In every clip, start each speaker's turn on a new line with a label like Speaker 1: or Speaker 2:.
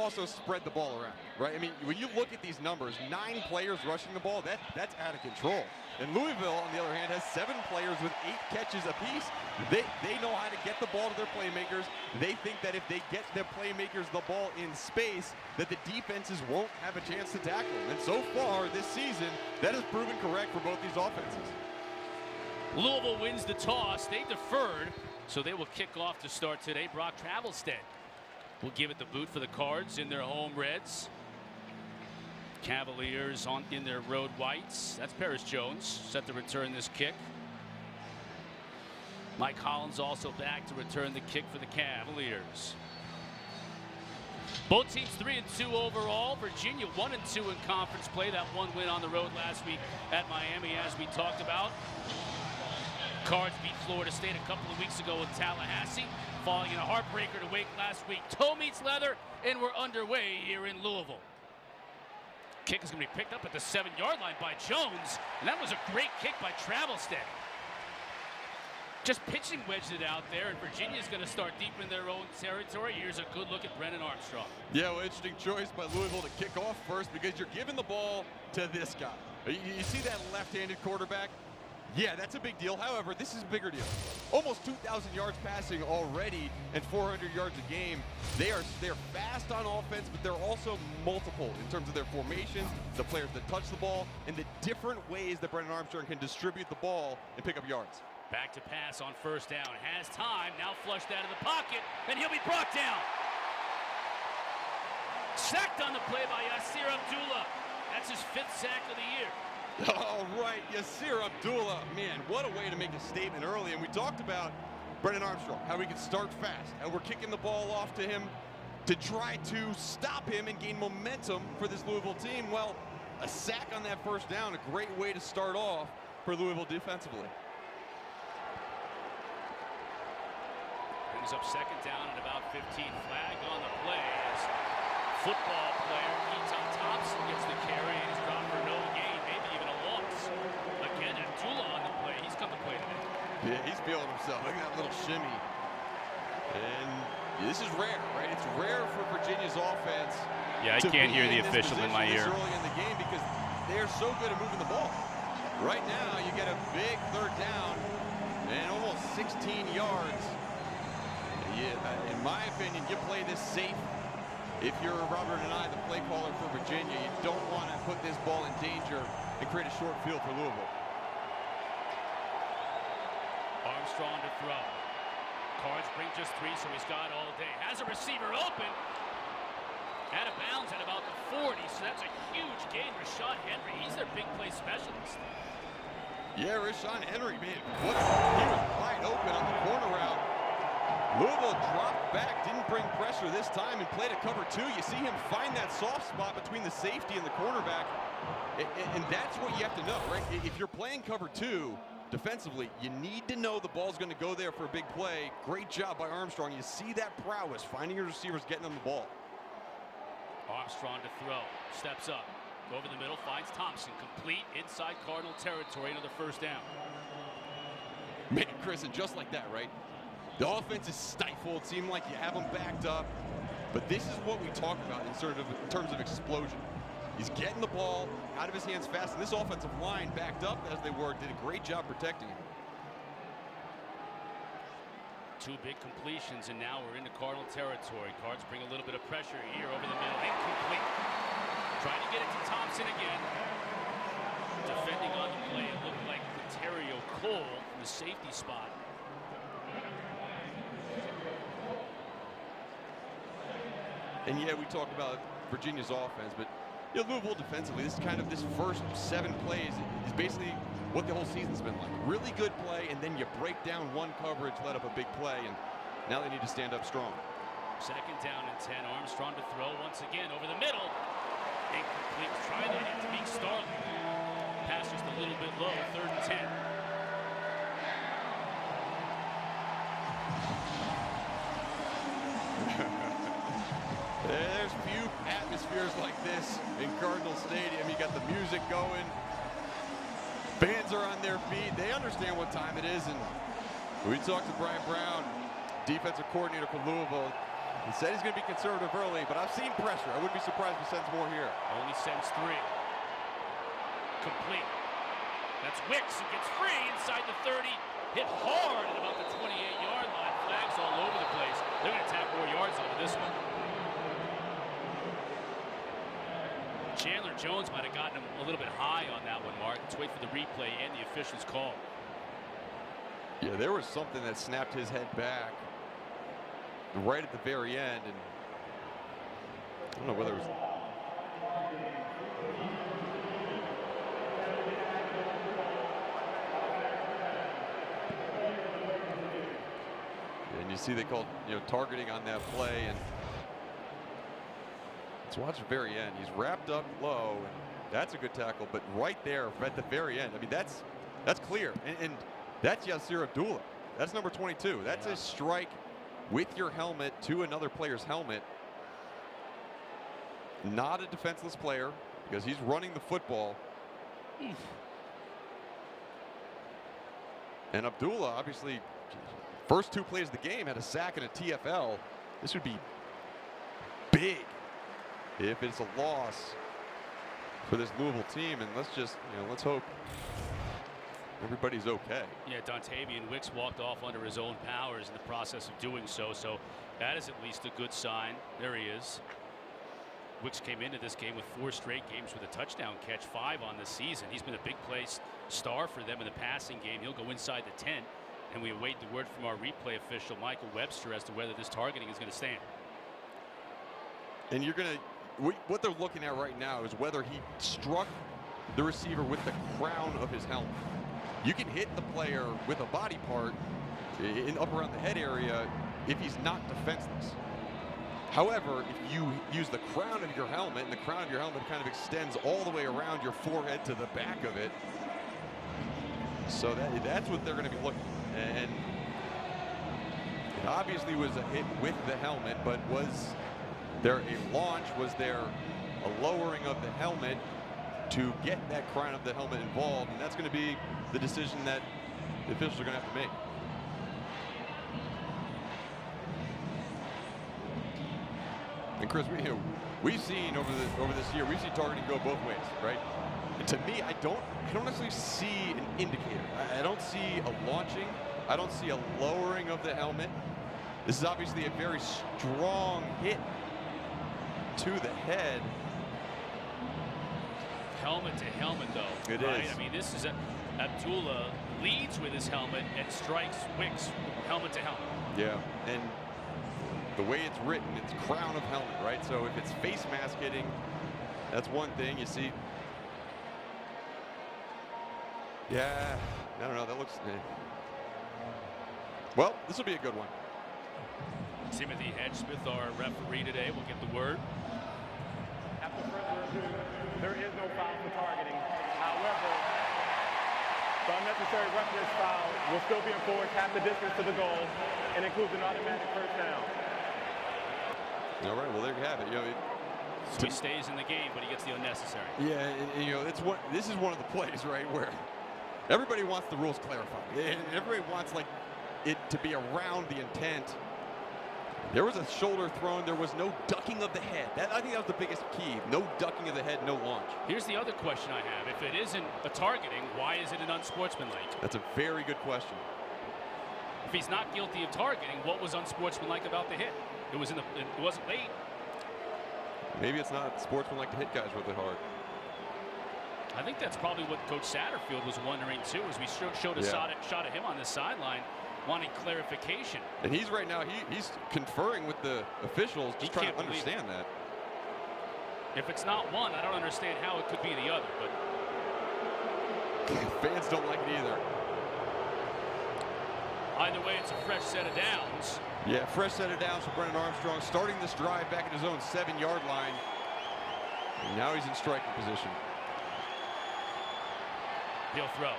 Speaker 1: also spread the ball around, right? I mean, when you look at these numbers, 9 players rushing the ball, that's out of control. And Louisville, on the other hand, has 7 players with 8 catches apiece. They know how to get the ball to their playmakers. They think that if they get their playmakers the ball in space, that the defenses won't have a chance to tackle them. And so far this season, that has proven correct for both these offenses.
Speaker 2: Louisville wins the toss. They deferred, so they will kick off to start today. Brock Travelstead will give it the boot for the Cards in their home reds. Cavaliers in their road whites. That's Paris Jones set to return this kick. Mike Hollins also back to return the kick for the Cavaliers. Both teams 3-2 overall. Virginia 1-2 in conference play. That one win on the road last week at Miami, as we talked about. Cards beat Florida State a couple of weeks ago in Tallahassee, falling in a heartbreaker to Wake last week. Toe meets leather, and we're underway here in Louisville. Kick is going to be picked up at the 7-yard line by Jones, and that was a great kick by Travelstead. Just pitching wedged it out there, and Virginia's going to start deep in their own territory. Here's a good look at Brennan Armstrong.
Speaker 1: Yeah, well, interesting choice by Louisville to kick off first, because you're giving the ball to this guy. You see that left-handed quarterback? Yeah, that's a big deal. However, this is a bigger deal. Almost 2,000 yards passing already and 400 yards a game. They're fast on offense, but they're also multiple in terms of their formations, the players that touch the ball, and the different ways that Brennan Armstrong can distribute the ball and pick up yards.
Speaker 2: Back to pass on first down. Has time. Now flushed out of the pocket, and he'll be brought down. Sacked on the play by Yasir Abdullah. That's his 5th sack of the year.
Speaker 1: All right, Yasir Abdullah, man, what a way to make a statement early. And we talked about Brennan Armstrong, how he can start fast, and we're kicking the ball off to him to try to stop him and gain momentum for this Louisville team. Well, a sack on that first down, a great way to start off for Louisville defensively.
Speaker 2: Brings up 2nd down and about 15. Flag on the play as football player Keytaon Thompson gets the carry and he's dropped for no gain. Again, Abdullah on the play. He's come to play today.
Speaker 1: Yeah, he's feeling himself. Look at that little shimmy. And this is rare, right? It's rare for Virginia's offense.
Speaker 3: Yeah, I can't hear the official in my ear.
Speaker 1: Early in the game because they're so good at moving the ball. Right now, you get a big 3rd down and almost 16 yards. Yeah, in my opinion, you play this safe. If you're Robert and I, the play caller for Virginia, you don't want to put this ball in danger and create a short field for Louisville.
Speaker 2: Armstrong to throw. Cards bring just 3, so he's got all day. Has a receiver open. Out of bounds at about the 40, so that's a huge gain. Rashawn Henry, he's their big play specialist.
Speaker 1: Yeah, Rashawn Henry, man, he was wide open on the corner route. Louisville dropped back, didn't bring pressure this time, and played a cover 2. You see him find that soft spot between the safety and the cornerback, and that's what you have to know, right? If you're playing cover 2 defensively, you need to know the ball's going to go there for a big play. Great job by Armstrong. You see that prowess, finding your receivers, getting them the ball.
Speaker 2: Armstrong to throw, steps up, over the middle, finds Thompson, complete inside Cardinal territory, another 1st down.
Speaker 1: Man, Chris, and just like that, right? The offense is stifled. It seemed like you have them backed up. But this is what we talk about in terms of explosion. He's getting the ball out of his hands fast. And this offensive line, backed up as they were, did a great job protecting him.
Speaker 2: 2 big completions, and now we're into Cardinal territory. Cards bring a little bit of pressure here over the middle. Incomplete. Trying to get it to Thompson again. Defending on the play, it looked like Ontario Cole from the safety spot.
Speaker 1: And yeah, we talk about Virginia's offense, but you know, Louisville defensively, this first 7 plays is basically what the whole season's been like. Really good play, and then you break down one coverage, let up a big play, and now they need to stand up strong.
Speaker 2: 2nd down and 10. Armstrong to throw once again over the middle. Incomplete. Trying to hit to Meek Starling. Pass just a little bit low. 3rd and 10.
Speaker 1: There's few atmospheres like this in Cardinal Stadium. You got the music going. Fans are on their feet. They understand what time it is. And we talked to Brian Brown, defensive coordinator for Louisville. He said he's going to be conservative early, but I've seen pressure. I wouldn't be surprised if he sends more here.
Speaker 2: Only sends 3. Complete. That's Wicks who gets free inside the 30. Hit hard at about the 28-yard line. Flags all over the place. They're going to tack more yards onto this one. Chandler Jones might have gotten him a little bit high on that one, Mark. Let's wait for the replay and the official's call.
Speaker 1: Yeah, there was something that snapped his head back right at the very end, and I don't know whether it was. And you see they called, targeting on that play, and let's watch the very end. He's wrapped up low, and that's a good tackle, but right there at the very end, I mean, that's clear, and that's Yasir Abdullah. That's number 22. That's a strike with your helmet to another player's helmet. Not a defenseless player because he's running the football. And Abdullah, obviously, first 2 plays of the game had a sack and a TFL. This would be big if it's a loss for this Louisville team. And let's hope everybody's okay.
Speaker 2: Yeah, Dontavian Wicks walked off under his own powers in the process of doing so. So that is at least a good sign. There he is. Wicks came into this game with 4 straight games with a touchdown catch, 5 on the season. He's been a big play star for them in the passing game. He'll go inside the 10, and we await the word from our replay official, Michael Webster, as to whether this targeting is going to stand.
Speaker 1: And what they're looking at right now is whether he struck the receiver with the crown of his helmet. You can hit the player with a body part up around the head area if he's not defenseless. However, if you use the crown of your helmet, and the crown of your helmet kind of extends all the way around your forehead to the back of it, so that's what they're going to be looking at. And it obviously was a hit with the helmet, but was there a launch? Was there a lowering of the helmet to get that crown of the helmet involved? And that's going to be the decision that the officials are going to have to make. And Chris, we've seen over this year, we've seen targeting go both ways, right? And to me, I don't necessarily see an indicator. I don't see a launching. I don't see a lowering of the helmet. This is obviously a very strong hit to the head.
Speaker 2: Helmet to helmet, though.
Speaker 1: It
Speaker 2: right?
Speaker 1: is.
Speaker 2: I mean, this is Abdullah leads with his helmet and strikes Wicks helmet to helmet.
Speaker 1: Yeah, and the way it's written, it's crown of helmet, right? So if it's face mask hitting, that's one thing. You see, yeah, I don't know. That looks. Well, this will be a good one.
Speaker 2: Timothy Hedgesmith, our referee today, will get the word.
Speaker 4: After further review, there is no foul for targeting. However, the unnecessary roughness foul will still be enforced half the distance to the goal and includes an automatic first down.
Speaker 1: All right, well, there you have it.
Speaker 2: So he stays in the game, but he gets the unnecessary.
Speaker 1: Yeah, this is one of the plays, right, where everybody wants the rules clarified. And everybody wants it to be around the intent. There was a shoulder thrown. There was no ducking of the head. I think that was the biggest key. No ducking of the head, no launch.
Speaker 2: Here's the other question I have. If it isn't a targeting, why is it an unsportsmanlike?
Speaker 1: That's a very good question.
Speaker 2: If he's not guilty of targeting, what was unsportsmanlike about the hit? It wasn't late.
Speaker 1: Maybe it's not sportsmanlike to hit guys really hard.
Speaker 2: I think that's probably what Coach Satterfield was wondering too, as we showed a shot of him on the sideline, wanting clarification.
Speaker 1: And he's right now, he's conferring with the officials, just trying to understand that.
Speaker 2: If it's not one, I don't understand how it could be the other. But
Speaker 1: fans don't like it either.
Speaker 2: Either way, it's a fresh set of downs.
Speaker 1: Yeah, fresh set of downs for Brennan Armstrong, starting this drive back at his own 7-yard line. And now he's in striking position.
Speaker 2: He'll throw.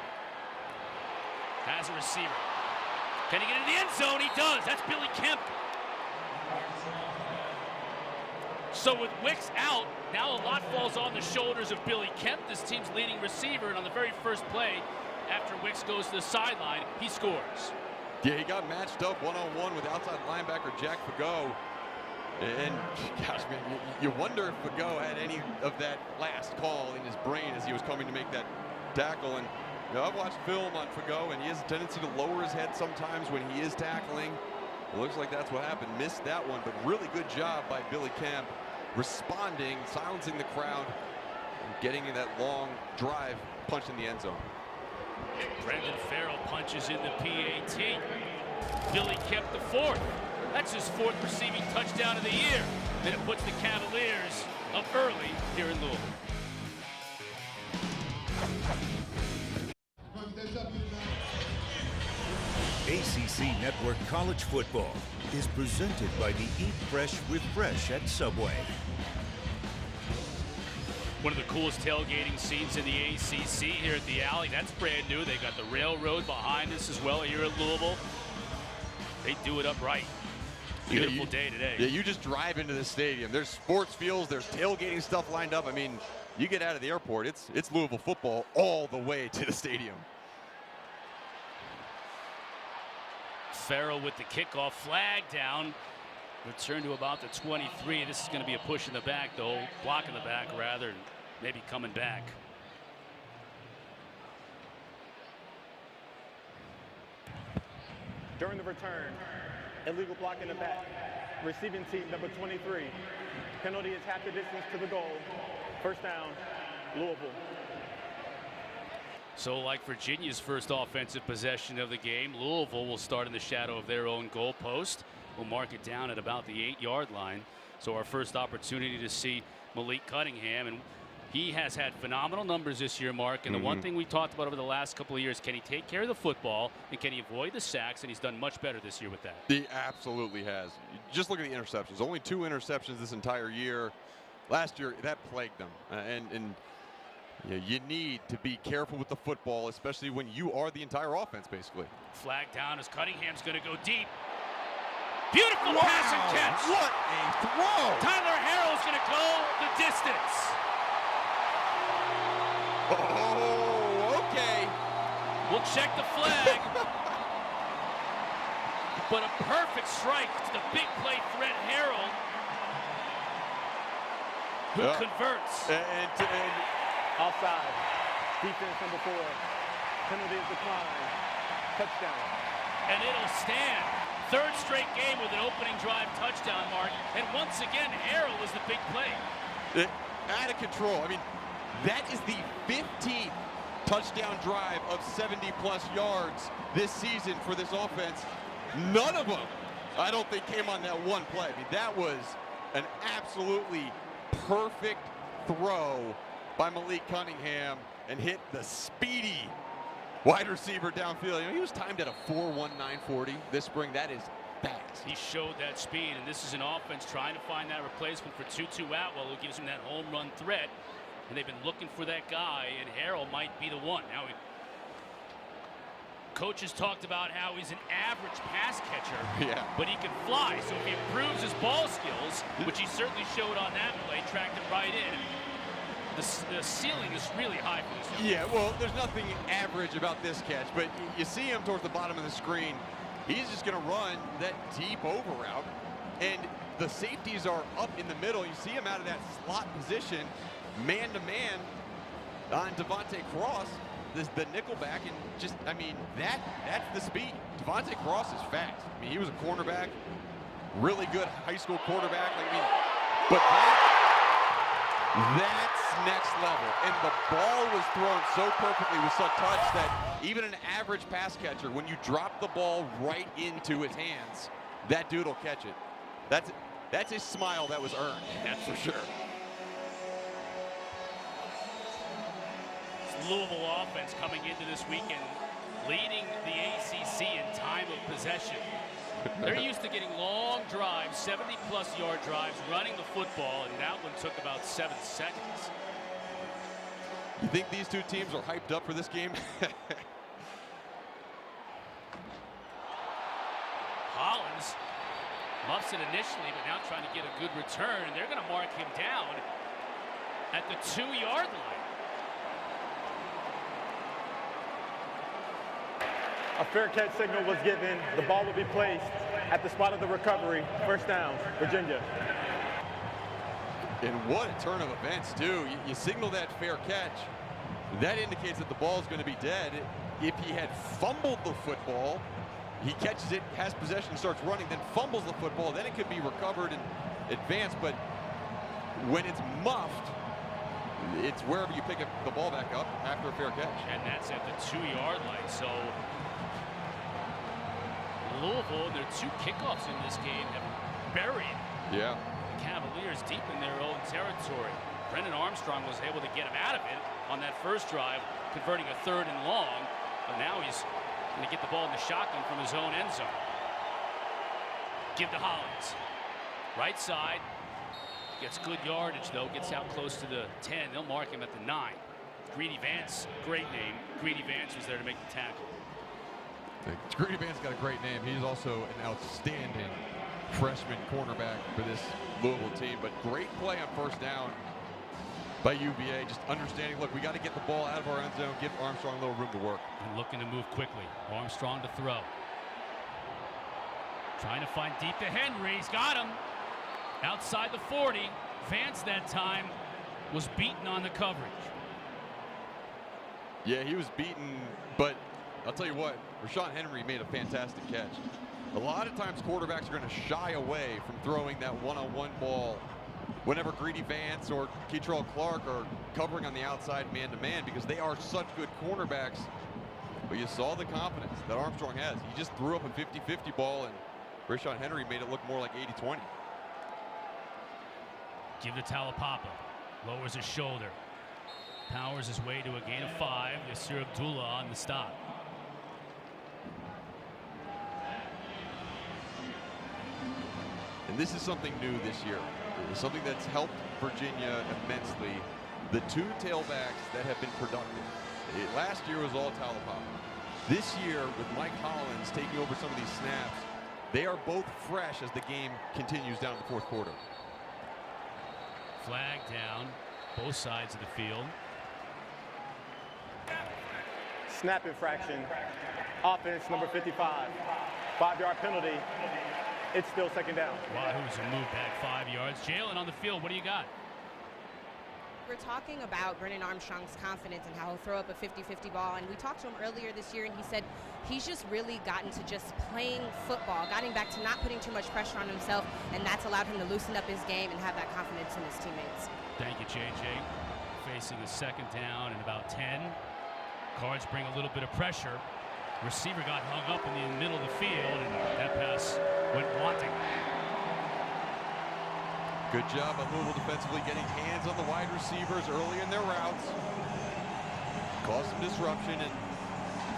Speaker 2: Has a receiver. Can he get in the end zone? He does. That's Billy Kemp. So with Wicks out, now a lot falls on the shoulders of Billy Kemp, this team's leading receiver. And on the very first play, after Wicks goes to the sideline, he scores.
Speaker 1: Yeah, he got matched up one-on-one with outside linebacker Jack Fago. And gosh, man, you wonder if Fago had any of that last call in his brain as he was coming to make that tackle. And you know, I've watched film on Fago, and he has a tendency to lower his head sometimes when he is tackling. It looks like that's what happened. Missed that one, but really good job by Billy Kemp responding, silencing the crowd, and getting in that long drive punch in the end zone.
Speaker 2: Brendan Farrell punches in the PAT. Billy Kemp IV. That's his 4th receiving touchdown of the year. And it puts the Cavaliers up early here in Louisville.
Speaker 5: ACC Network College Football is presented by the Eat Fresh Refresh at Subway.
Speaker 2: One of the coolest tailgating scenes in the ACC here at the Alley. That's brand new. They got the railroad behind us as well here at Louisville. They do it up right. Beautiful day today.
Speaker 1: Yeah, you just drive into the stadium. There's sports fields, there's tailgating stuff lined up. I mean, you get out of the airport, it's Louisville football all the way to the stadium.
Speaker 2: Farrell with the kickoff, flag down. Return to about the 23. This is going to be a push in the back, though. Block in the back, rather, and maybe coming back.
Speaker 4: During the return, illegal block in the back. Receiving team number 23. Penalty is half the distance to the goal. First down, Louisville.
Speaker 2: So like Virginia's first offensive possession of the game, Louisville will start in the shadow of their own goal post. We'll mark it down at about the 8-yard line. So our first opportunity to see Malik Cunningham, and he has had phenomenal numbers this year, Mark. And the one thing we talked about over the last couple of years, can he take care of the football and can he avoid the sacks? And he's done much better this year with that.
Speaker 1: He absolutely has. Just look at the interceptions. Only 2 interceptions this entire year. Last year, that plagued them. And you need to be careful with the football, especially when you are the entire offense, basically.
Speaker 2: Flag down as Cunningham's going to go deep. Beautiful pass and catch.
Speaker 1: What a throw.
Speaker 2: Tyler Harrell's going to go the distance.
Speaker 1: Oh, okay.
Speaker 2: We'll check the flag. But a perfect strike to the big play threat Harrell, who converts.
Speaker 1: And
Speaker 4: Offside. Defense number 4. Penalty is declined. Touchdown.
Speaker 2: And it'll stand. 3rd straight game with an opening drive touchdown, Mark. And once again, Harrell is the big play.
Speaker 1: Out of control. I mean, that is the 15th touchdown drive of 70-plus yards this season for this offense. None of them, I don't think, came on that one play. I mean, that was an absolutely perfect throw by Malik Cunningham and hit the speedy wide receiver downfield. You know, he was timed at a 4.1940 this spring. That is fast.
Speaker 2: He showed that speed, and this is an offense trying to find that replacement for Tutu Atwell, who gives him that home run threat. And they've been looking for that guy, and Harrell might be the one. Now, coaches talked about how he's an average pass catcher, but he can fly. So if he improves his ball skills, which he certainly showed on that play, tracked it right in, the ceiling is really high for this.
Speaker 1: Yeah, well, there's nothing average about this catch, but you see him towards the bottom of the screen. He's just going to run that deep over route, and the safeties are up in the middle. You see him out of that slot position, man-to-man on Devontae Cross, the nickelback, and just, I mean, that's the speed. Devontae Cross is fast. I mean, he was a cornerback, really good high school quarterback. I mean, but that's next level. And the ball was thrown so perfectly with such touch that even an average pass catcher, when you drop the ball right into his hands, that dude will catch it. That's a smile that was earned, that's for sure.
Speaker 2: Louisville offense coming into this weekend, leading the ACC in time of possession. They're used to getting long drives, 70-plus yard drives, running the football, and that one took about 7 seconds.
Speaker 1: You think these two teams are hyped up for this game?
Speaker 2: Hollins muffs it initially, but now trying to get a good return. They're going to mark him down at the 2-yard line.
Speaker 4: A fair catch signal was given. The ball will be placed at the spot of the recovery. First down, Virginia.
Speaker 1: And what a turn of events, too. You signal that fair catch. That indicates that the ball is going to be dead. If he had fumbled the football, he catches it, has possession, starts running, then fumbles the football, then it could be recovered and advanced. But when it's muffed, it's wherever you pick the ball back up after a fair catch.
Speaker 2: And that's at the 2-yard line. So Louisville, their 2 kickoffs in this game have buried the Cavaliers deep in their own territory. Brennan Armstrong was able to get him out of it on that first drive, converting a 3rd and long. But now he's going to get the ball in the shotgun from his own end zone. Give to Hollins. Right side. Gets good yardage, though. Gets out close to the 10. They'll mark him at the 9. Greedy Vance, great name. Greedy Vance was there to make the tackle.
Speaker 1: Greedy Vance got a great name. He's also an outstanding freshman cornerback for this Louisville team. But great play on first down by UVA. Just understanding, look, we got to get the ball out of our end zone, give Armstrong a little room to work.
Speaker 2: And looking to move quickly. Armstrong to throw. Trying to find deep to Henry. He's got him. Outside the 40. Vance that time was beaten on the coverage.
Speaker 1: Yeah, he was beaten, but I'll tell you what, Rashawn Henry made a fantastic catch. A lot of times quarterbacks are going to shy away from throwing that one-on-one ball whenever Greedy Vance or Keytaon Clark are covering on the outside man-to-man because they are such good cornerbacks. But you saw the confidence that Armstrong has. He just threw up a 50-50 ball, and Rashawn Henry made it look more like 80-20.
Speaker 2: Give to Talapapa. Lowers his shoulder. Powers his way to a gain of 5. Yasir Abdullah on the stop.
Speaker 1: And this is something new this year. It's something that's helped Virginia immensely. The 2 tailbacks that have been productive. Last year was all Talapapa. This year, with Mike Hollins taking over some of these snaps, they are both fresh as the game continues down to the 4th quarter.
Speaker 2: Flag down, both sides of the field.
Speaker 4: Snap infraction. Offense number 55. 5-yard penalty. It's still second down.
Speaker 2: Wahoo's a move back 5 yards. Jalen on the field. What do you got?
Speaker 6: We're talking about Brennan Armstrong's confidence and how he'll throw up a 50-50 ball. And we talked to him earlier this year, and he said he's just really gotten to just playing football, gotten back to not putting too much pressure on himself, and that's allowed him to loosen up his game and have that confidence in his teammates.
Speaker 2: Thank you, JJ. Facing a second down and about 10. Cards bring a little bit of pressure. Receiver got hung up in the middle of the field, and that pass went wanting.
Speaker 1: Good job by Louisville defensively getting hands on the wide receivers early in their routes. Caused some disruption, and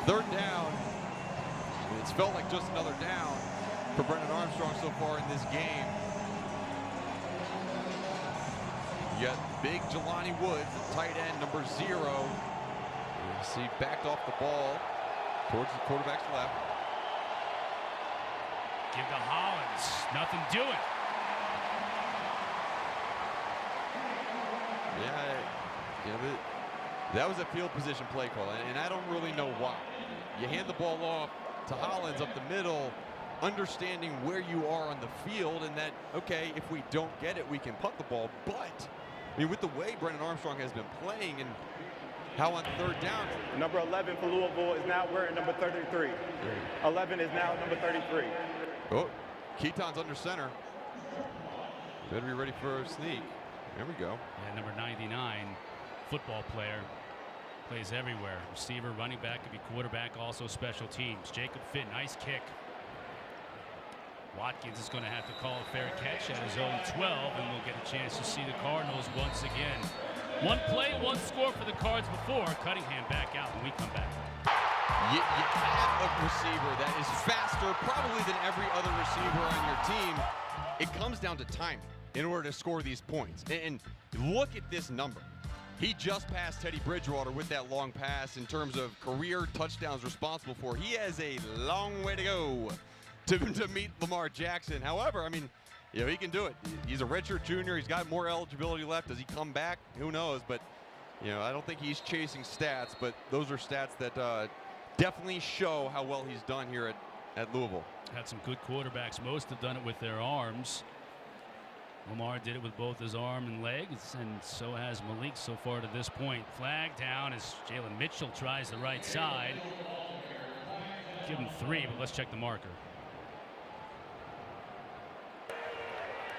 Speaker 1: 3rd down. It's felt like just another down for Brennan Armstrong so far in this game. You got big Jelani Woods, the tight end, number 0. You see backed off the ball towards the quarterback's left.
Speaker 2: Give to Hollins. Nothing doing.
Speaker 1: Yeah, that was a field position play call, and I don't really know why. You hand the ball off to Hollins up the middle, understanding where you are on the field, and that, okay, if we don't get it, we can punt the ball. But, I mean, with the way Brennan Armstrong has been playing and how on 3rd down.
Speaker 4: Number 11 for Louisville is now wearing number 33. 11 is now number 33.
Speaker 1: Oh, Keytaon's under center. Better be ready for a sneak. There we go.
Speaker 2: Yeah, number 99, football player, plays everywhere. Receiver, running back, could be quarterback, also special teams. Jacob Finn, nice kick. Watkins is going to have to call a fair catch at his own 12, and we'll get a chance to see the Cardinals once again. 1 play, 1 score for the Cards before. Cunningham back out when we come back.
Speaker 1: You have a receiver that is faster probably than every other receiver on your team. It comes down to timing in order to score these points. And look at this number. He just passed Teddy Bridgewater with that long pass in terms of career touchdowns responsible for. He has a long way to go to meet Lamar Jackson. However, I mean, you know, he can do it. He's a redshirt junior. He's got more eligibility left. Does he come back? Who knows? But, you know, I don't think he's chasing stats, but those are stats that definitely show how well he's done here at Louisville.
Speaker 2: Had some good quarterbacks. Most have done it with their arms. Lamar did it with both his arm and legs, and so has Malik so far to this point. Flag down as Jalen Mitchell tries the right side. Give him 3, but let's check the marker.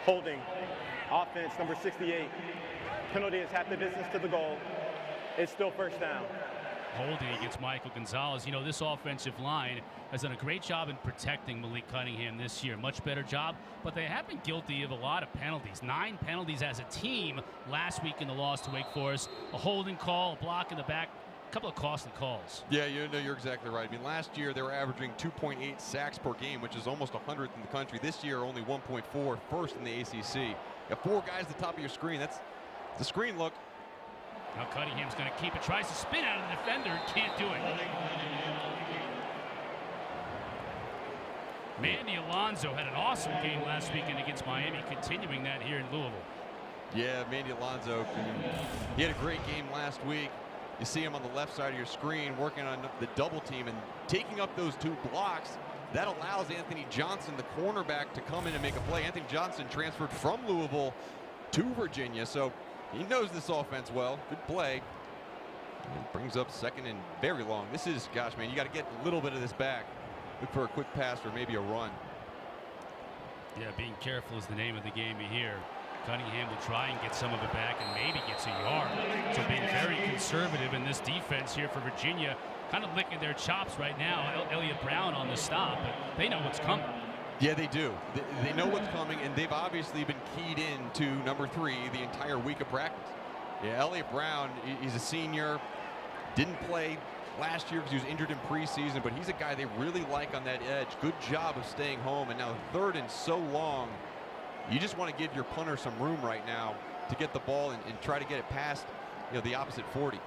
Speaker 4: Holding. Offense number 68. Penalty is half the distance to the goal. It's still first down.
Speaker 2: Holding against Michael Gonzalez. You know, this offensive line has done a great job in protecting Malik Cunningham this year. Much better job, but they have been guilty of a lot of penalties. 9 penalties as a team last week in the loss to Wake Forest. A holding call, a block in the back, a couple of costly calls.
Speaker 1: Yeah, you're exactly right. I mean, last year they were averaging 2.8 sacks per game, which is almost 100th in the country. This year, only 1.4, first in the ACC. You have 4 guys at the top of your screen. That's the screen look.
Speaker 2: Now Cunningham's going to keep it. Tries to spin out of the defender. Can't do it. Mandy Alonso had an awesome game last weekend against Miami, continuing that here in Louisville.
Speaker 1: Yeah, Mandy Alonso. He had a great game last week. You see him on the left side of your screen working on the double team and taking up those 2 blocks. That allows Anthony Johnson, the cornerback, to come in and make a play. Anthony Johnson transferred from Louisville to Virginia, so he knows this offense well. Good play. And brings up second and very long. This is, gosh, man, you got to get a little bit of this back. Look for a quick pass or maybe a run.
Speaker 2: Yeah, being careful is the name of the game here. Cunningham will try and get some of it back and maybe gets a yard. So being very conservative in this defense here for Virginia, kind of licking their chops right now. Elliott Brown on the stop, but they know what's coming. Yeah, they do. They know what's coming, and they've obviously been keyed in to number 3 the entire week of practice. Yeah, Elliott Brown, he's a senior, didn't play last year because he was injured in preseason, but he's a guy they really like on that edge. Good job of staying home, and now 3rd and so long. You just want to give your punter some room right now to get the ball and try to get it past, the opposite 40.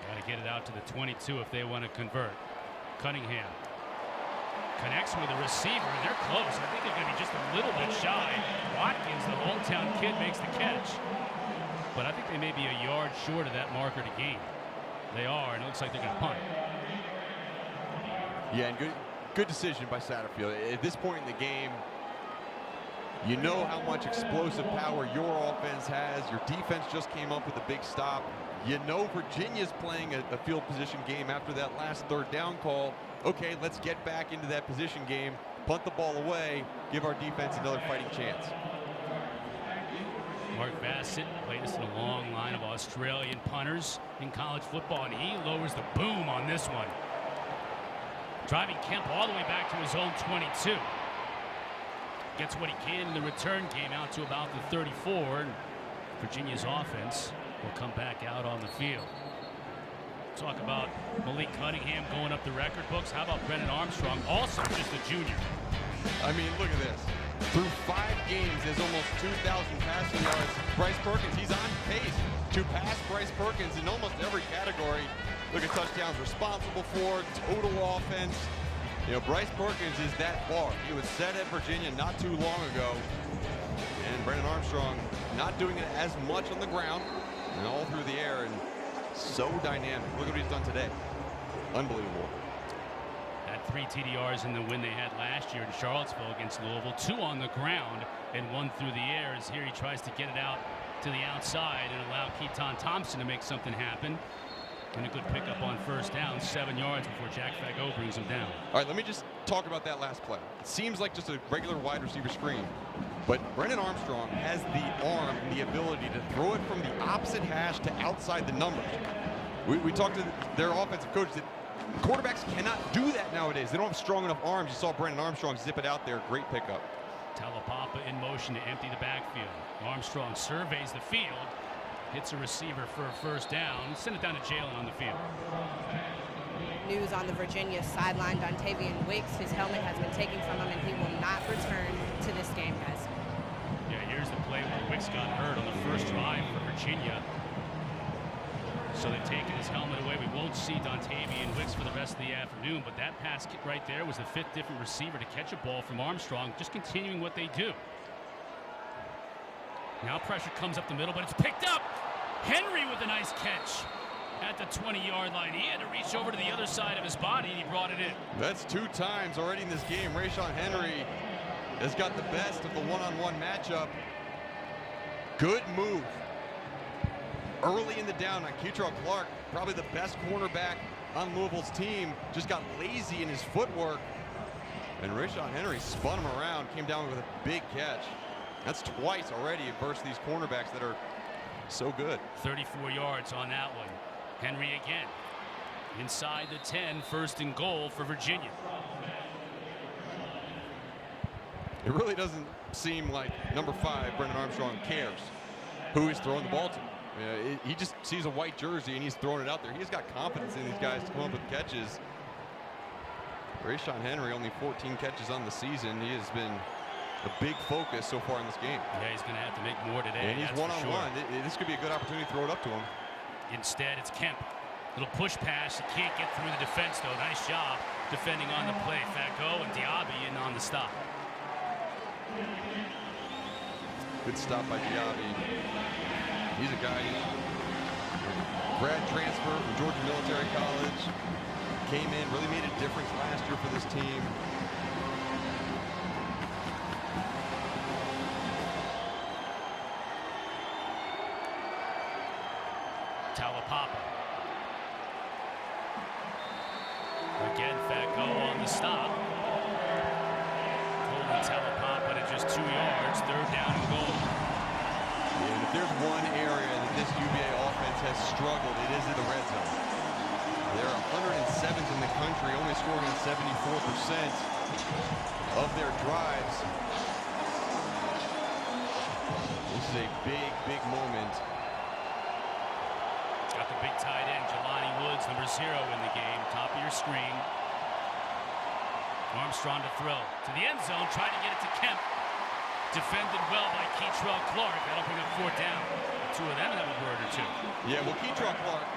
Speaker 2: Got to get it out to the 22 if they want to convert. Cunningham connects with a receiver. They're close. I think they're going to be just a little bit shy. Watkins, the hometown kid, makes the catch. But I think they may be a yard short of that marker to gain. They are, and it looks like they're going to punt. Yeah, and good decision by Satterfield. At this point in the game, you know how much explosive power your offense has. Your defense just came up with a big stop. You know Virginia's playing a field position game after that last 3rd down call. Okay, let's get back into that position game, punt the ball away, give our defense another fighting chance. Mark Bassett played us in a long line of Australian punters in college football, and he lowers the boom on this one. Driving Kemp all the way back to his own 22. Gets what he can in the return game out to about the 34. And Virginia's offense will come back out on the field. Talk about Malik Cunningham going up the record books. How about Brennan Armstrong, also just a junior? I mean, look at this. Through 5 games, there's almost 2,000 passing yards. Bryce Perkins, he's on pace to pass Bryce Perkins in almost every category. Look at touchdowns responsible for, total offense. Bryce Perkins is that far. He was set at Virginia not too long ago. And Brennan Armstrong not doing it as much on the ground and all through the air, and so dynamic. Look at what he's done today. Unbelievable. Had 3 TDRs in the win they had last year in Charlottesville against Louisville. 2 on the ground and 1 through the air, as here he tries to get it out to the outside and allow Keytaon Thompson to make something happen. And a good pickup on 1st down, 7 yards before Jack Fagot brings him down. All right, let me just talk about that last play. It seems like just a regular wide receiver screen, but Brennan Armstrong has the arm and the ability to throw it from the opposite hash to outside the numbers. We talked to their offensive coach that quarterbacks cannot do that nowadays. They don't have strong enough arms. You saw Brennan Armstrong zip it out there. Great pickup. Talapapa in motion to empty the backfield. Armstrong surveys the field. Hits a receiver for a 1st down. Send it down to Jalen on the field. News on the Virginia sideline. Dontavian Wicks, his helmet has been taken from him, and he will not return to this game, guys. Yeah, here's the play where Wicks got hurt on the 1st drive for Virginia. So they've taken his helmet away. We won't see Dontavian Wicks for the rest of the afternoon, but that pass right there was the 5th different receiver to catch a ball from Armstrong, just continuing what they do. Now pressure comes up the middle, but it's picked up. Henry with a nice catch. at the 20-yard line. He had to reach over to the other side of his body, and he brought it in.
Speaker 1: That's 2 times already in this game. Rashawn Henry has got the best of the one-on-one matchup. Good move early in the down on Keytaon Clark, probably the best cornerback on Louisville's team, just got lazy in his footwork. And Rashawn Henry spun him around, came down with a big catch. That's twice already versus these cornerbacks that are so good.
Speaker 2: 34 yards on that one. Henry again. Inside the 10, 1st and goal for Virginia.
Speaker 1: It really doesn't seem like number 5, Brennan Armstrong, cares who he's throwing the ball to. He just sees a white jersey and he's throwing it out there. He's got confidence in these guys to come up with catches. Rashawn Henry, only 14 catches on the season. He has been a big focus so far in this game.
Speaker 2: Yeah, he's going to have to make more today.
Speaker 1: And he's one-on-one. This could be a good opportunity to throw it up to him.
Speaker 2: Instead, it's Kemp. Little push pass. He can't get through the defense, though. Nice job defending on the play. Fago and Diaby in on the stop.
Speaker 1: Good stop by Diaby. He's a guy, grad transfer from Georgia Military College. Came in, really made a difference last year for this team.
Speaker 2: Talapapa. Again, Fago on the stop. Holding Talapapa to just 2 yards. 3rd down and goal.
Speaker 1: And if there's one area that this UVA offense has struggled, it is in the red zone. They're 107th in the country, only scoring on 74% of their drives. This is a big, big moment.
Speaker 2: Got the big tight end, Jelani Woods, number 0 in the game. Top of your screen. Armstrong to throw to the end zone, trying to get it to Kemp. Defended well by Keytaon Clark. That'll bring up 4th down. 2 of them have a word or 2.
Speaker 1: Yeah, well, Keytaon Clark,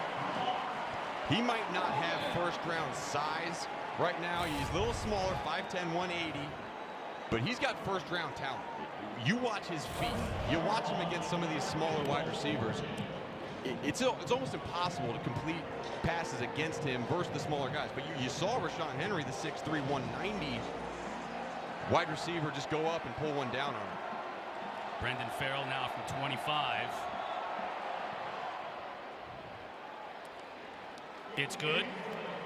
Speaker 1: he might not have 1st-round size right now. He's a little smaller, 5'10", 180, but he's got 1st-round talent. You watch his feet. You watch him against some of these smaller wide receivers. It's almost impossible to complete passes against him versus the smaller guys. But you saw Rashawn Henry, the 6'3", 190 wide receiver, just go up and pull one down on him.
Speaker 2: Brendan Farrell now from 25. It's good,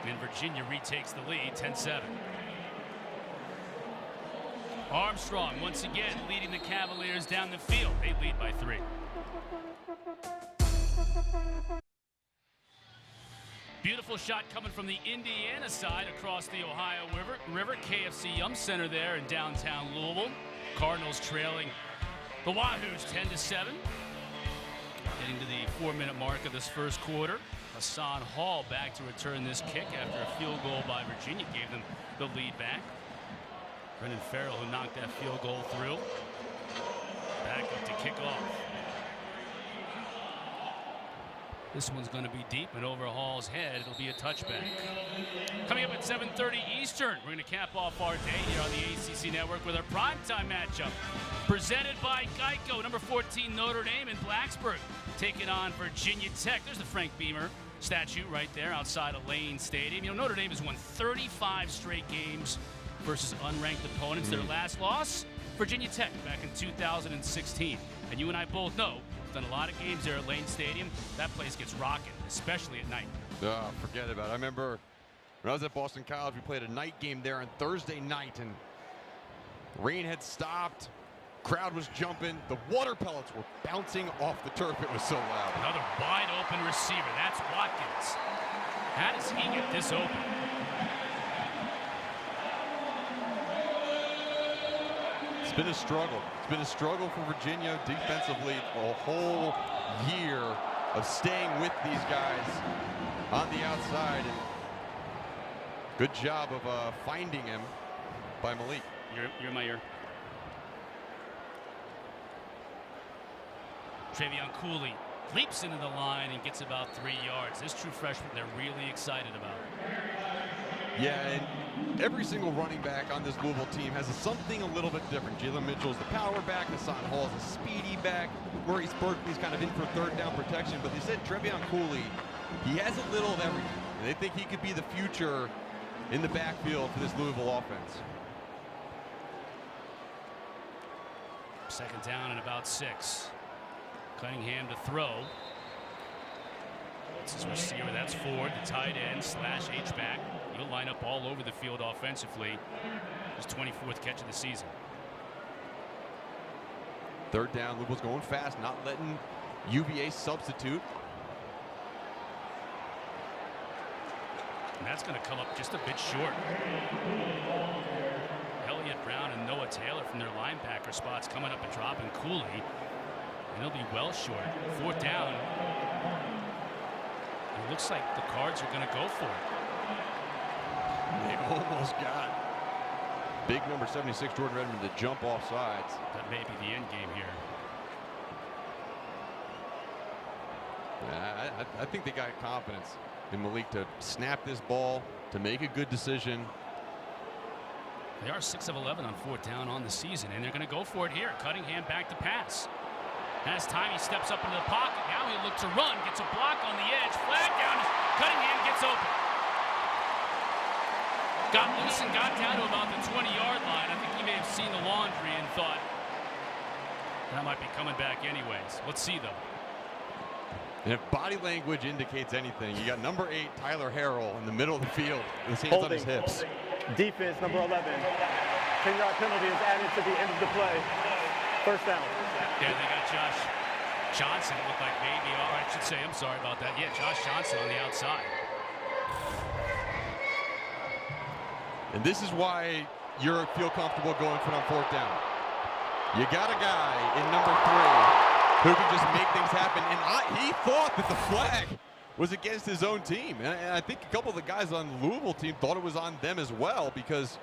Speaker 2: and Virginia retakes the lead, 10-7. Armstrong once again leading the Cavaliers down the field. They lead by 3. Beautiful shot coming from the Indiana side across the Ohio River. KFC Yum Center there in downtown Louisville. Cardinals trailing the Wahoos 10-7. Getting to the 4-minute mark of this 1st quarter. Hassan Hall back to return this kick after a field goal by Virginia gave them the lead back. Brendan Farrell, who knocked that field goal through. Back up to kick off. This one's going to be deep and over Hall's head. It'll be a touchback. Coming up at 7:30 Eastern, we're going to cap off our day here on the ACC Network with our primetime matchup. Presented by Geico, number 14 Notre Dame in Blacksburg, taking on Virginia Tech. There's the Frank Beamer statue right there outside of Lane Stadium. You know, Notre Dame has won 35 straight games versus unranked opponents. Their last loss, Virginia Tech, back in 2016. And you and I both know, done a lot of games there at Lane Stadium. That place gets rocking, especially at night.
Speaker 1: Oh, forget about it. I remember when I was at Boston College, we played a night game there on Thursday night, and rain had stopped. Crowd was jumping. The water pellets were bouncing off the turf. It was so loud.
Speaker 2: Another wide open receiver. That's Watkins. How does he get this open?
Speaker 1: It's been a struggle. It's been a struggle for Virginia defensively for a whole year of staying with these guys on the outside. And good job of finding him by Malik.
Speaker 2: You're in my ear. Travion Cooley leaps into the line and gets about 3 yards. This true freshman they're really excited about.
Speaker 1: Yeah, and every single running back on this Louisville team has something a little bit different. Jalen Mitchell's the power back, Hassan Hall is a speedy back, Maurice Berkeley's kind of in for third down protection, but they said Trevion Cooley, he has a little of everything. And they think he could be the future in the backfield for this Louisville offense.
Speaker 2: Second down and about 6. Cunningham to throw. That's his receiver. That's Ford, the tight end slash H-back. He'll line up all over the field offensively. His 24th catch of the season.
Speaker 1: Third down, Louisville's going fast, not letting UVA substitute.
Speaker 2: And that's going to come up just a bit short. Elliott Brown and Noah Taylor from their linebacker spots coming up and dropping Cooley. And he'll be well short. Fourth down. It looks like the Cards are going to go for it.
Speaker 1: They almost got big number 76 Jordan Redmond to jump off sides.
Speaker 2: That may be the end game here.
Speaker 1: Yeah, I think they got confidence in Malik to snap this ball, to make a good decision.
Speaker 2: They are 6 of 11 on fourth down on the season, and they're going to go for it here. Cunningham back to pass. Has time, he steps up into the pocket. Now he'll look to run, gets a block on the edge. Flag down, Cunningham gets open. Got loose and got down to about the 20-yard line. I think he may have seen the laundry and thought that might be coming back anyways. Let's see, though.
Speaker 1: And if body language indicates anything, you got number 8, Tyler Harrell, in the middle of the field with his hands on his hips.
Speaker 4: Defense, number 11. 10-yard penalty is added to the end of the play. First down.
Speaker 2: Yeah, they got Josh Johnson. It looked like maybe, or I should say, I'm sorry about that. Yeah, Josh Johnson on the outside.
Speaker 1: And this is why you feel comfortable going for it on fourth down. You got a guy in number 3 who can just make things happen. And he thought that the flag was against his own team. And I think a couple of the guys on the Louisville team thought it was on them as well, because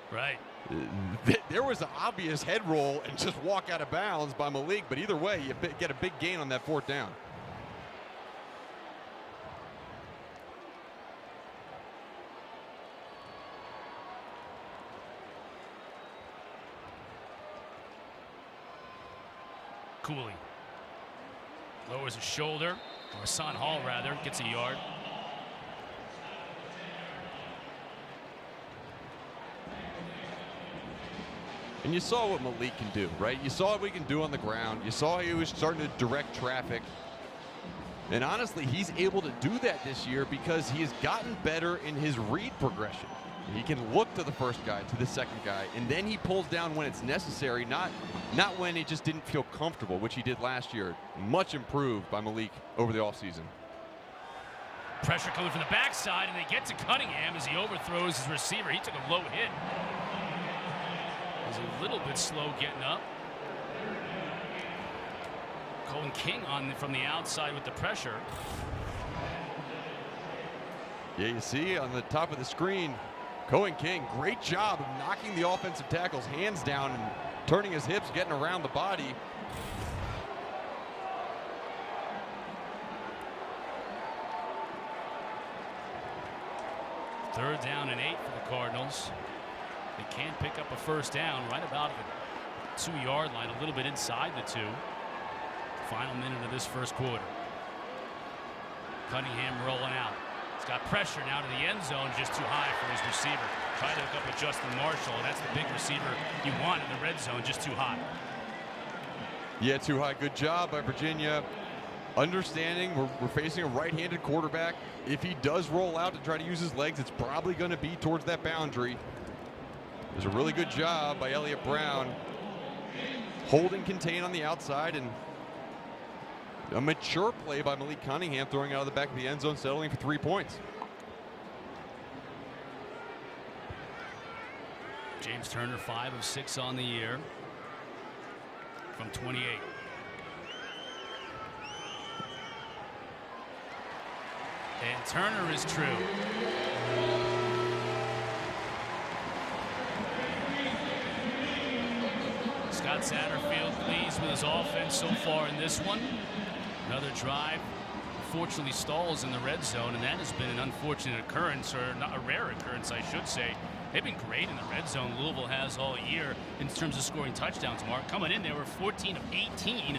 Speaker 1: there was an obvious head roll and just walk out of bounds by Malik. But either way, you get a big gain on that fourth down.
Speaker 2: Cooley lowers his shoulder, or Hassan Hall rather, gets a yard.
Speaker 1: And you saw what Malik can do, right? You saw what he can do on the ground. You saw he was starting to direct traffic. And honestly, he's able to do that this year because he has gotten better in his read progression. He can look to the first guy, to the second guy, and then he pulls down when it's necessary, not when he just didn't feel comfortable, which he did last year. Much improved by Malik over the offseason.
Speaker 2: Pressure coming from the backside, and they get to Cunningham as he overthrows his receiver. He took a low hit. He's a little bit slow getting up. Cohen King from the outside with the pressure.
Speaker 1: Yeah, you see on the top of the screen, Cohen King, great job of knocking the offensive tackle's hands down and turning his hips, getting around the body.
Speaker 2: Third down and 8 for the Cardinals. They can pick up a first down right about the 2-yard line, a little bit inside the 2. Final minute of this first quarter. Cunningham rolling out. He's got pressure now to the end zone, just too high for his receiver. Try to hook up with Justin Marshall. That's the big receiver you want in the red zone, just too high.
Speaker 1: Yeah, too high. Good job by Virginia. Understanding we're facing a right-handed quarterback. If he does roll out to try to use his legs, it's probably going to be towards that boundary. There's a really good job by Elliott Brown holding contain on the outside, and a mature play by Malik Cunningham throwing out of the back of the end zone, settling for 3 points.
Speaker 2: James Turner 5 of 6 on the year from 28. And Turner is true. Scott Satterfield pleased with his offense so far in this one. Another drive unfortunately stalls in the red zone, and that has been an unfortunate occurrence, or not a rare occurrence, I should say. They've been great in the red zone. Louisville has all year in terms of scoring touchdowns. Mark, coming in, they were 14 of 18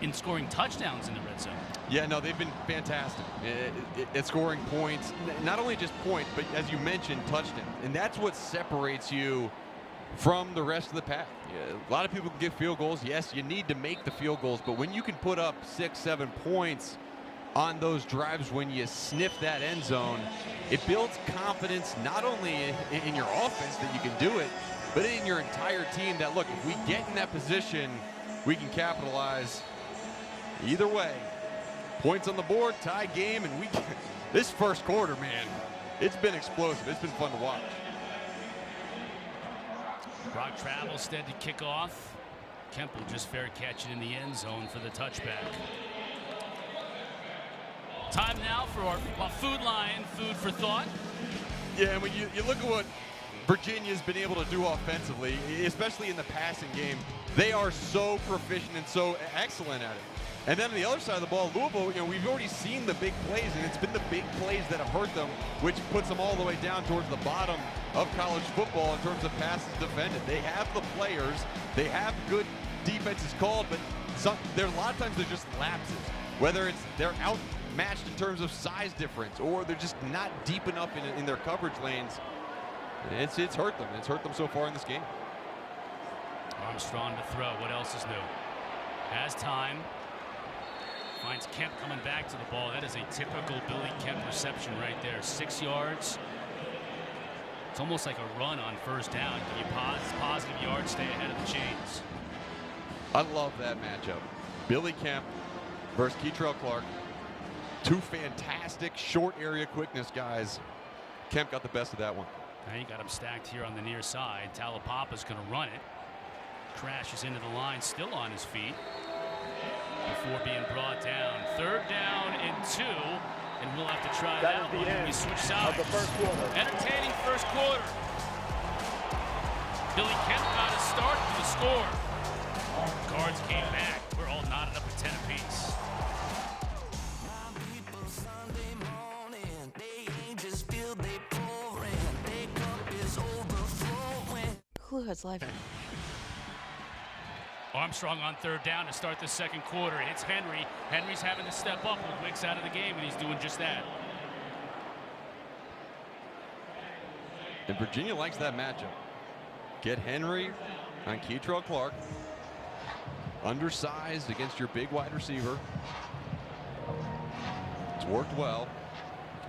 Speaker 2: in scoring touchdowns in the red zone.
Speaker 1: Yeah, no, they've been fantastic at scoring points. Not only just points, but as you mentioned, touchdowns. And that's what separates you from the rest of the pack. Yeah, a lot of people can get field goals. Yes, you need to make the field goals, but when you can put up 6, 7 points on those drives when you sniff that end zone, it builds confidence not only in your offense that you can do it, but in your entire team that, look, if we get in that position, we can capitalize either way. Points on the board, tie game, and this first quarter, man, it's been explosive. It's been fun to watch.
Speaker 2: Brock Travelstead to kick off. Kemp will just fair catch it in the end zone for the touchback. Time now for our food line, food for thought.
Speaker 1: Yeah, and when you look at what Virginia's been able to do offensively, especially in the passing game, they are so proficient and so excellent at it. And then on the other side of the ball, Louisville, we've already seen the big plays, and it's been the big plays that have hurt them, which puts them all the way down towards the bottom of college football in terms of passes defended. They have the players, they have good defenses called, but there a lot of times they're just lapses. Whether it's they're outmatched in terms of size difference, or they're just not deep enough in their coverage lanes. It's hurt them. It's hurt them so far in this game.
Speaker 2: Armstrong to throw. What else is new? Has time. Finds Kemp coming back to the ball. That is a typical Billy Kemp reception right there. 6 yards. It's almost like a run on first down. Give you positive yards, stay ahead of the chains.
Speaker 1: I love that matchup. Billy Kemp versus Keytaon Clark. Two fantastic short area quickness guys. Kemp got the best of that one.
Speaker 2: Now you got him stacked here on the near side. Talapapa's going to run it. Crashes into the line, still on his feet before being brought down. 3rd down and 2, and we'll have to try that one when we switch sides.
Speaker 4: Of the first quarter.
Speaker 2: Entertaining first quarter. Billy Kemp got a start with the score. Cards came back. We're all knotted up at 10 apiece.
Speaker 7: Cluehood's live.
Speaker 2: Armstrong on 3rd down to start the second quarter. Hits Henry. Henry's having to step up with Wicks out of the game, and he's doing just that.
Speaker 1: And Virginia likes that matchup. Get Henry on Keytaon Clark. Undersized against your big wide receiver. It's worked well.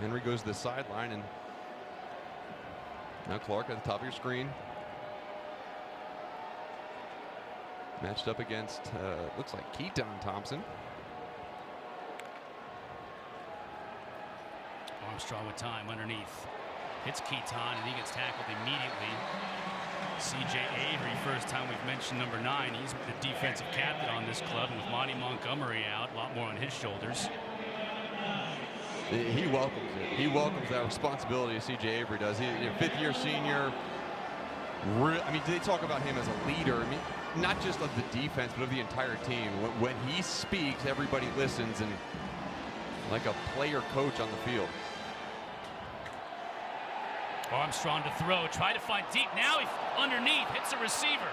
Speaker 1: Henry goes to the sideline, and now Clark at the top of your screen. Matched up against, looks like Keytaon Thompson.
Speaker 2: Armstrong with time underneath. Hits Keytaon, and he gets tackled immediately. C.J. Avery, first time we've mentioned number 9. He's the defensive captain on this club, and with Monty Montgomery out, a lot more on his shoulders.
Speaker 1: He welcomes it. He welcomes that responsibility C.J. Avery does. He's a 5th-year senior. I mean, they talk about him as a leader. I mean, not just of the defense, but of the entire team. When he speaks, everybody listens, and like a player coach on the field.
Speaker 2: Armstrong to throw, try to find deep. Now he's underneath, hits a receiver.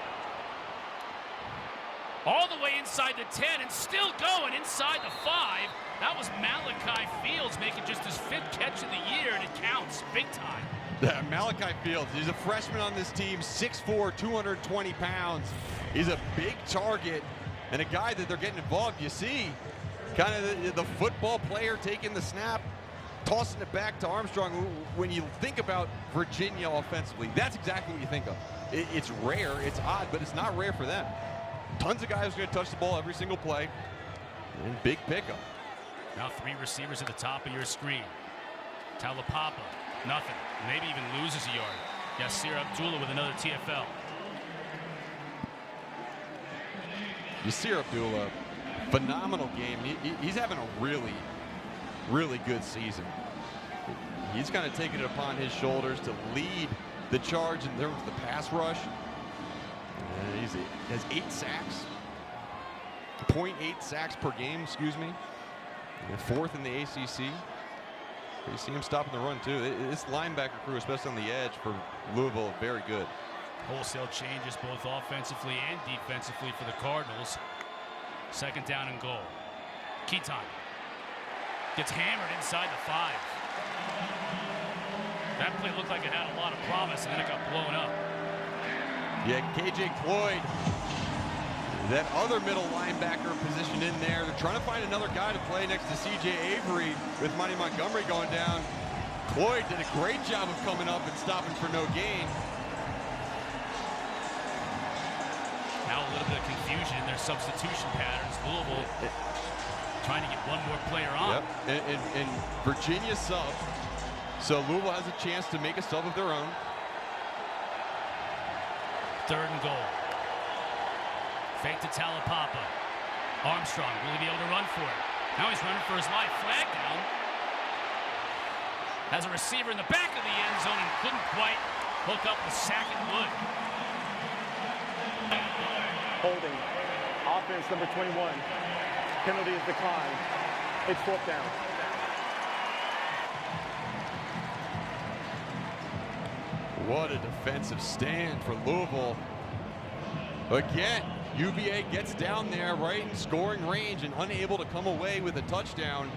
Speaker 2: All the way inside the 10 and still going inside the 5. That was Malachi Fields making just his 5th catch of the year, and it counts big time.
Speaker 1: Yeah, Malachi Fields, he's a freshman on this team, 6'4", 220 pounds. He's a big target and a guy that they're getting involved. You see kind of the football player taking the snap, tossing it back to Armstrong. When you think about Virginia offensively, that's exactly what you think of. It's rare, it's odd, but it's not rare for them. Tons of guys going to touch the ball every single play, and big pickup.
Speaker 2: Now 3 receivers at the top of your screen. Talapapa, nothing. Maybe even loses a yard. Yasir Abdullah with another TFL.
Speaker 1: Yasir Abdullah, phenomenal game. He's having a really, really good season. He's kind of taken it upon his shoulders to lead the charge in terms of the pass rush. He has 8 sacks. 0.8 sacks per game, excuse me. They're 4th in the ACC. You see him stopping the run too. This linebacker crew, especially on the edge for Louisville, very good.
Speaker 2: Wholesale changes both offensively and defensively for the Cardinals. 2nd down and goal. Keytaon gets hammered inside the 5. That play looked like it had a lot of promise, and then it got blown up.
Speaker 1: Yeah, KJ Cloyd, that other middle linebacker positioned in there. They're trying to find another guy to play next to CJ Avery with Monty Montgomery going down. Cloyd did a great job of coming up and stopping for no gain.
Speaker 2: Now a little bit of confusion in their substitution patterns. Louisville trying to get one more player on.
Speaker 1: Yep, and Virginia sub. So Louisville has a chance to make a sub of their own.
Speaker 2: 3rd and goal. Fake to Talapapa. Armstrong, will he be able to run for it? Now he's running for his life. Flag down. Has a receiver in the back of the end zone and couldn't quite hook up with Sackett Wood.
Speaker 4: Holding. Offense number 21. Penalty is declined. It's 4th down.
Speaker 1: What a defensive stand for Louisville. Again, UVA gets down there right in scoring range and unable to come away with a touchdown.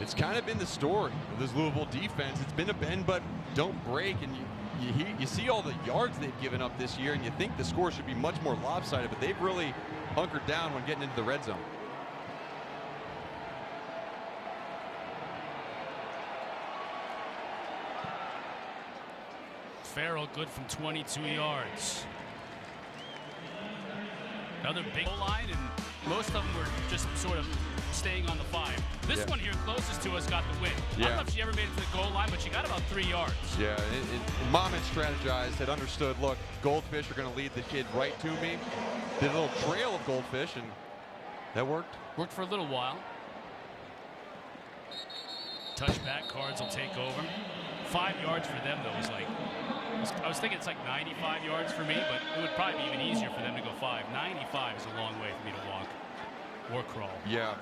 Speaker 1: It's kind of been the story of this Louisville defense. It's been a bend but don't break, and you see all the yards they've given up this year, and you think the score should be much more lopsided, but they've really hunkered down when getting into the red zone.
Speaker 2: Farrell good from 22 yards. Another big line, and most of them were just sort of staying on the 5. This one here closest to us got the win. I don't know if she ever made it to the goal line, but she got about 3 yards.
Speaker 1: Yeah, Mom had strategized, had understood, look, goldfish are going to lead the kid right to me. Did a little trail of goldfish, and that worked.
Speaker 2: Worked for a little while. Touchback, Cards will take over. 5 yards for them, though, is like, I was thinking it's like 95 yards for me, but it would probably be even easier for them to go 5. 95 is a long way for me to walk or crawl.
Speaker 1: Yeah.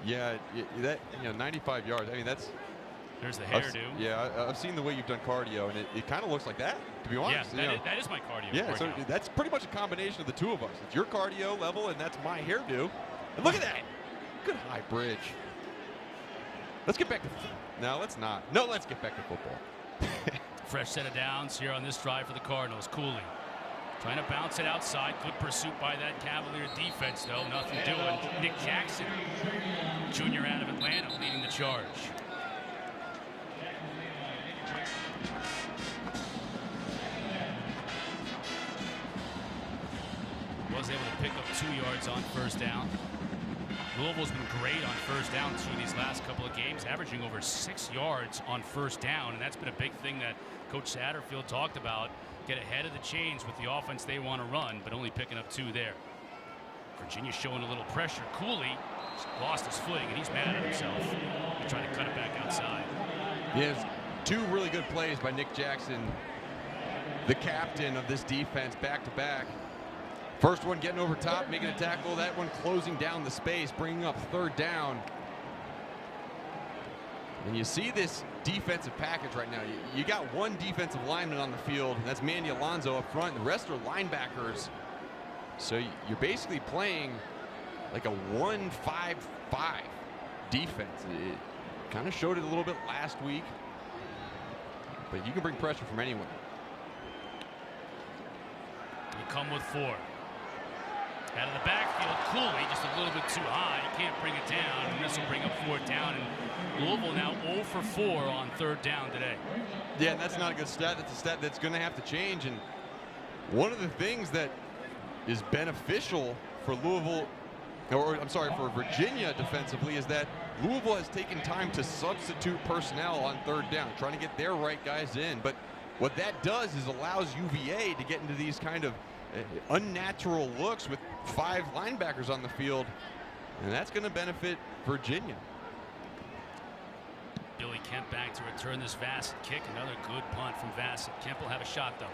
Speaker 1: Yeah, that 95 yards. I mean, that's.
Speaker 2: There's the hairdo.
Speaker 1: I've seen the way you've done cardio, and it kind of looks like that, to be honest.
Speaker 2: Yeah, that is my cardio.
Speaker 1: Yeah, so that's pretty much a combination of the two of us. It's your cardio level, and that's my hairdo. And look at that. Good high bridge. Let's get back to. No, let's not. No, let's get back to football.
Speaker 2: Fresh set of downs here on this drive for the Cardinals. Cooley trying to bounce it outside. Good pursuit by that Cavalier defense, though. Nothing doing. Nick Jackson, junior out of Atlanta, leading the charge. Was able to pick up 2 yards on 1st down. Louisville's been great on 1st down through these last couple of games, averaging over 6 yards on 1st down, and that's been a big thing that Coach Satterfield talked about. Get ahead of the chains with the offense they want to run, but only picking up 2 there. Virginia showing a little pressure. Cooley lost his footing, and he's mad at himself. They're trying to cut it back outside.
Speaker 1: Yes, 2 really good plays by Nick Jackson, the captain of this defense, back-to-back. First one getting over top, making a tackle. That one closing down the space, bringing up 3rd down. And you see this defensive package right now. You got one defensive lineman on the field, and that's Mandy Alonso up front. The rest are linebackers. So you're basically playing like a 1-5-5 defense. It kind of showed it a little bit last week, but you can bring pressure from anyone.
Speaker 2: You come with 4. Out of the backfield, Cooley just a little bit too high. You can't bring it down, and this will bring up 4th down. And Louisville now 0 for 4 on 3rd down today.
Speaker 1: Yeah, and that's not a good stat. That's a stat that's going to have to change. And one of the things that is beneficial for Louisville, or I'm sorry, for Virginia defensively, is that Louisville has taken time to substitute personnel on 3rd down, trying to get their right guys in. But what that does is allows UVA to get into these kind of unnatural looks with 5 linebackers on the field, and that's going to benefit Virginia.
Speaker 2: Billy Kemp back to return this Vassett kick. Another good punt from Vassett. Kemp will have a shot, though,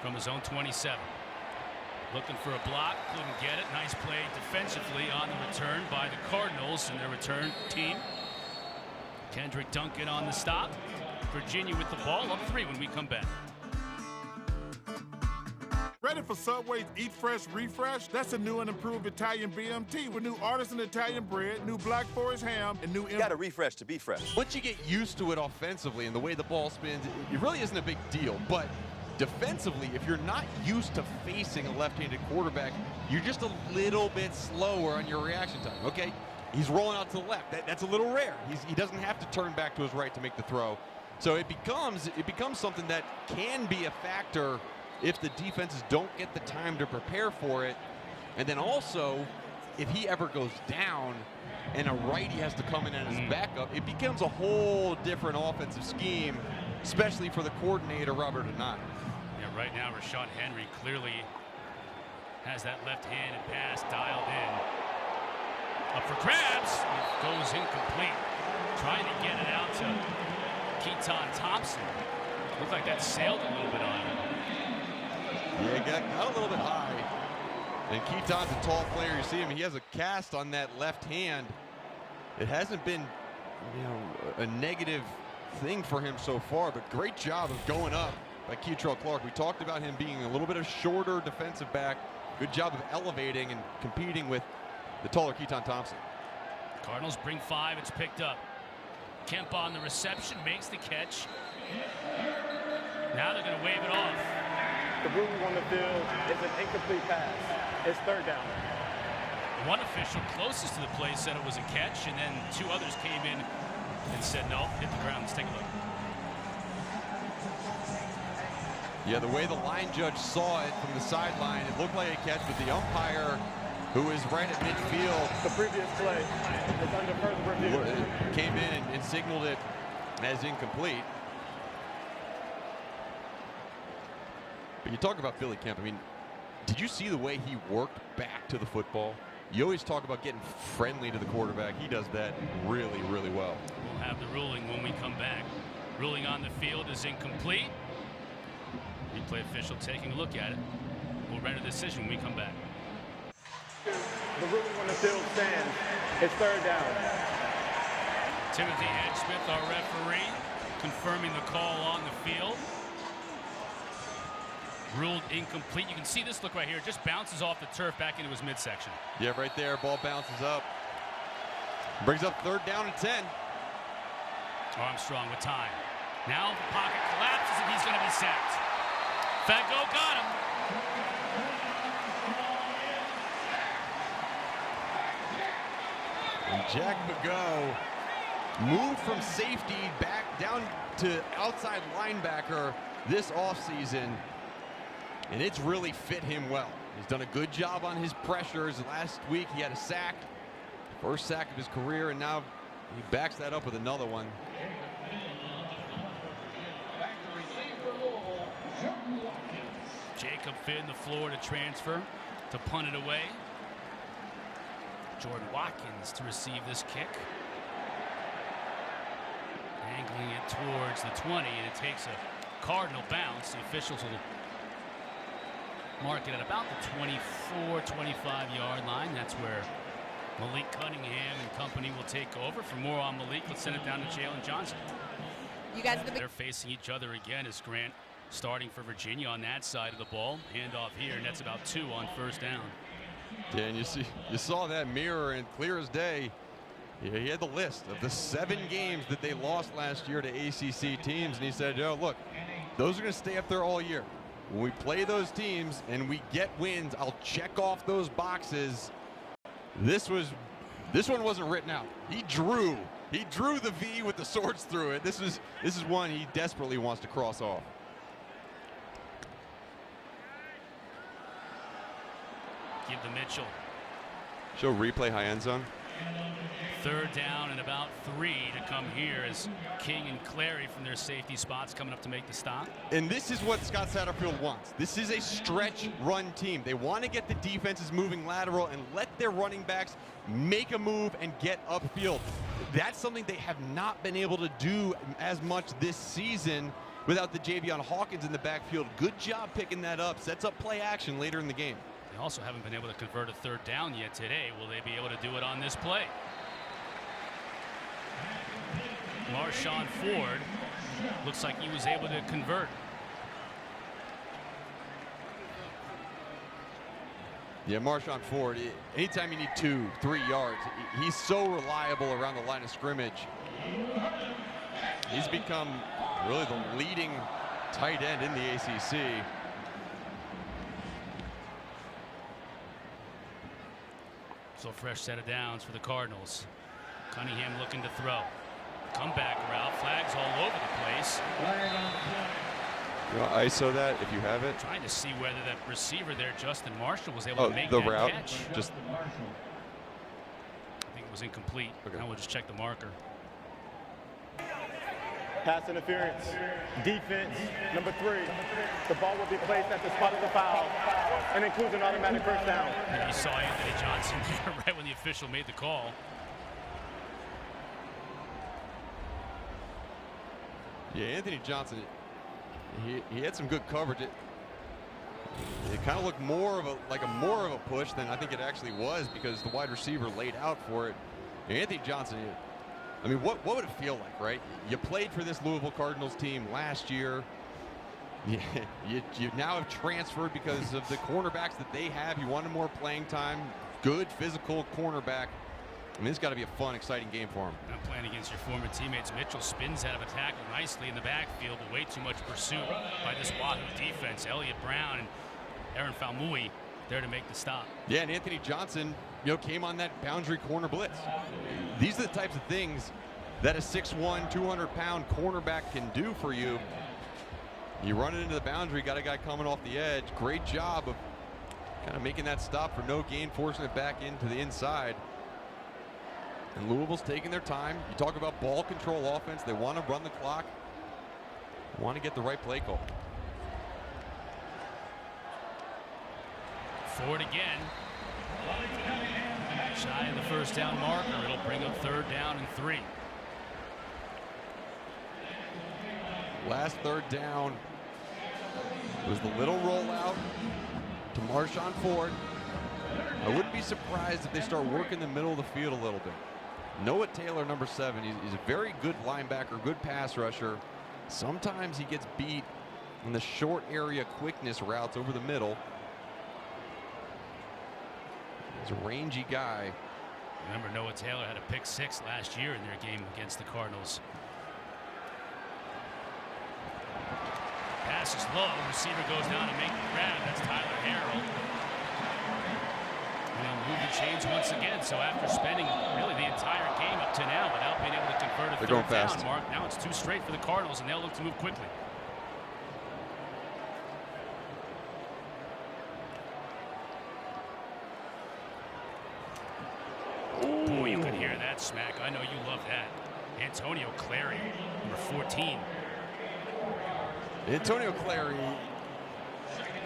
Speaker 2: from his own 27. Looking for a block, couldn't get it. Nice play defensively on the return by the Cardinals and their return team. Kendrick Duncan on the stop. Virginia with the ball, up 3 when we come back.
Speaker 8: Ready for Subway's Eat Fresh Refresh? That's a new and improved Italian BMT with new artisan Italian bread, new Black Forest ham, and new...
Speaker 9: You got to refresh to be fresh.
Speaker 1: Once you get used to it offensively and the way the ball spins, it really isn't a big deal. But defensively, if you're not used to facing a left-handed quarterback, you're just a little bit slower on your reaction time, okay? He's rolling out to the left. That's a little rare. He doesn't have to turn back to his right to make the throw. So it becomes something that can be a factor if the defenses don't get the time to prepare for it. And then also, if he ever goes down and a righty has to come in as his backup, it becomes a whole different offensive scheme, especially for the coordinator, Robert Anand.
Speaker 2: Yeah, right now, Rashawn Henry clearly has that left-handed pass dialed in. Up for grabs. It goes incomplete. Trying to get it out to Keytaon Thompson. Looked like that sailed a little bit on him.
Speaker 1: Yeah, got a little bit high. And Keytaon's a tall player. You see him, he has a cast on that left hand. It hasn't been, a negative thing for him so far, but great job of going up by Keytaon Clark. We talked about him being a little bit of shorter defensive back. Good job of elevating and competing with the taller Keytaon Thompson.
Speaker 2: Cardinals bring 5. It's picked up. Kemp on the reception, makes the catch. Now they're going to wave it off.
Speaker 4: The ruling on the field is an incomplete pass. It's 3rd down.
Speaker 2: One official closest to the play said it was a catch, and then 2 others came in and said, no, hit the ground. Let's take a look.
Speaker 1: Yeah, the way the line judge saw it from the sideline, it looked like a catch, but the umpire, who is right at midfield,
Speaker 4: The previous play is under further review.
Speaker 1: came in and signaled it as incomplete. But you talk about Billy Kemp. I mean, did you see the way he worked back to the football? You always talk about getting friendly to the quarterback. He does that really, really well.
Speaker 2: We'll have the ruling when we come back. Ruling on the field is incomplete. Replay official taking a look at it. We'll render a decision when we come back.
Speaker 4: The ruling on the field stands. It's 3rd down.
Speaker 2: Timothy Edgesmith, our referee, confirming the call on the field. Ruled incomplete. You can see this look right here. It just bounces off the turf back into his midsection.
Speaker 1: Yeah, right there. Ball bounces up. Brings up 3rd down and 10.
Speaker 2: Armstrong with time. Now the pocket collapses and he's going to be sacked. Fago got him.
Speaker 1: And Jack Fago moved from safety back down to outside linebacker this offseason. And it's really fit him well. He's done a good job on his pressures. Last week he had a sack, first sack of his career, and now he backs that up with another one.
Speaker 2: Jacob Finn, the Florida transfer, to punt it away. Jordan Watkins to receive this kick. Angling it towards the 20, and it takes a Cardinal bounce. The officials will mark it at about the 24, 25-yard line. That's where Malik Cunningham and company will take over. For more on Malik, let's send it down to Jalen Johnson.
Speaker 6: You guys,
Speaker 2: they're facing each other again as Grant starting for Virginia on that side of the ball. Handoff here, and that's about 2 on 1st down.
Speaker 1: Yeah, and you saw that mirror, and clear as day. Yeah, he had the list of the 7 games that they lost last year to ACC teams, and he said, "Yo, look, those are going to stay up there all year. When we play those teams and we get wins, I'll check off those boxes." This one wasn't written out. He drew the V with the swords through it. This is one he desperately wants to cross off.
Speaker 2: Give to Mitchell.
Speaker 1: Show replay high end zone.
Speaker 2: 3rd down and about 3 to come here as King and Clary from their safety spots coming up to make the stop.
Speaker 1: And this is what Scott Satterfield wants. This is a stretch run team. They want to get the defenses moving lateral and let their running backs make a move and get upfield. That's something they have not been able to do as much this season without the Javion Hawkins in the backfield. Good job picking that up. Sets up play action later in the game.
Speaker 2: They also haven't been able to convert a third down yet today. Will they be able to do it on this play? Marshawn Ford looks like he was able to convert.
Speaker 1: Yeah, Marshawn Ford, anytime you need 2-3 yards, he's so reliable around the line of scrimmage. He's become really the leading tight end in the ACC.
Speaker 2: So fresh set of downs for the Cardinals. Cunningham looking to throw. Comeback route, flags all over the place.
Speaker 1: You want to ISO that if you have it?
Speaker 2: Trying to see whether that receiver there, Justin Marshall, was able to make
Speaker 1: the
Speaker 2: that
Speaker 1: route.
Speaker 2: catch.
Speaker 1: Just
Speaker 2: I think it was incomplete.
Speaker 1: Okay.
Speaker 2: Now we'll just check the marker.
Speaker 4: Pass interference. Defense, number 3. The ball will be placed at the spot of the foul and includes an automatic first down.
Speaker 2: And you saw Anthony Johnson right when the official made the call.
Speaker 1: Yeah, Anthony Johnson, he had some good coverage. It kind of looked more of a push than I think it actually was because the wide receiver laid out for it. Anthony Johnson, I mean, what would it feel like, right? You played for this Louisville Cardinals team last year. You now have transferred because of the cornerbacks that they have. You wanted more playing time. Good physical cornerback. I mean, it's got to be a fun, exciting game for him.
Speaker 2: Not playing against your former teammates. Mitchell spins out of a tackle nicely in the backfield, but way too much pursuit by this Wahoo defense. Elliott Brown and Aaron Falmouy there to make the stop.
Speaker 1: Yeah, and Anthony Johnson, came on that boundary corner blitz. These are the types of things that a 6'1", 200-pound cornerback can do for you. You run it into the boundary, got a guy coming off the edge. Great job of kind of making that stop for no gain, forcing it back into the inside. And Louisville's taking their time. You talk about ball control offense. They want to run the clock. They want to get the right play call.
Speaker 2: Ford again. Shy of the first down marker. It'll bring up 3rd down and 3.
Speaker 1: Last 3rd down was the little rollout to Marshawn Ford. I wouldn't be surprised if they start working the middle of the field a little bit. Noah Taylor, number 7, he's a very good linebacker, good pass rusher. Sometimes he gets beat in the short area quickness routes over the middle. He's a rangy guy.
Speaker 2: Remember, Noah Taylor had a pick 6 last year in their game against the Cardinals. Pass is low. Receiver goes down to make the grab. That's Tyler Harrell. They'll move the chains once again. So after spending really the entire game up to now without being able to convert a third down mark, now it's 2 straight for the Cardinals, and they'll look to move quickly. Boy, you could hear that smack. I know you love that. Antonio Clary, number 14.
Speaker 1: Antonio Clary,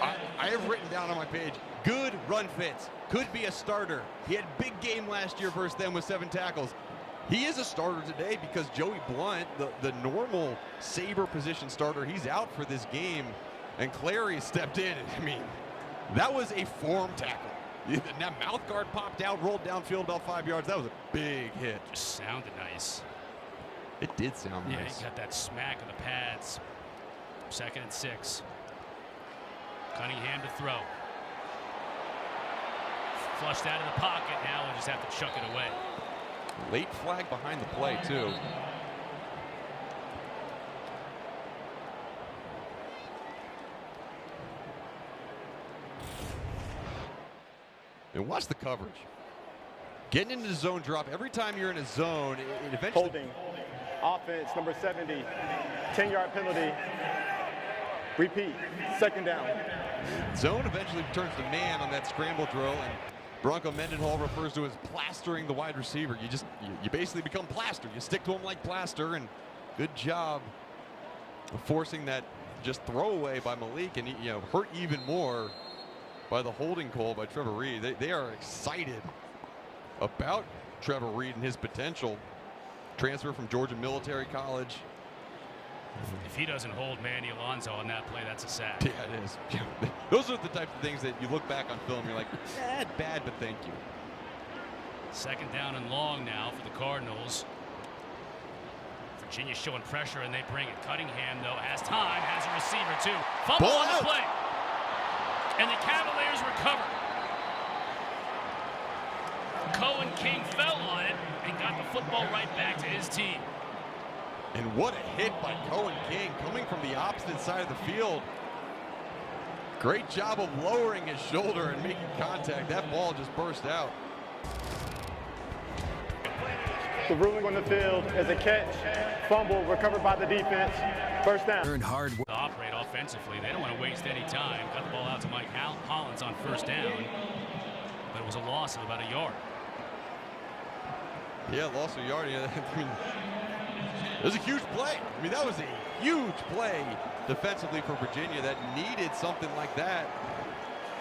Speaker 1: I have written down on my page, good run fits, could be a starter. He had a big game last year versus them with 7 tackles. He is a starter today because Joey Blunt, the normal Sabre position starter, he's out for this game, and Clary stepped in. I mean, that was a form tackle. That mouth guard popped out, rolled downfield about 5 yards. That was a big hit.
Speaker 2: Just sounded nice.
Speaker 1: It did sound nice.
Speaker 2: Yeah, he got that smack of the pads. 2nd and 6. Cunningham to throw. Flushed out of the pocket. Now we'll just have to chuck it away.
Speaker 1: Late flag behind the play, too. And watch the coverage. Getting into the zone drop. Every time you're in a zone, it eventually...
Speaker 4: Holding. Offense, number 70. 10-yard penalty. Repeat. 2nd down.
Speaker 1: Zone eventually turns to man on that scramble drill, and Bronco Mendenhall refers to as plastering the wide receiver. You basically become plaster. You stick to him like plaster, and good job of forcing that just throwaway by Malik, and hurt even more by the holding call by Trevor Reed. They are excited about Trevor Reed and his potential. Transfer from Georgia Military College.
Speaker 2: If he doesn't hold Manny Alonso on that play, that's a sack.
Speaker 1: Yeah, it is. Those are the types of things that you look back on film, you're like, bad, but thank you.
Speaker 2: Second down and long now for the Cardinals. Virginia showing pressure, and they bring it. Cunningham, though, has time, has a receiver, too. Fumble
Speaker 1: Ball
Speaker 2: on
Speaker 1: out.
Speaker 2: the play. And the Cavaliers recover. Cohen King fell on it and got the football right back to his team.
Speaker 1: And what a hit by Cohen King coming from the opposite side of the field. Great job of lowering his shoulder and making contact. That ball just burst out.
Speaker 4: The ruling on the field is a catch, fumble, recovered by the defense, first down.
Speaker 7: Earned hard work.
Speaker 2: To operate offensively, they don't want to waste any time. Got the ball out to Mike Hollins on first down, but it was a loss of about a yard.
Speaker 1: Yeah, lost a yard. Yeah, I mean, it was a huge play. I mean, that was a huge play defensively for Virginia that needed something like that.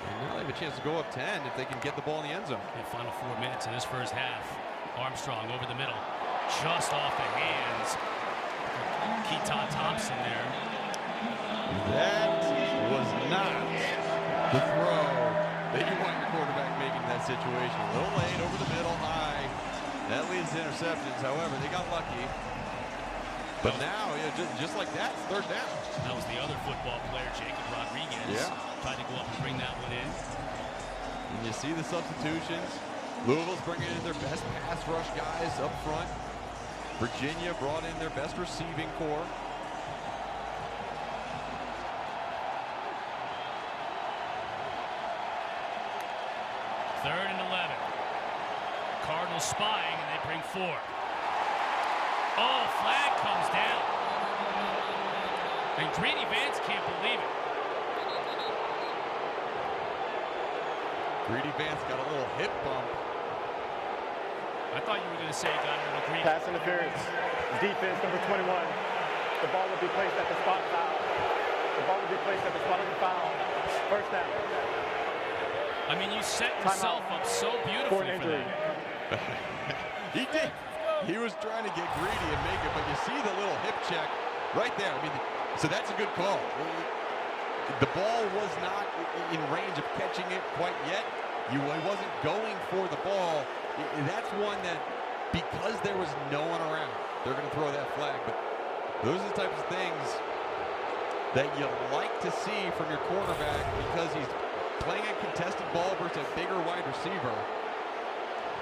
Speaker 1: And now they have a chance to go up 10 if they can get the ball in the end zone.
Speaker 2: The final 4 minutes in this first half. Armstrong over the middle, just off the hands. Keytaon Thompson there.
Speaker 1: That was not the throw that you want your quarterback making in that situation. A little late, over the middle, high. That leads to interceptions. However, they got lucky. But now, yeah, just like that, third down.
Speaker 2: That was the other football player, Jacob Rodriguez.
Speaker 1: Yeah.
Speaker 2: Tried to go up and bring that one in.
Speaker 1: And you see the substitutions. Louisville's bringing in their best pass rush guys up front. Virginia brought in their best receiving core.
Speaker 2: Third and 11. Cardinals spying, and they bring 4. Oh, flag comes down. And Greedy Vance can't believe it.
Speaker 1: Greedy Vance got a little hip bump.
Speaker 2: I thought you were going to say he got a little green.
Speaker 4: Pass interference, defense number 21. The ball will be placed at the spot foul. The ball will be placed at the spot of the foul. First down.
Speaker 2: I mean, you set yourself up so beautifully for that.
Speaker 1: He did. He was trying to get greedy and make it, but you see the little hip check right there. I mean, so that's a good call. The ball was not in range of catching it quite yet. He wasn't going for the ball. That's one that, because there was no one around, they're going to throw that flag. But those are the types of things that you like to see from your quarterback, because he's playing a contested ball versus a bigger wide receiver.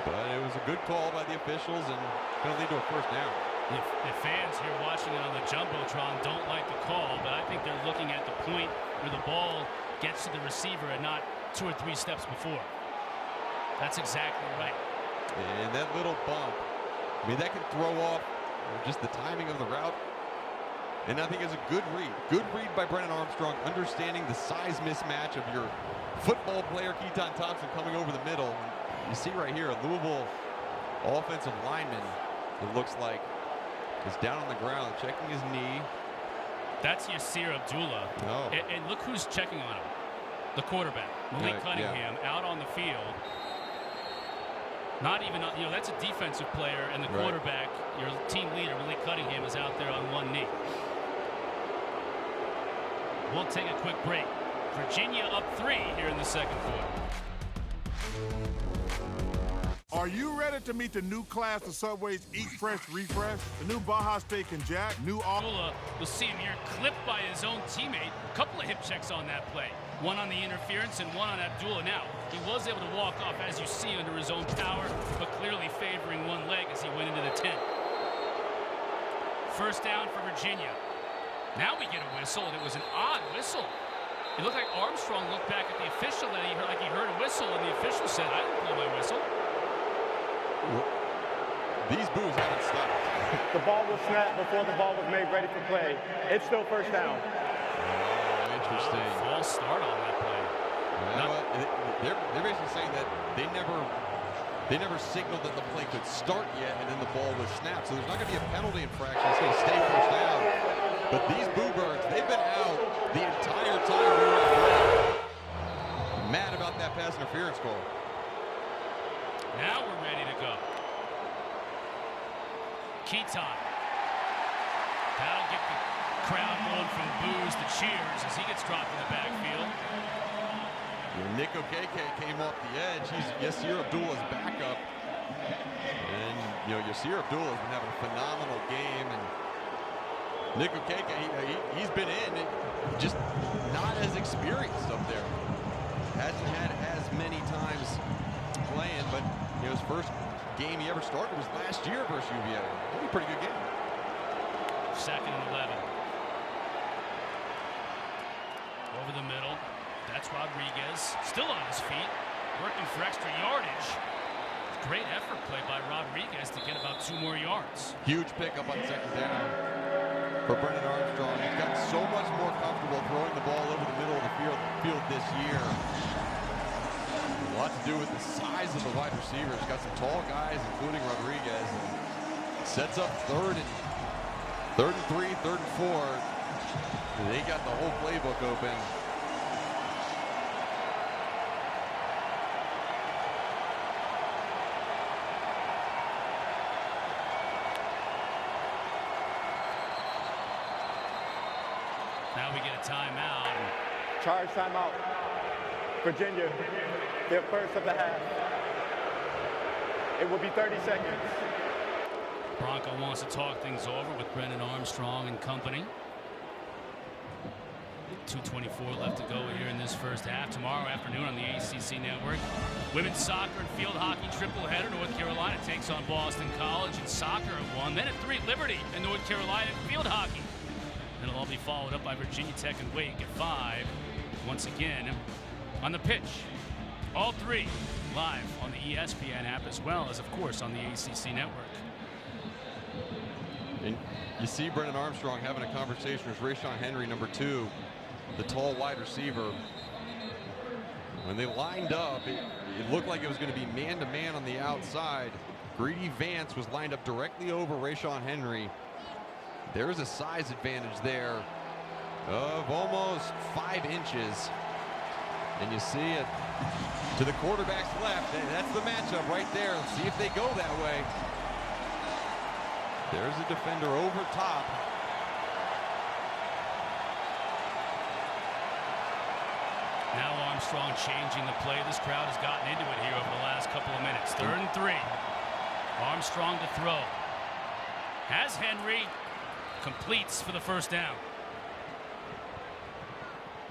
Speaker 1: But it was a good call by the officials and going to lead to a first down.
Speaker 2: The fans here watching it on the Jumbotron don't like the call, but I think they're looking at the point where the ball gets to the receiver and not 2 or 3 steps before. That's exactly right.
Speaker 1: And that little bump, I mean, that can throw off just the timing of the route. And I think it's a good read. Good read by Brennan Armstrong, understanding the size mismatch of your football player, Keytaon Thompson, coming over the middle. You see right here, a Louisville offensive lineman, it looks like, is down on the ground, checking his knee.
Speaker 2: That's Yasir Abdullah.
Speaker 1: Oh.
Speaker 2: And look who's checking on him. The quarterback, Malik Cunningham, out on the field. Not even, you know, that's a defensive player, and the quarterback, your team leader, Malik Cunningham, is out there on one knee. We'll take a quick break. Virginia up 3 here in the second quarter.
Speaker 8: Are you ready to meet the new class of Subway's Eat Fresh Refresh? The new Baja Steak and Jack, new
Speaker 2: Abdullah, we'll see him here clipped by his own teammate. A couple of hip checks on that play. One on the interference and one on Abdullah. Now, he was able to walk off, as you see, under his own power, but clearly favoring one leg as he went into the 10. First down for Virginia. Now we get a whistle, and it was an odd whistle. It looked like Armstrong looked back at the official, and he heard a whistle, and the official said, "I didn't blow my whistle."
Speaker 1: These boos haven't stopped.
Speaker 4: The ball was snapped before the ball was made ready for play. It's still first down.
Speaker 1: Oh, interesting.
Speaker 2: False start on that play.
Speaker 1: They're basically saying that they never signaled that the play could start yet, and then the ball was snapped. So there's not going to be a penalty infraction. It's going to stay first down. But these Boo Birds, they've been out the entire time we were playing. Mad about that pass interference call.
Speaker 2: Now we're ready to go. Keytaon. That'll get Crowd going from boos to cheers as he gets dropped in the backfield.
Speaker 1: Nick Okeke came off the edge. He's Yasir Abdullah's backup. And, Yasir Abdullah has been having a phenomenal game. And Nick Okeke, he's been in, just not as experienced up there. Hasn't had as many times playing, but his first game he ever started was last year versus UVA. That'd be a pretty good game.
Speaker 2: 2nd and 11. Over the middle. That's Rodriguez. Still on his feet. Working for extra yardage. Great effort play by Rodriguez to get about 2 more yards.
Speaker 1: Huge pickup on 2nd down for Brennan Armstrong. He's gotten so much more comfortable throwing the ball over the middle of the field this year. A lot to do with the size of the wide receivers. Got some tall guys, including Rodriguez. And sets up 3rd and 3, 3rd and 4. And they got the whole playbook open.
Speaker 2: Now we get a timeout.
Speaker 4: Charge timeout. Virginia, their first of the half. It will be 30 seconds.
Speaker 2: Bronco wants to talk things over with Brennan Armstrong and company. 2:24 left to go here in this first half. Tomorrow afternoon on the ACC network, women's soccer and field hockey triple header. North Carolina takes on Boston College in soccer at 1. Then at 3, Liberty and North Carolina in field hockey. It'll all be followed up by Virginia Tech and Wake at 5. Once again, on the pitch. All 3 live on the ESPN app as well as, of course, on the ACC network.
Speaker 1: And you see Brennan Armstrong having a conversation with Rayshon Henry, number 2, the tall wide receiver. When they lined up, it looked like it was going to be man-to-man on the outside. Greedy Vance was lined up directly over Rayshon Henry. There's a size advantage there of almost 5 inches. And you see it to the quarterback's left. That's the matchup right there. Let's see if they go that way. There's a defender over top.
Speaker 2: Now Armstrong changing the play. This crowd has gotten into it here over the last couple of minutes. 3rd and 3. Armstrong to throw. Has Henry. Completes for the first down.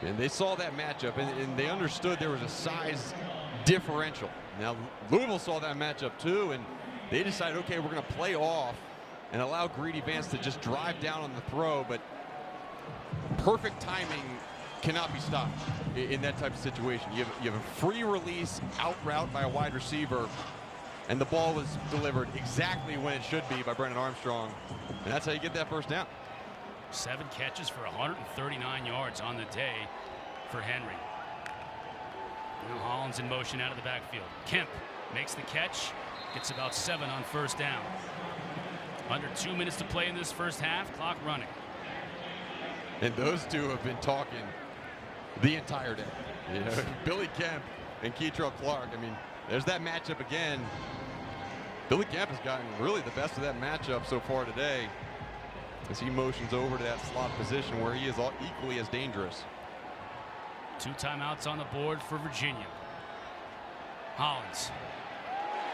Speaker 1: And they saw that matchup, and they understood there was a size differential. Now, Louisville saw that matchup too, and they decided, okay, we're going to play off and allow Greedy Vance to just drive down on the throw, but perfect timing cannot be stopped in that type of situation. You have a free release out route by a wide receiver, and the ball was delivered exactly when it should be by Brennan Armstrong. And that's how you get that first down.
Speaker 2: 7 catches for 139 yards on the day for Henry. Now Holland's in motion out of the backfield. Kemp makes the catch, gets about 7 on first down. Under 2 minutes to play in this first half, clock running.
Speaker 1: And those two have been talking the entire day. Billy Kemp and Keytaon Clark. I mean, there's that matchup again. Billy Kemp has gotten really the best of that matchup so far today as he motions over to that slot position where he is equally as dangerous.
Speaker 2: 2 timeouts on the board for Virginia. Hollins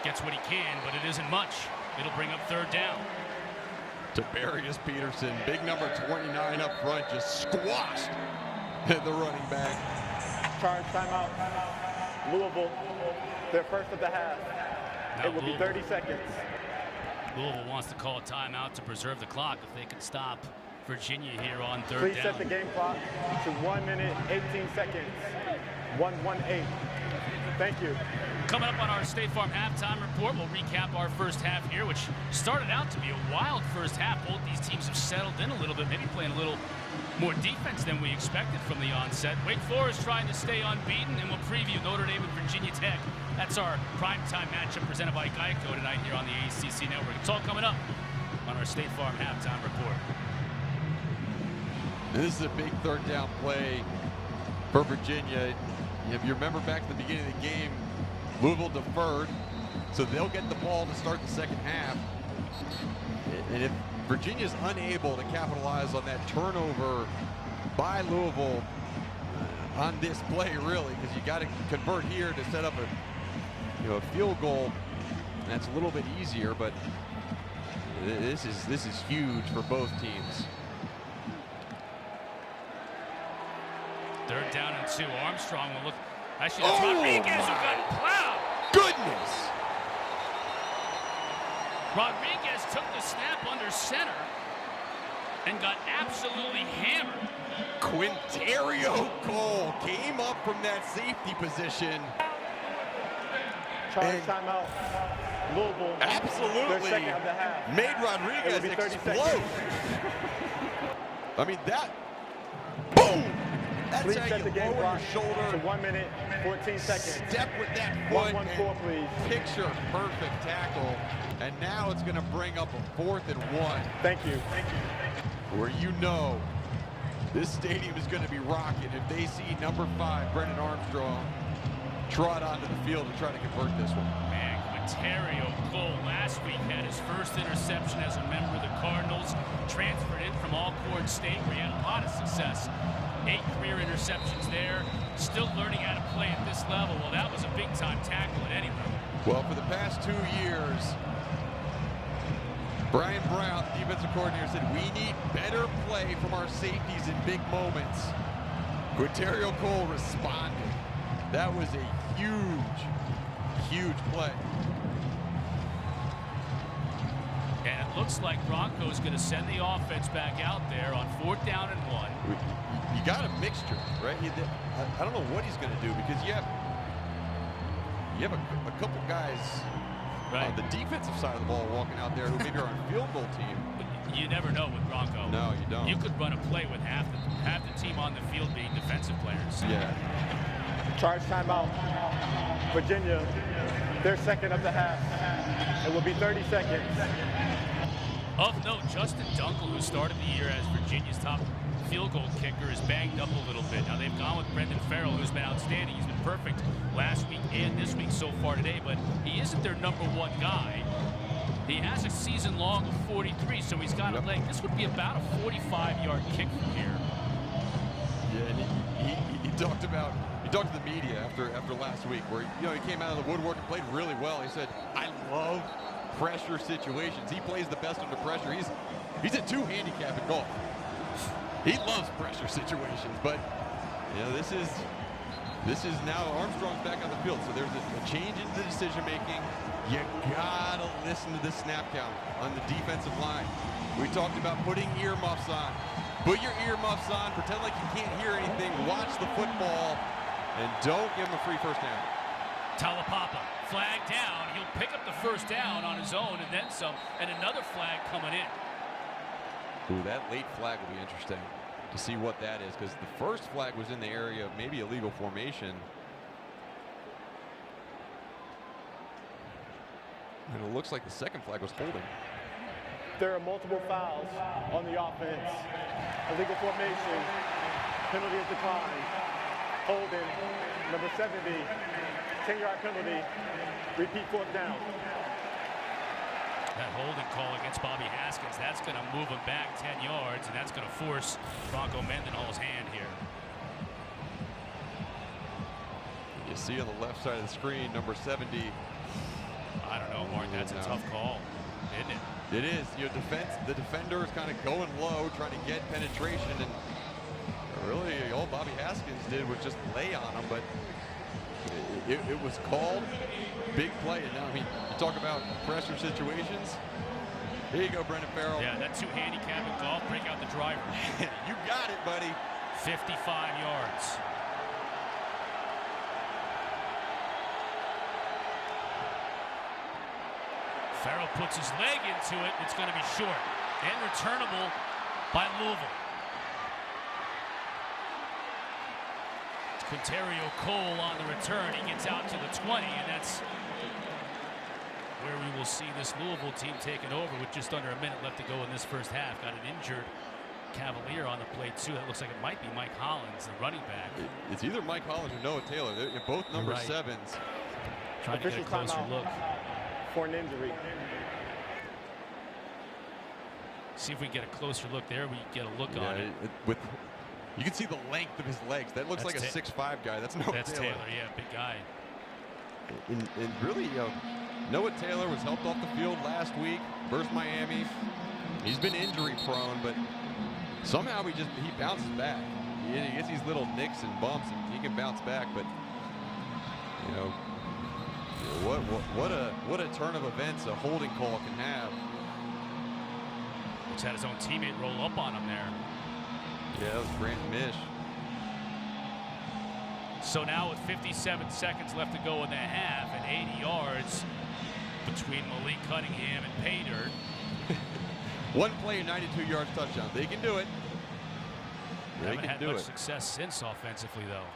Speaker 2: gets what he can, but it isn't much. It'll bring up 3rd down.
Speaker 1: Tiberius Peterson, big number 29 up front, just squashed the running back.
Speaker 4: Charge timeout. Louisville, their first of the half.
Speaker 2: Now
Speaker 4: it will be 30 seconds.
Speaker 2: Louisville wants to call a timeout to preserve the clock if they can stop Virginia here on 3rd
Speaker 4: Please
Speaker 2: down.
Speaker 4: set the game clock to 1 minute, 18 seconds. 1:18. Thank you.
Speaker 2: Coming up on our State Farm halftime report, we'll recap our first half here, which started out to be a wild first half. Both these teams have settled in a little bit, maybe playing a little more defense than we expected from the onset. Wake Forest trying to stay unbeaten, and we'll preview Notre Dame and Virginia Tech. That's our primetime matchup presented by Geico tonight here on the ACC Network. It's all coming up on our State Farm halftime report.
Speaker 1: And this is a big 3rd down play for Virginia. If you remember back at the beginning of the game, Louisville deferred, so they'll get the ball to start the second half. And if Virginia's unable to capitalize on that turnover by Louisville on this play, really, because you got to convert here to set up a field goal. That's a little bit easier, but this is huge for both teams.
Speaker 2: 3rd down and 2. Armstrong will look. Actually, that's Rodriguez who got plowed.
Speaker 1: Goodness!
Speaker 2: Rodriguez took the snap under center and got absolutely hammered.
Speaker 1: Quinterio Cole came up from that safety position.
Speaker 4: Charge timeout. Louisville.
Speaker 1: Absolutely.
Speaker 4: Their second of the half.
Speaker 1: Made Rodriguez explode. I mean, that. Boom! That's
Speaker 4: Please
Speaker 1: how
Speaker 4: set
Speaker 1: you
Speaker 4: the game
Speaker 1: lower
Speaker 4: clock
Speaker 1: your shoulder.
Speaker 4: to 1 minute, 14 seconds.
Speaker 1: Step with that foot.
Speaker 4: 1-1-4, please.
Speaker 1: Picture perfect tackle. And now it's going to bring up a 4th and 1.
Speaker 4: Thank you.
Speaker 1: Where this stadium is going to be rocking if they see number 5, Brennan Armstrong, trot onto the field and try to convert this one.
Speaker 2: Man, Quinterio Cole last week had his first interception as a member of the Cardinals. Transferred in from Alcorn State, where he had a lot of success. 8 career interceptions there. Still learning how to play at this level. Well, that was a big-time tackle at any level.
Speaker 1: Well, for the past 2 years, Brian Brown, defensive coordinator, said we need better play from our safeties in big moments. Quinterio Cole responded. That was a huge, huge play.
Speaker 2: And it looks like Bronco's going to send the offense back out there on 4th down and 1.
Speaker 1: You got a mixture, right? I don't know what he's going to do, because you have a couple guys on the defensive side of the ball walking out there who maybe are on a field goal team.
Speaker 2: But you never know with Bronco.
Speaker 1: No, you don't.
Speaker 2: You could run a play with half the team on the field being defensive players.
Speaker 1: Yeah.
Speaker 4: Charge timeout. Virginia, their second of the half. It will be 30 seconds.
Speaker 2: Of note, Justin Dunkel, who started the year as Virginia's top field goal kicker, is banged up a little bit. Now they've gone with Brendan Farrell, who's been outstanding. He's been perfect last week and this week so far today, but he isn't their number 1 guy. He has a season long of 43, so he's got a leg. This would be about a 45-yard kick from here.
Speaker 1: Yeah, and he talked to the media after last week, where he came out of the woodwork and played really well. He said, "I love pressure situations. He plays the best under pressure. He's a 2 handicap in golf. He loves pressure situations, but this is now Armstrong's back on the field, so there's a change in the decision making. You gotta listen to the snap count on the defensive line. We talked about putting earmuffs on. Put your earmuffs on, pretend like you can't hear anything, watch the football, and don't give him a free first down.
Speaker 2: Talapapa, flag down. He'll pick up the first down on his own and then some, and another flag coming in.
Speaker 1: Ooh, that late flag will be interesting to see what that is, because the first flag was in the area of maybe illegal formation. And it looks like the second flag was holding.
Speaker 4: There are multiple fouls on the offense. Illegal formation. Penalty is declined. Holding. Number 70. 10-yard penalty. Repeat 4th down.
Speaker 2: That holding call against Bobby Haskins, that's going to move him back 10 yards, and that's going to force Bronco Mendenhall's hand here.
Speaker 1: You see on the left side of the screen, number 70.
Speaker 2: I don't know, Mark, that's a tough call, isn't it?
Speaker 1: It is. The defender is kind of going low, trying to get penetration, and really all Bobby Haskins did was just lay on him, but it was called. Big play. And now, I mean, you talk about pressure situations. Here you go, Brendan Farrell.
Speaker 2: Yeah, that 2 handicap in golf, break out the driver.
Speaker 1: You got it, buddy.
Speaker 2: 55 yards. Farrell puts his leg into it. It's going to be short and returnable by Louisville. Quinterio Cole on the return. He gets out to the 20, and that's where we will see this Louisville team taking over with just under a minute left to go in this first half. Got an injured Cavalier on the play, too. That looks like it might be Mike Hollins, the running back.
Speaker 1: It's either Mike Hollins or Noah Taylor. They're both number 7s.
Speaker 2: Trying to get a closer look.
Speaker 4: For an injury.
Speaker 2: See if we get a closer look there. We get a look on it.
Speaker 1: You can see the length of his legs. That looks like a 6'5" guy. That's Noah Taylor.
Speaker 2: Yeah, big guy.
Speaker 1: And really, Noah Taylor was helped off the field last week versus Miami. He's been injury prone, but somehow he bounces back. He gets these little nicks and bumps, and he can bounce back. But what a turn of events a holding call can have.
Speaker 2: Just had his own teammate roll up on him there.
Speaker 1: Yeah, that was Brandon Misch.
Speaker 2: So now with 57 seconds left to go in the half and 80 yards between Malik Cunningham and Pater.
Speaker 1: One play, 92 yards touchdown. They can do it.
Speaker 2: They haven't had much success since offensively, though.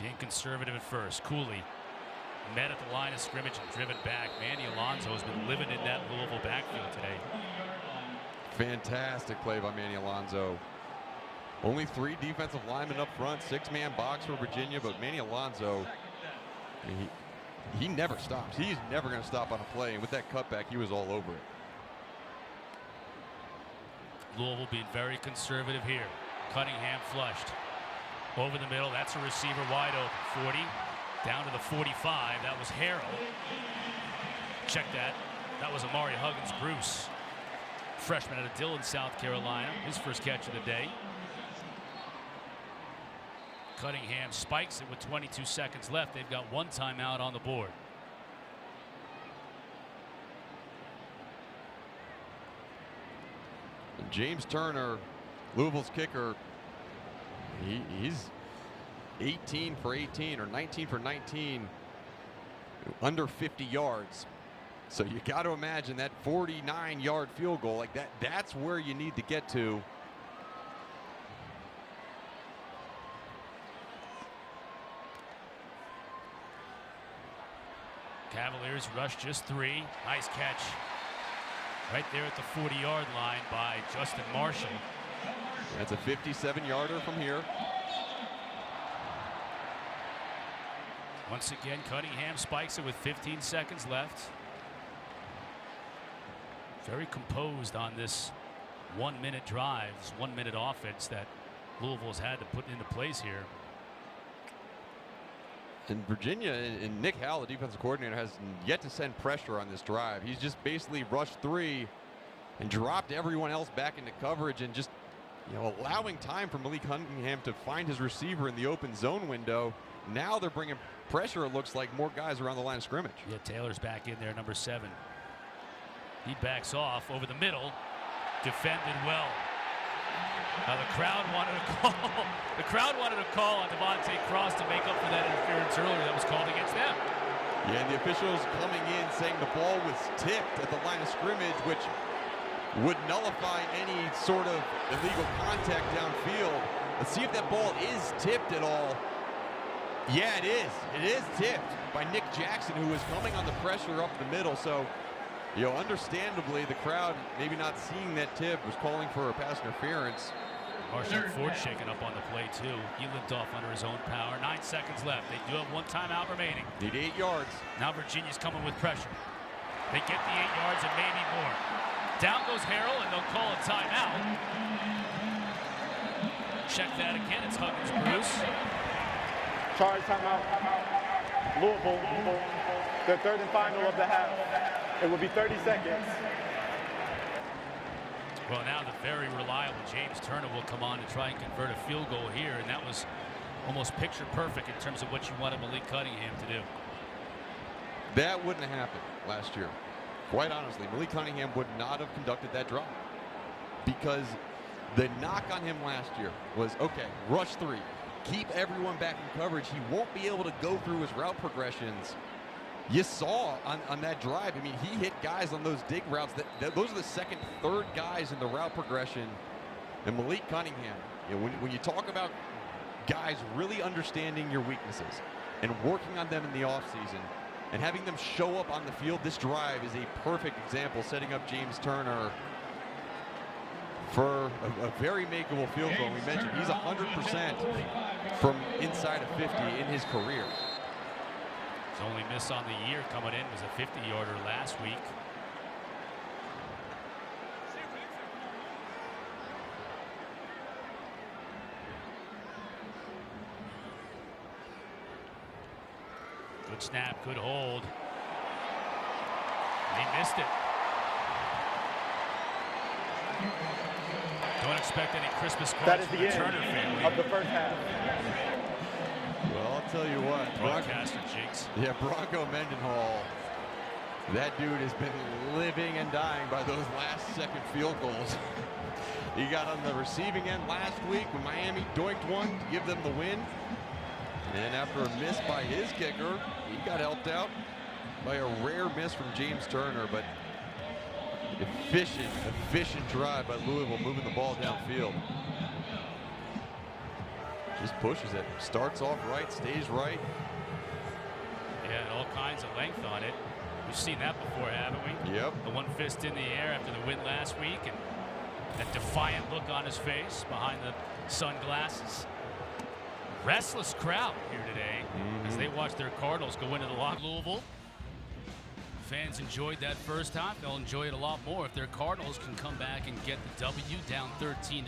Speaker 2: Being conservative at first. Cooley met at the line of scrimmage and driven back. Manny Alonso has been living in that Louisville backfield today.
Speaker 1: Fantastic play by Manny Alonso. Only 3 defensive linemen up front, 6-man box for Virginia, but Manny Alonso, he never stops. He's never going to stop on a play, and with that cutback, he was all over it.
Speaker 2: Louisville being very conservative here. Cunningham flushed. Over the middle, that's a receiver wide open. 40, down to the 45. That was Harrell. Check that. That was Amari Huggins-Bruce. Freshman out of Dillon, South Carolina. His first catch of the day. Cunningham spikes it with 22 seconds left. They've got 1 timeout on the board.
Speaker 1: James Turner, Louisville's kicker, he's 18 for 18 or 19 for 19, under 50 yards. So you got to imagine that 49-yard field goal like that. That's where you need to get to.
Speaker 2: Cavaliers rush just 3. Nice catch right there at the 40-yard line by Justin Marshall.
Speaker 1: That's a 57-yarder from here.
Speaker 2: Once again, Cunningham spikes it with 15 seconds left. Very composed on this 1-minute drive, this 1-minute offense that Louisville's had to put into place here.
Speaker 1: And Virginia and Nick Howell, the defensive coordinator, has yet to send pressure on this drive. He's just basically rushed 3 and dropped everyone else back into coverage and just allowing time for Malik Cunningham to find his receiver in the open zone window. Now they're bringing pressure, it looks like, more guys around the line of scrimmage.
Speaker 2: Yeah, Taylor's back in there, number 7. He backs off over the middle, defended well. Now the crowd wanted a call. The crowd wanted a call on Devontae Cross to make up for that interference earlier that was called against them.
Speaker 1: Yeah, and the officials coming in saying the ball was tipped at the line of scrimmage, which would nullify any sort of illegal contact downfield. Let's see if that ball is tipped at all. Yeah, it is. It is tipped by Nick Jackson, who was coming on the pressure up the middle. So, understandably, the crowd, maybe not seeing that tip, was calling for a pass interference.
Speaker 2: Marshall Ford shaking up on the play, too. He limped off under his own power. 9 seconds left. They do have 1 timeout remaining.
Speaker 1: Need 8 yards.
Speaker 2: Now Virginia's coming with pressure. They get the 8 yards and maybe more. Down goes Harrell, and they'll call a timeout. Check that again. It's Huggins-Bruce.
Speaker 4: Charge timeout. Louisville, the 3rd and final of the half. It will be 30 seconds.
Speaker 2: Well, now the very reliable James Turner will come on to try and convert a field goal here, and that was almost picture perfect in terms of what you wanted Malik Cunningham to do.
Speaker 1: That wouldn't have happened last year. Quite honestly, Malik Cunningham would not have conducted that drive, because the knock on him last year was, okay, rush 3. Keep everyone back in coverage. He won't be able to go through his route progressions. You saw on that drive, I mean, he hit guys on those dig routes. Those are the 2nd, 3rd guys in the route progression. And Malik Cunningham, when you talk about guys really understanding your weaknesses and working on them in the offseason and having them show up on the field, this drive is a perfect example, setting up James Turner for a very makeable field goal. We mentioned he's 100% from inside of 50 in his career.
Speaker 2: His only miss on the year coming in was a 50-yarder last week. Good snap, good hold. He missed it. Don't expect any Christmas cards from the Turner family.
Speaker 4: Of the first half.
Speaker 1: Well, I'll tell you what.
Speaker 2: Broadcaster jinx.
Speaker 1: Yeah, Bronco Mendenhall. That dude has been living and dying by those last-second field goals. He got on the receiving end last week when Miami doinked one to give them the win. And after a miss by his kicker, he got helped out by a rare miss from James Turner, but efficient drive by Louisville, moving the ball downfield. Just pushes it, starts off right, stays right.
Speaker 2: Yeah, and all kinds of length on it. We've seen that before, haven't we?
Speaker 1: Yep.
Speaker 2: The one fist in the air after the win last week, and that defiant look on his face behind the sunglasses. Restless crowd here today as they watch their Cardinals go into the lock. Louisville. Fans enjoyed that first half. They'll enjoy it a lot more if their Cardinals can come back and get the W, down 13-10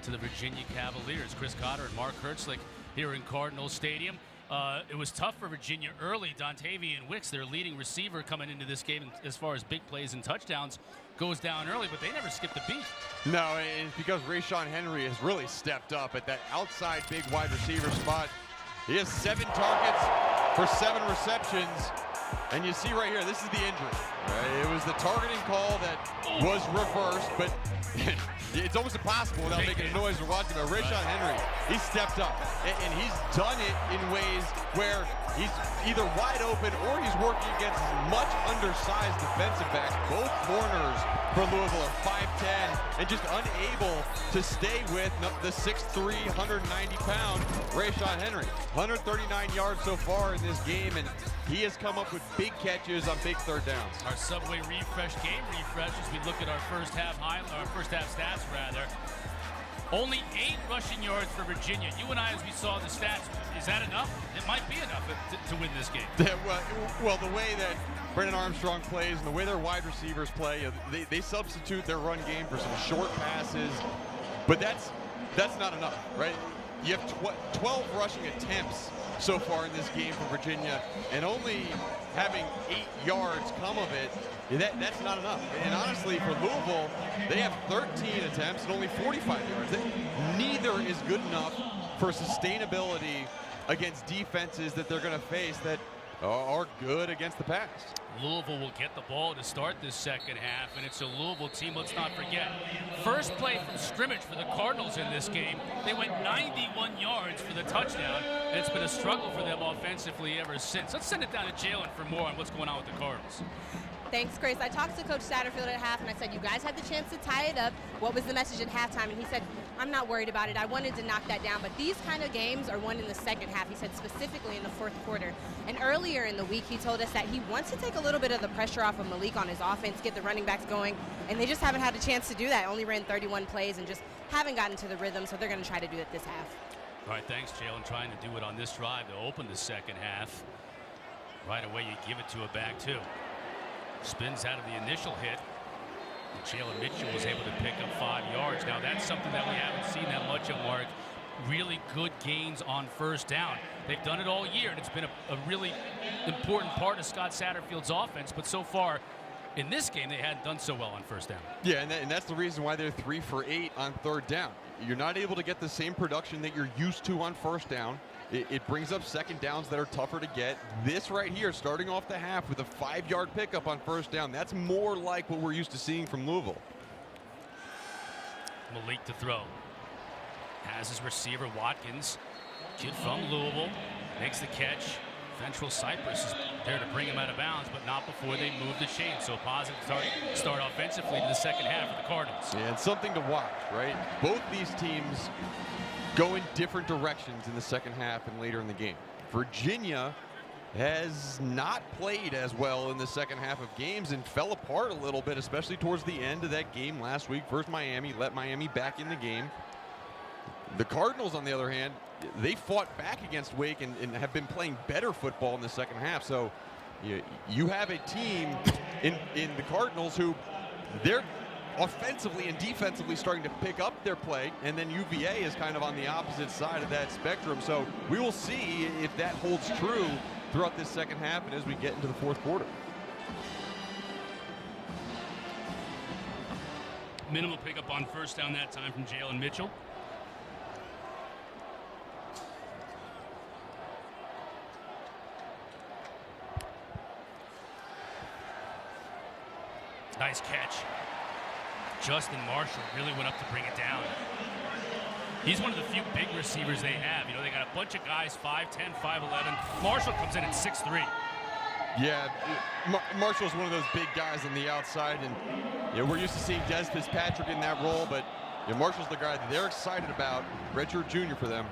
Speaker 2: to the Virginia Cavaliers. Chris Cotter and Mark Hertzlich here in Cardinals Stadium. It was tough for Virginia early. Dontavian Wicks, their leading receiver coming into this game as far as big plays and touchdowns, goes down early, but they never skipped a beat.
Speaker 1: No, it's because Rashawn Henry has really stepped up at that outside big wide receiver spot. He has 7 targets for 7 receptions. And you see right here, this is the injury. Right? It was the targeting call that was reversed, but it's almost impossible without making a noise or watching. But Rashawn Henry, he stepped up, and he's done it in ways where he's either wide open or he's working against much undersized defensive backs. Both corners for Louisville are 5'10", and just unable to stay with the 6'3", 190-pound Rashawn Henry. 139 yards so far in this game, and he has come up with big catches on big third downs.
Speaker 2: Our Subway refresh, game refresh, as we look at our first half stats rather. Only 8 rushing yards for Virginia. You and I, as we saw the stats, is that enough? It might be enough to win this game.
Speaker 1: Well, the way that Brennan Armstrong plays and the way their wide receivers play, they substitute their run game for some short passes, but that's not enough, right? You have 12 rushing attempts so far in this game for Virginia, and only having 8 yards come of it, that's not enough. And honestly, for Louisville, they have 13 attempts and only 45 yards. Neither is good enough for sustainability against defenses that they're going to face that are good against the pass.
Speaker 2: Louisville will get the ball to start this second half, and it's a Louisville team, let's not forget. First play from scrimmage for the Cardinals in this game. They went 91 yards for the touchdown, and it's been a struggle for them offensively ever since. Let's send it down to Jalen for more on what's going on with the Cardinals.
Speaker 6: Thanks, Grace. I talked to Coach Satterfield at half, and I said, you guys had the chance to tie it up. What was the message at halftime? And he said, I'm not worried about it. I wanted to knock that down, but these kind of games are won in the second half. He said specifically in the fourth quarter. And earlier in the week, he told us that he wants to take a little bit of the pressure off of Malik on his offense, get the running backs going, and they just haven't had a chance to do that. Only ran 31 plays and just haven't gotten to the rhythm, so they're going to try to do it this half.
Speaker 2: All right, thanks, Jalen. Trying to do it on this drive to open the second half. Right away, you give it to a back, too. Spins out of the initial hit. And Jalen Mitchell was able to pick up 5 yards. Now, that's something that we haven't seen that much of, Mark. Really good gains on first down. They've done it all year, and it's been a really important part of Scott Satterfield's offense. But so far, in this game, they hadn't done so well on first down.
Speaker 1: Yeah, and that's the reason why they're 3 for 8 on third down. You're not able to get the same production that you're used to on first down. It brings up second downs that are tougher to get. This right here, starting off the half with a 5-yard pickup on first down, that's more like what we're used to seeing from Louisville.
Speaker 2: Malik to throw. Has his receiver, Watkins. Kid from Louisville. Makes the catch. Ventral Cypress is there to bring him out of bounds, but not before they move the chain. So a positive start offensively to the second half for the Cardinals.
Speaker 1: Yeah, and something to watch, right? Both these teams go in different directions in the second half and later in the game. Virginia has not played as well in the second half of games and fell apart a little bit, especially towards the end of that game last week versus Miami. Let Miami back in the game. The Cardinals, on the other hand, they fought back against Wake and have been playing better football in the second half. So you have a team in the Cardinals who they're offensively and defensively starting to pick up their play, and then UVA is kind of on the opposite side of that spectrum. So we will see if that holds true throughout this second half and as we get into the fourth quarter.
Speaker 2: Minimal pickup on first down that time from Jalen Mitchell. Nice catch. Justin Marshall really went up to bring it down. He's one of the few big receivers they have. You know, they got a bunch of guys 5'10", 5'11". Marshall comes in at 6'3".
Speaker 1: Yeah, Marshall's one of those big guys on the outside, and we're used to seeing Des Fitzpatrick in that role, but Marshall's the guy that they're excited about. Redshirt junior for them.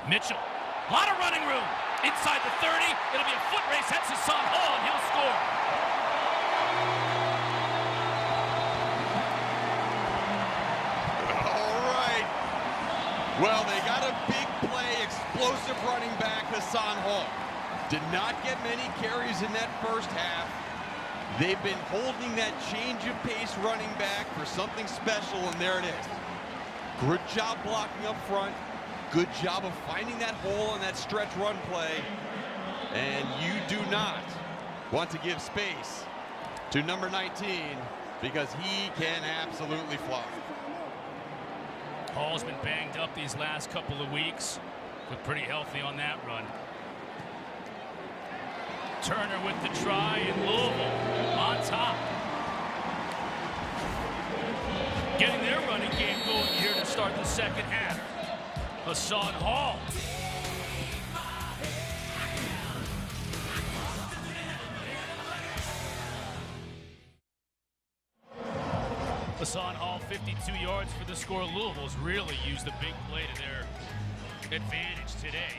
Speaker 2: Mitchell, a lot of running room. Inside the 30, it'll be a foot race. That's Hassan Hall, and he'll score.
Speaker 1: Well, they got a big play, explosive running back, Hassan Hall. Did not get many carries in that first half. They've been holding that change of pace running back for something special, and there it is. Good job blocking up front. Good job of finding that hole in that stretch run play. And you do not want to give space to number 19 because he can absolutely fly.
Speaker 2: Hall's been banged up these last couple of weeks. Looked pretty healthy on that run. Turner with the try, and Louisville on top. Getting their running game going here to start the second half. Hassan Hall. Hassan Hall, 52 yards for the score. Louisville's really used the big play to their advantage today.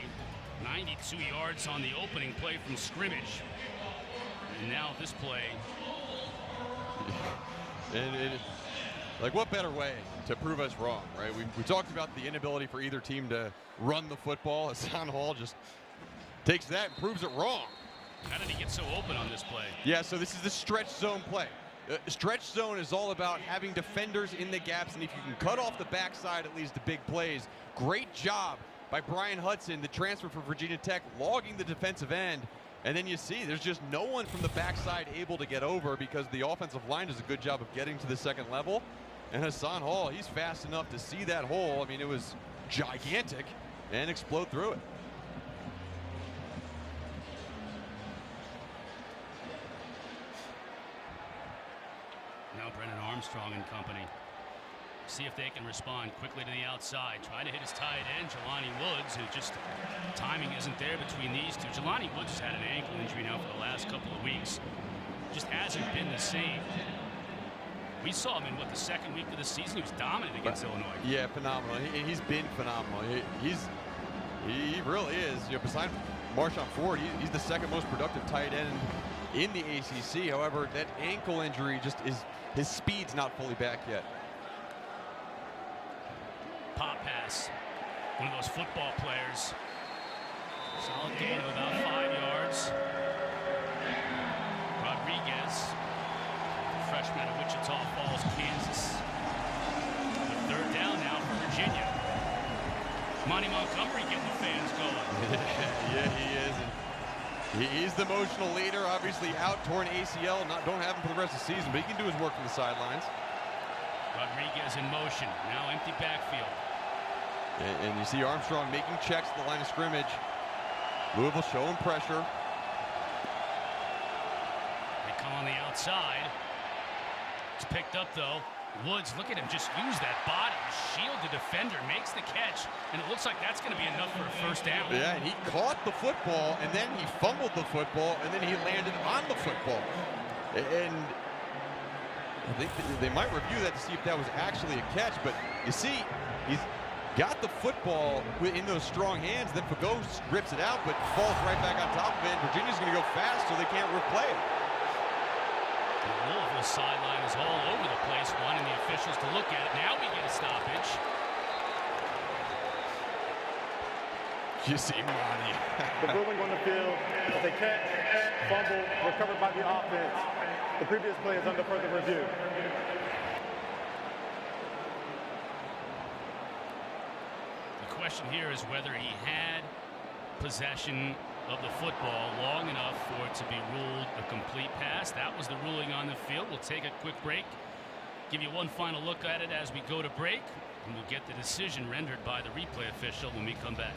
Speaker 2: 92 yards on the opening play from scrimmage. And now this play.
Speaker 1: Like, what better way to prove us wrong, right? We talked about the inability for either team to run the football. Hassan Hall just takes that and proves it wrong.
Speaker 2: How did he get so open on this play?
Speaker 1: Yeah, so this is the stretch zone play. Stretch zone is all about having defenders in the gaps, and if you can cut off the backside, it leads to big plays. Great job by Brian Hudson, the transfer for Virginia Tech, logging the defensive end. And then you see there's just no one from the backside able to get over because the offensive line does a good job of getting to the second level. And Hassan Hall, he's fast enough to see that hole. I mean, it was gigantic, and explode through it.
Speaker 2: Now Brennan Armstrong and company. See if they can respond quickly to the outside. Trying to hit his tight end, Jelani Woods, who just timing isn't there between these two. Jelani Woods has had an ankle injury now for the last couple of weeks. Just hasn't been the same. We saw him in, the second week of the season? He was dominant against Illinois. Yeah, phenomenal. He's been phenomenal. He really is. Besides Marshawn Ford, he's the second most productive tight end in the ACC. However, that ankle injury his speed's not fully back yet. Pop pass. One of those football players. Solid gain of about 5 yards. Rodriguez, freshman out of Wichita Falls, Kansas. The third down now for Virginia. Monty Montgomery getting the fans going. Yeah, he is. And he's the emotional leader. Obviously out, torn ACL. Don't have him for the rest of the season, but he can do his work from the sidelines. Rodriguez in motion. Now empty backfield. And you see Armstrong making checks at the line of scrimmage. Louisville showing pressure. They come on the outside. It's picked up though. Woods, look at him just use that body, shield the defender, makes the catch, and it looks like that's going to be enough for a first down. Yeah, and he caught the football, and then he fumbled the football, and then he landed on the football. And I think they might review that to see if that was actually a catch, but you see, he's got the football in those strong hands, then Fagot rips it out, but falls right back on top of it. Virginia's going to go fast, so they can't replay it. The Louisville sideline is all over the place, wanting the officials to look at it. Now we get a stoppage.
Speaker 1: Jelani.
Speaker 4: The ruling on the field is a catch, fumble, recovered by the offense. The previous play is under further review.
Speaker 2: The question here is whether he had possession of the football long enough for it to be ruled a complete pass. That was the ruling on the field. We'll take a quick break, give you one final look at it as we go to break, and we'll get the decision rendered by the replay official when we come back.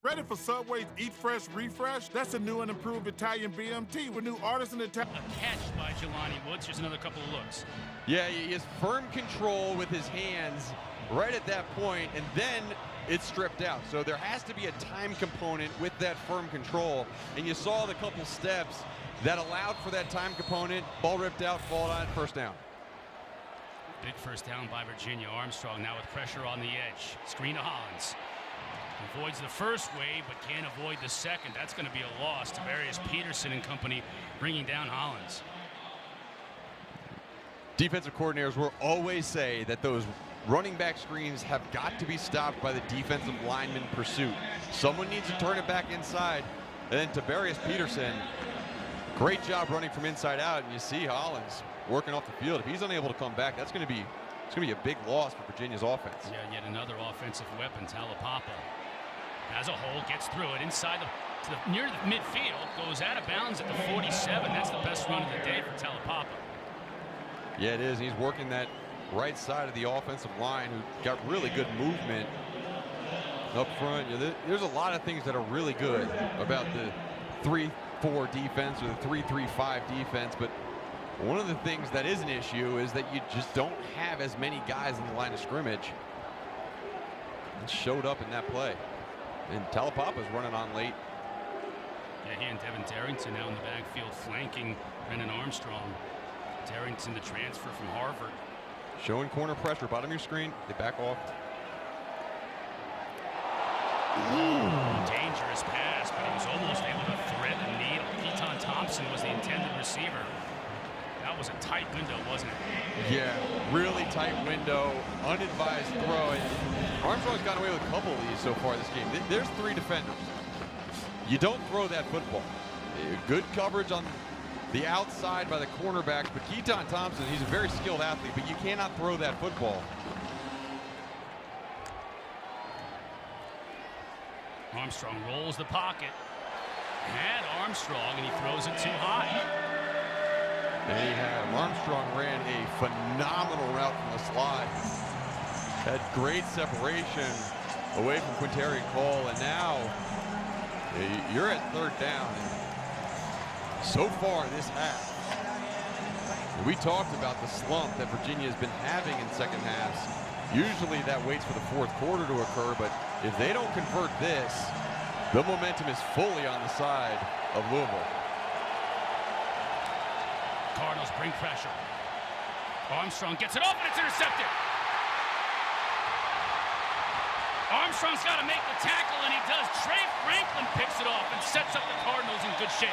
Speaker 8: Ready for Subway's Eat Fresh Refresh? That's a new and improved Italian BMT with new artisan Italian.
Speaker 2: A catch by Jelani Woods. Here's another couple of looks.
Speaker 1: Yeah, he has firm control with his hands right at that point, and then it's stripped out. So there has to be a time component with that firm control, and you saw the couple steps that allowed for that time component. Ball ripped out, fall on, first down.
Speaker 2: Big first down by Virginia. Armstrong now with pressure on the edge. Screen to Hollins. Avoids the first wave, but can't avoid the second. That's going to be a loss to Tavarius Peterson and company, bringing down Hollins.
Speaker 1: Defensive coordinators will always say that those running back screens have got to be stopped by the defensive lineman pursuit. Someone needs to turn it back inside. And then Tavarius Peterson, great job running from inside out. And you see Hollins working off the field. If he's unable to come back, it's going to be a big loss for Virginia's offense.
Speaker 2: Yeah, yet another offensive weapon. Talapapa as a hole, gets through it inside near the midfield, goes out of bounds at the 47. That's the best run of the day for Talapapa.
Speaker 1: Yeah, it is. He's working that right side of the offensive line, who got really good movement up front. There's a lot of things that are really good about the 3-4 defense or the 3-3-5 defense, but one of the things that is an issue is that you just don't have as many guys in the line of scrimmage. It showed up in that play. And Talapapa's running on late.
Speaker 2: Yeah, he and Devin Darrington now in the backfield flanking Brennan Armstrong. Darrington, the transfer from Harvard.
Speaker 1: Showing corner pressure, bottom of your screen. They back off.
Speaker 2: Dangerous pass, but he was almost able to thread the needle. Keytaon Thompson was the intended receiver. That was a tight window, wasn't it?
Speaker 1: Yeah, really tight window, unadvised throw. And Armstrong's gotten away with a couple of these so far this game. There's 3 defenders. You don't throw that football. Good coverage on the outside by the cornerbacks, but Keytaon Thompson, he's a very skilled athlete, but you cannot throw that football.
Speaker 2: Armstrong rolls the pocket. Had Armstrong, and he throws it too high.
Speaker 1: There you have him. Armstrong ran a phenomenal route from the slot. Had great separation away from Quintarian Cole, and now you're at 3rd down. So far this half, we talked about the slump that Virginia has been having in second halves. Usually that waits for the 4th quarter to occur, but if they don't convert this, the momentum is fully on the side of Louisville.
Speaker 2: Cardinals bring pressure. Armstrong gets it off, and it's intercepted. Armstrong's got to make the tackle, and he does. Trey Franklin picks it off and sets up the Cardinals in good shape.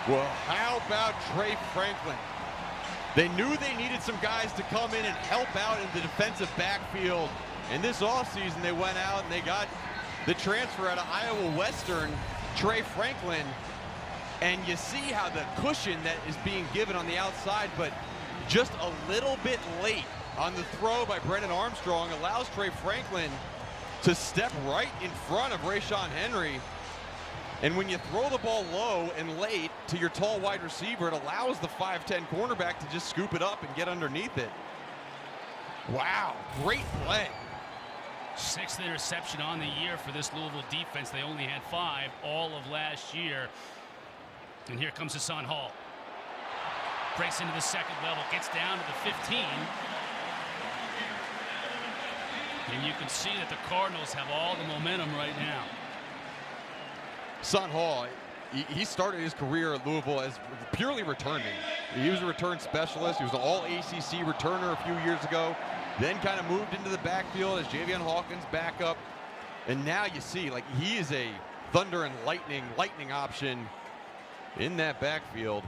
Speaker 1: Well, how about Trey Franklin? They knew they needed some guys to come in and help out in the defensive backfield. And this offseason, they went out and they got the transfer out of Iowa Western, Trey Franklin. And you see how the cushion that is being given on the outside, but just a little bit late on the throw by Brennan Armstrong allows Trey Franklin to step right in front of Rashawn Henry. And when you throw the ball low and late to your tall wide receiver, it allows the 5'10 cornerback to just scoop it up and get underneath it. Wow, great play.
Speaker 2: 6th interception on the year for this Louisville defense. They only had 5 all of last year. And here comes Hassan Hall. Breaks into the 2nd level, gets down to the 15. And you can see that the Cardinals have all the momentum right now.
Speaker 1: Hassan Hall, he started his career at Louisville as purely returning. He was a return specialist. He was an all-ACC returner a few years ago. then kind of moved into the backfield as Javion Hawkins back up. And now you see, like, he is a thunder and lightning option in that backfield.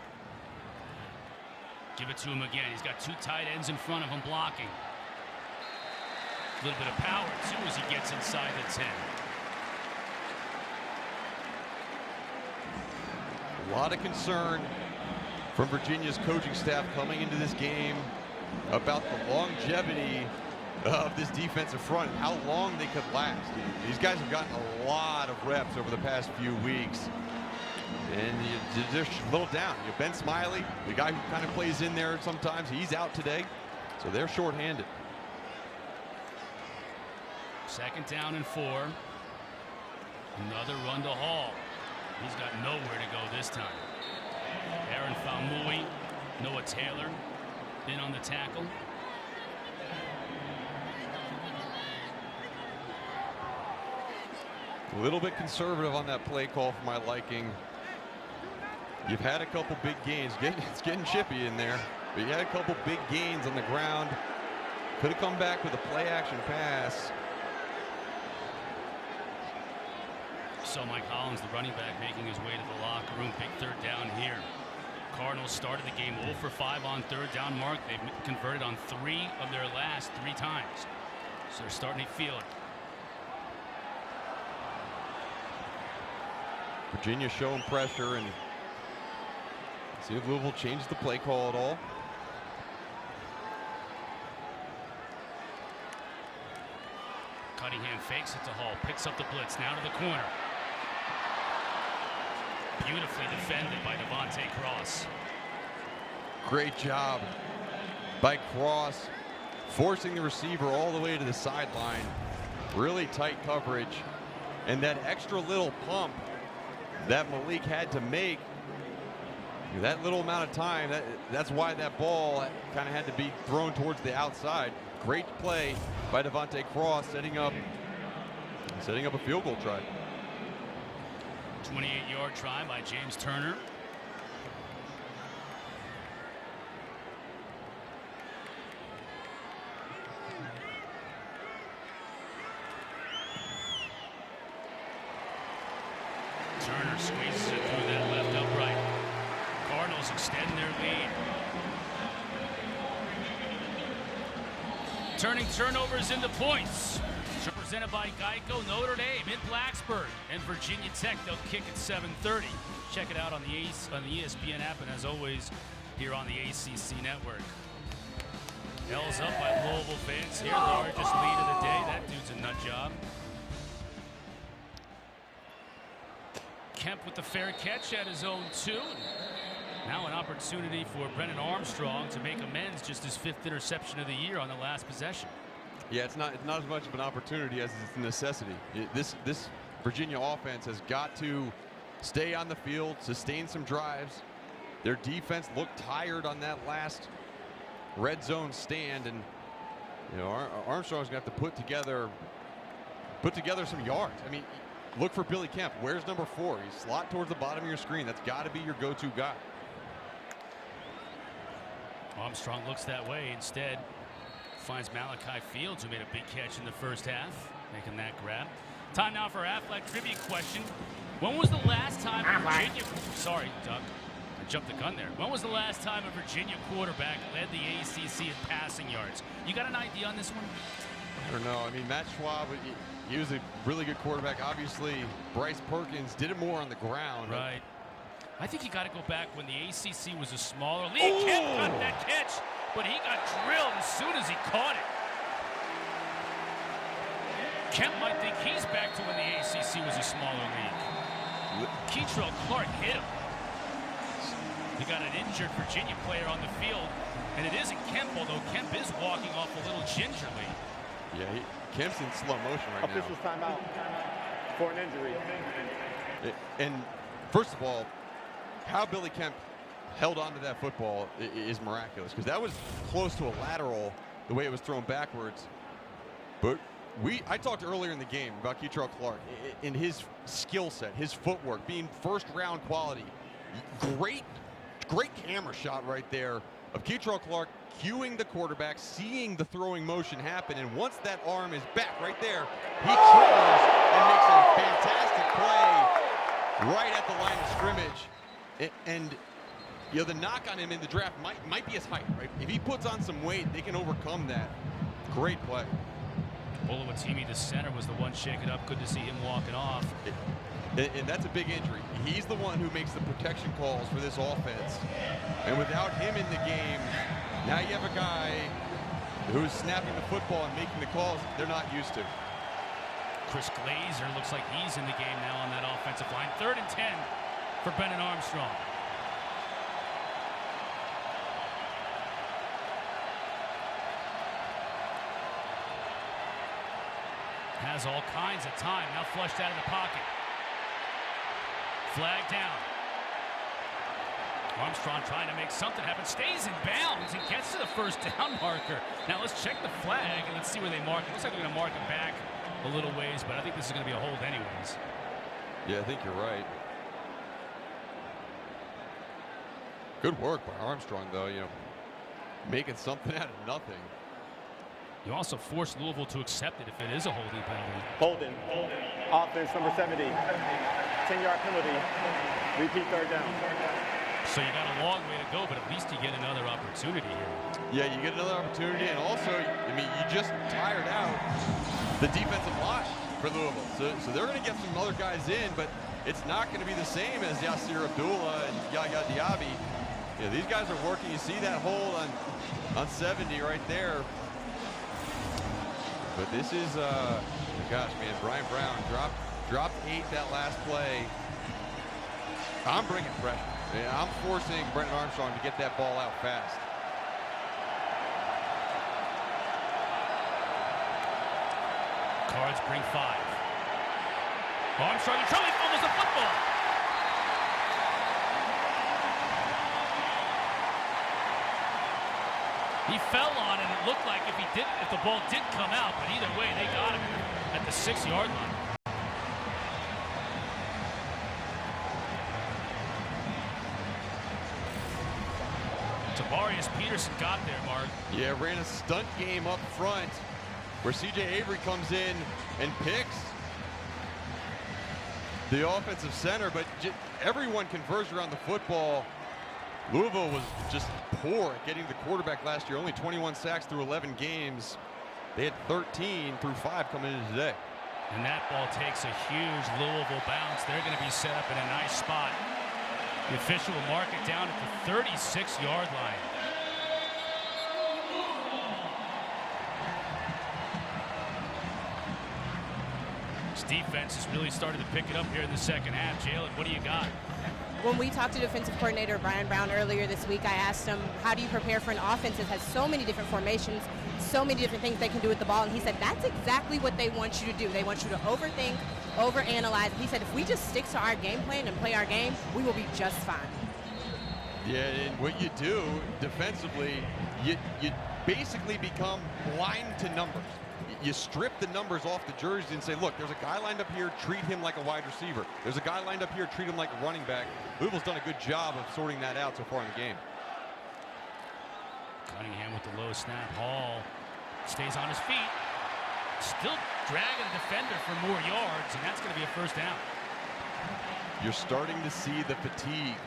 Speaker 2: Give it to him again. He's got two tight ends in front of him blocking. A little bit of power, too, as he gets inside the 10.
Speaker 1: A lot of concern from Virginia's coaching staff coming into this game about the longevity of this defensive front and how long they could last. These guys have gotten a lot of reps over the past few weeks, and they're a little down. Ben Smiley, the guy who kind of plays in there sometimes, he's out today, so they're shorthanded.
Speaker 2: 2nd down and 4. Another run to Hall. He's got nowhere to go this time. Aaron Faumui, Noah Taylor in on the tackle.
Speaker 1: A little bit conservative on that play call for my liking. You've had a couple big gains. It's getting chippy in there, but you had a couple big gains on the ground. Could have come back with a play action pass.
Speaker 2: So Mike Hollins, the running back, making his way to the locker room. Big 3rd down here. Cardinals started the game 0 for 5 on 3rd down mark. They've converted on 3 of their last 3 times. So they're starting to feel it.
Speaker 1: Virginia showing pressure, and see if Louisville changes the play call at all.
Speaker 2: Cunningham fakes it to Hall, picks up the blitz, now to the corner. Beautifully defended by Devontae Cross.
Speaker 1: Great job by Cross, forcing the receiver all the way to the sideline. Really tight coverage, and that extra little pump that Malik had to make, that little amount of time, that's why that ball kind of had to be thrown towards the outside. Great play by Devontae Cross, setting up a field goal try.
Speaker 2: 28-yard try by James Turner. Turner squeezes it through that left upright. Cardinals extend their lead. Turning turnovers into points. Presented by Geico. Notre Dame in Blacksburg and Virginia Tech. They'll kick at 7:30. Check it out on the ESPN app, and as always, here on the ACC network. L's up by Louisville fans here. Largest lead of the day. That dude's a nut job. Kemp with the fair catch at his own 2. Now an opportunity for Brennan Armstrong to make amends, just his 5th interception of the year on the last possession.
Speaker 1: Yeah, it's not as much of an opportunity as it's a necessity. This Virginia offense has got to stay on the field, sustain some drives. Their defense looked tired on that last red zone stand, and Armstrong's gonna have to put together some yards. I mean, look for Billy Kemp. Where's number 4? He's slot towards the bottom of your screen. That's got to be your go-to guy.
Speaker 2: Armstrong looks that way. Instead, finds Malachi Fields, who made a big catch in the first half, making that grab. Time now for Aflac trivia question. When was the last time Virginia... Sorry, Doug. I jumped the gun there. When was the last time a Virginia quarterback led the ACC in passing yards? You got an idea on this one?
Speaker 1: I don't know. I mean, Matt Schwab, he was a really good quarterback. Obviously, Bryce Perkins did it more on the ground.
Speaker 2: Right. I think you got to go back when the ACC was a smaller league. Kemp got that catch, but he got drilled as soon as he caught it. Kemp might think he's back to when the ACC was a smaller league. Keytaon Clark hit him. You got an injured Virginia player on the field, and it isn't Kemp, although Kemp is walking off a little gingerly.
Speaker 1: Yeah, Kemp's in slow motion right now.
Speaker 4: Officials timeout for an injury.
Speaker 1: And first of all, how Billy Kemp held on to that football is miraculous, because that was close to a lateral the way it was thrown backwards. But I talked earlier in the game about Keytaon Clark in his skill set, his footwork, being first-round quality. Great camera shot right there of Keytaon Clark cueing the quarterback, seeing the throwing motion happen, and once that arm is back right there, he triggers and makes a fantastic play right at the line of scrimmage. And you know, the knock on him in the draft might be his height, right? If he puts on some weight, they can overcome that. Great play.
Speaker 2: Olawatimi, the center, was the one shaking up. Good to see him walking off.
Speaker 1: And that's a big injury. He's the one who makes the protection calls for this offense. And without him in the game, now you have a guy who's snapping the football and making the calls they're not used to.
Speaker 2: Chris Glazer looks like he's in the game now on that offensive line. 3rd and 10 for Brennan Armstrong. Has all kinds of time. Now flushed out of the pocket. Flag down. Armstrong trying to make something happen. Stays in bounds and gets to the first down marker. Now let's check the flag and let's see where they mark it. Looks like they're going to mark it back a little ways, but I think this is going to be a hold anyways.
Speaker 1: Yeah, I think you're right. Good work by Armstrong, though, you know, making something out of nothing.
Speaker 2: You also force Louisville to accept it if it is a holding penalty.
Speaker 4: Holding. Offense number 70. 10-yard penalty. Repeat 3rd down.
Speaker 2: So you got a long way to go, but at least you get another opportunity here.
Speaker 1: Yeah, you get another opportunity, and also, I mean, you just tired out the defensive line for Louisville. So they're going to get some other guys in, but it's not going to be the same as Yasir Abdullah and Yaya Diaby. You know, these guys are working. You see that hold on 70 right there. But this is, gosh, man, Brian Brown dropped 8 that last play. I'm bringing pressure. I'm forcing Brennan Armstrong to get that ball out fast.
Speaker 2: Cards bring 5. Armstrong in trouble. He fumbles the football. He fell on it. It looked like if the ball did come out, but either way, they got him at the 6-yard line. Tabarius Peterson got there, Mark.
Speaker 1: Yeah, ran a stunt game up front where C.J. Avery comes in and picks the offensive center, but everyone converged around the football. Louisville was just poor at getting the quarterback last year. Only 21 sacks through 11 games. They had 13 through 5 coming into today.
Speaker 2: And that ball takes a huge Louisville bounce. They're going to be set up in a nice spot. The official will mark it down at the 36-yard line. This defense has really started to pick it up here in the second half. Jalen, what do you got?
Speaker 6: When we talked to defensive coordinator Brian Brown earlier this week, I asked him, how do you prepare for an offense that has so many different formations, so many different things they can do with the ball? And he said, that's exactly what they want you to do. They want you to overthink, overanalyze. He said, if we just stick to our game plan and play our game, we will be just fine.
Speaker 1: Yeah, and what you do defensively, you basically become blind to numbers. You strip the numbers off the jerseys and say, look, there's a guy lined up here, treat him like a wide receiver. There's a guy lined up here, treat him like a running back. Louisville's done a good job of sorting that out so far in the game.
Speaker 2: Cunningham with the low snap. Hall stays on his feet. Still dragging a defender for more yards, and that's going to be a first down.
Speaker 1: You're starting to see the fatigue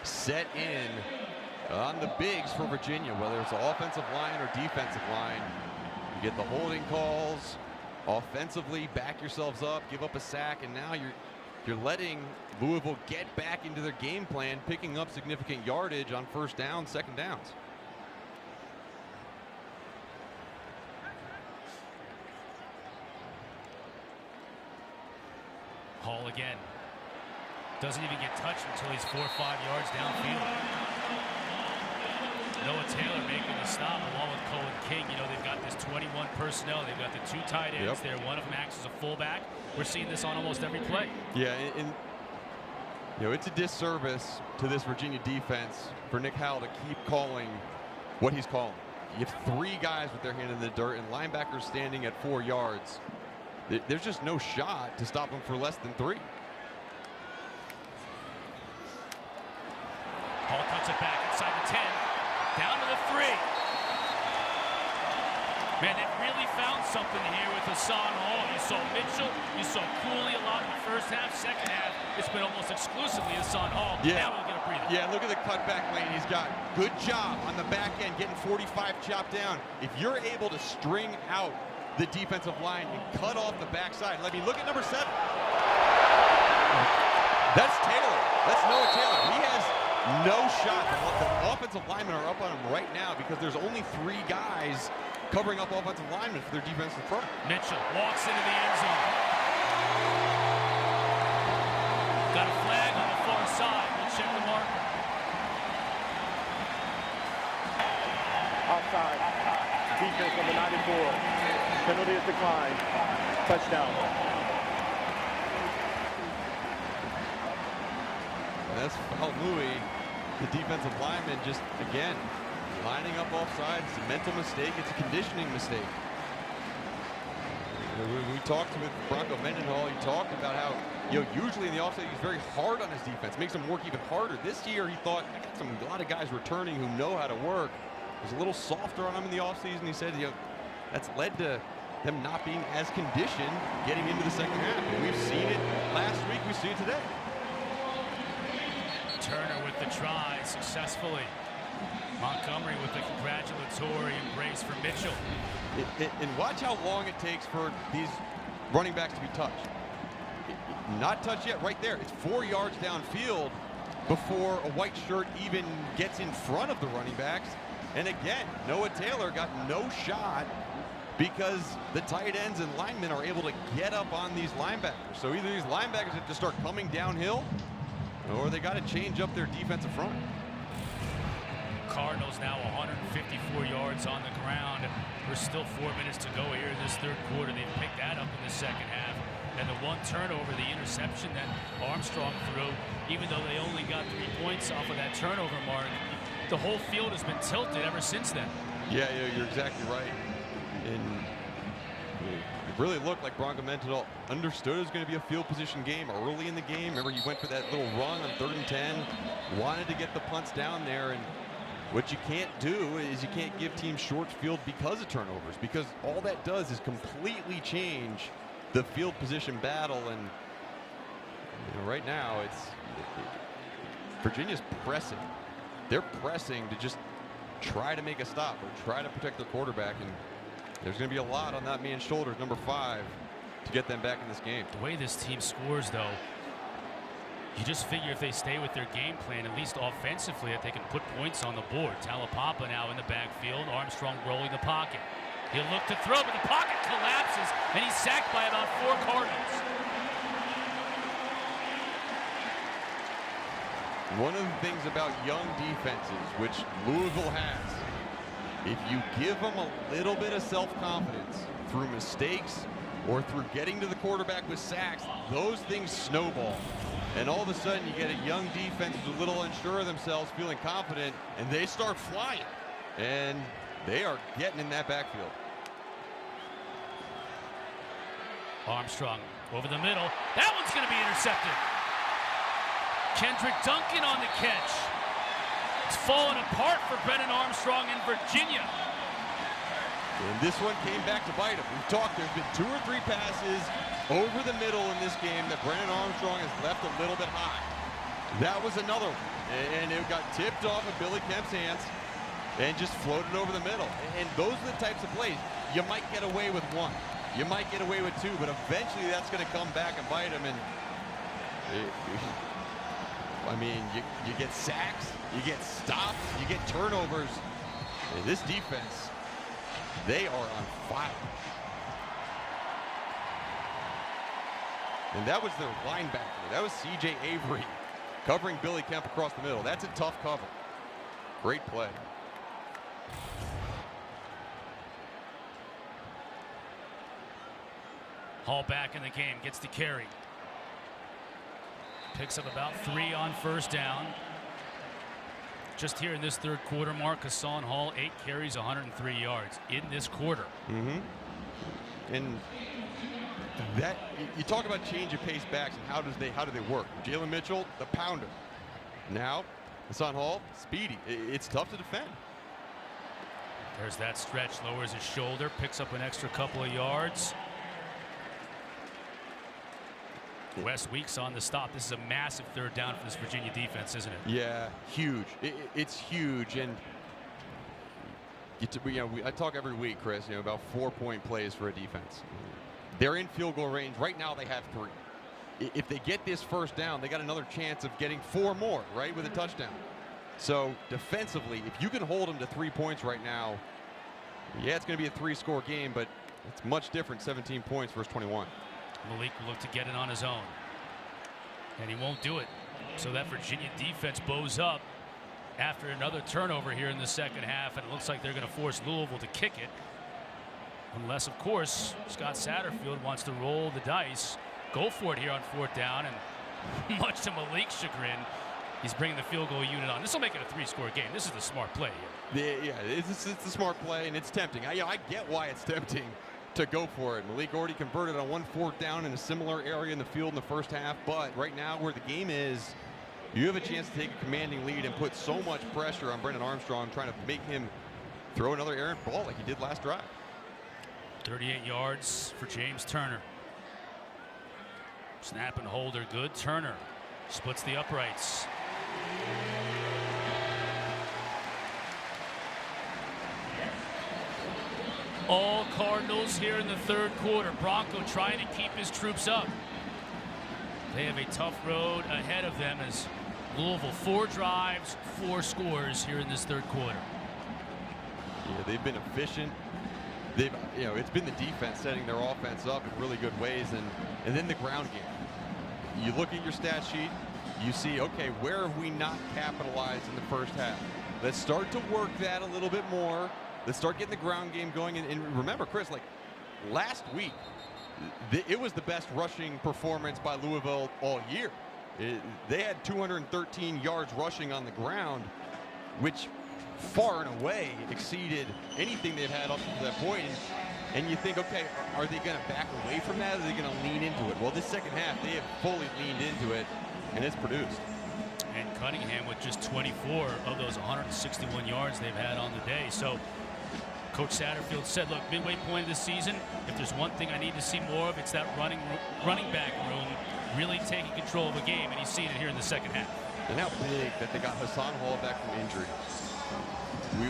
Speaker 1: set in on the bigs for Virginia, whether it's the offensive line or defensive line. You get the holding calls offensively, back yourselves up, give up a sack, and now you're letting Louisville get back into their game plan, picking up significant yardage on first down, second downs.
Speaker 2: Hall again. Doesn't even get touched until he's 4 or 5 yards downfield. Noah Taylor making the stop along with Cohen King. You know, they've got this 21 personnel. They've got the 2 tight ends there. One of them acts as a fullback. We're seeing this on almost every play. Yeah,
Speaker 1: and you know, it's a disservice to this Virginia defense for Nick Howell to keep calling what he's calling. You have 3 guys with their hand in the dirt and linebackers standing at 4 yards. There's just no shot to stop them for less than 3. Hall cuts it back inside the 10. Down to the 3.
Speaker 2: really found something here with Hassan Hall. You saw Mitchell, you saw Cooley a lot in the first half. Second half, it's been almost exclusively Hassan Hall.
Speaker 1: Yeah.
Speaker 2: Now we'll get a breather.
Speaker 1: Yeah, look at the cutback lane he's got. Good job on the back end, getting 45 chopped down. If you're able to string out the defensive line and cut off the backside. Let me look at number 7. That's Taylor. That's Noah Taylor. He has no shot. The offensive linemen are up on him right now because there's only 3 guys covering up offensive linemen for their defensive front.
Speaker 2: Mitchell walks into the end zone. Got a flag on the far side. We'll check the marker.
Speaker 4: Outside. Defense number 94. Penalty is declined. Touchdown.
Speaker 1: That's foul Louis. The defensive lineman just, again, lining up offside. It's a mental mistake. It's a conditioning mistake. We talked with Bronco Mendenhall. He talked about how, usually in the offside he's very hard on his defense. Makes him work even harder. This year he thought, I got a lot of guys returning who know how to work. He was a little softer on him in the offseason. He said, that's led to them not being as conditioned getting into the second half. And we've seen it last week. We see it today.
Speaker 2: Turner with the try successfully. Montgomery with the congratulatory embrace for Mitchell.
Speaker 1: And watch how long it takes for these running backs to be touched. Not touched yet, right there. It's 4 yards downfield before a white shirt even gets in front of the running backs. And again, Noah Taylor got no shot because the tight ends and linemen are able to get up on these linebackers. So either these linebackers have to start coming downhill or they got to change up their defensive front.
Speaker 2: Cardinals now 154 yards on the ground. There's still 4 minutes to go here in this third quarter. They've picked that up in the second half. And the one turnover, the interception that Armstrong threw, even though they only got 3 points off of that turnover mark, the whole field has been tilted ever since then.
Speaker 1: Yeah, you're exactly right. And it really looked like Bronco Mendenhall understood it was going to be a field position game early in the game. Remember, he went for that little run on 3rd and 10, wanted to get the punts down there. And what you can't do is you can't give teams short field because of turnovers, because all that does is completely change the field position battle. And right now Virginia's pressing. They're pressing to just try to make a stop or try to protect their quarterback, and there's going to be a lot on that man's shoulders, number 5, to get them back in this game.
Speaker 2: The way this team scores, though, you just figure if they stay with their game plan, at least offensively, that they can put points on the board. Talapapa now in the backfield. Armstrong rolling the pocket. He'll look to throw, but the pocket collapses, and he's sacked by about 4 Cardinals.
Speaker 1: One of the things about young defenses, which Louisville has, if you give them a little bit of self-confidence through mistakes or through getting to the quarterback with sacks, those things snowball. And all of a sudden you get a young defense who's a little unsure of themselves, feeling confident, and they start flying. And they are getting in that backfield.
Speaker 2: Armstrong over the middle. That one's going to be intercepted. Kendrick Duncan on the catch. It's falling apart for Brennan Armstrong in Virginia.
Speaker 1: And this one came back to bite him. We've talked, there's been 2 or 3 passes over the middle in this game that Brennan Armstrong has left a little bit high. That was another one. And it got tipped off of Billy Kemp's hands and just floated over the middle. And those are the types of plays. You might get away with 1. You might get away with 2, but eventually that's going to come back and bite him. And I mean, you get sacks, you get stops, you get turnovers. And this defense, they are on fire. And that was their linebacker. That was C.J. Avery covering Billy Kemp across the middle. That's a tough cover. Great play.
Speaker 2: Hall back in the game, gets the carry. Picks up about 3 on first down. Just here in this third quarter, Mark Hassan Hall, 8 carries, 103 yards in this quarter.
Speaker 1: And that, you talk about change of pace backs and how do they work? Jalen Mitchell, the pounder. Now, Hassan Hall, speedy. It's tough to defend.
Speaker 2: There's that stretch, lowers his shoulder, picks up an extra couple of yards. Wes Weeks on the stop. This is a massive third down for this Virginia defense, isn't it?
Speaker 1: Yeah, huge. It's huge. And I talk every week, Chris, about 4-point plays for a defense. They're in field goal range. Right now they have 3. If they get this first down, they got another chance of getting 4 more, right, with a touchdown. So defensively, if you can hold them to 3 points right now, yeah, it's going to be a 3-score game, but it's much different, 17 points versus 21.
Speaker 2: Malik will look to get it on his own, and he won't do it. So that Virginia defense bows up after another turnover here in the second half, and it looks like they're going to force Louisville to kick it. Unless, of course, Scott Satterfield wants to roll the dice, go for it here on 4th down, and much to Malik's chagrin, he's bringing the field goal unit on. This will make it a 3-score game. This is the smart play here.
Speaker 1: Yeah, it's a smart play, and it's tempting. I get why it's tempting to go for it. Malik already converted on 1 4th down in a similar area in the field in the first half, but right now where the game is, you have a chance to take a commanding lead and put so much pressure on Brennan Armstrong, trying to make him throw another errant ball like he did last drive.
Speaker 2: 38 yards for James Turner. Snap and hold are good. Turner splits the uprights. All Cardinals here in the 3rd quarter. Bronco trying to keep his troops up. They have a tough road ahead of them as Louisville 4 drives, 4 scores here in this 3rd quarter.
Speaker 1: Yeah, they've been efficient. It's been the defense setting their offense up in really good ways, and then the ground game. You look at your stat sheet, you see, okay, where have we not capitalized in the first half? Let's start to work that a little bit more. Let's start getting the ground game going. And remember, Chris, like last week, it was the best rushing performance by Louisville all year. They had 213 yards rushing on the ground, which far and away exceeded anything they've had up to that point. And you think, okay, are they going to back away from that? Or are they going to lean into it? Well, this second half, they have fully leaned into it, and it's produced.
Speaker 2: And Cunningham with just 24 of those 161 yards they've had on the day. So Coach Satterfield said, look, midway point of the season, if there's one thing I need to see more of, it's that running back room really taking control of a game, and he's seen it here in the second half.
Speaker 1: And how big that they got Hassan Hall back from injury.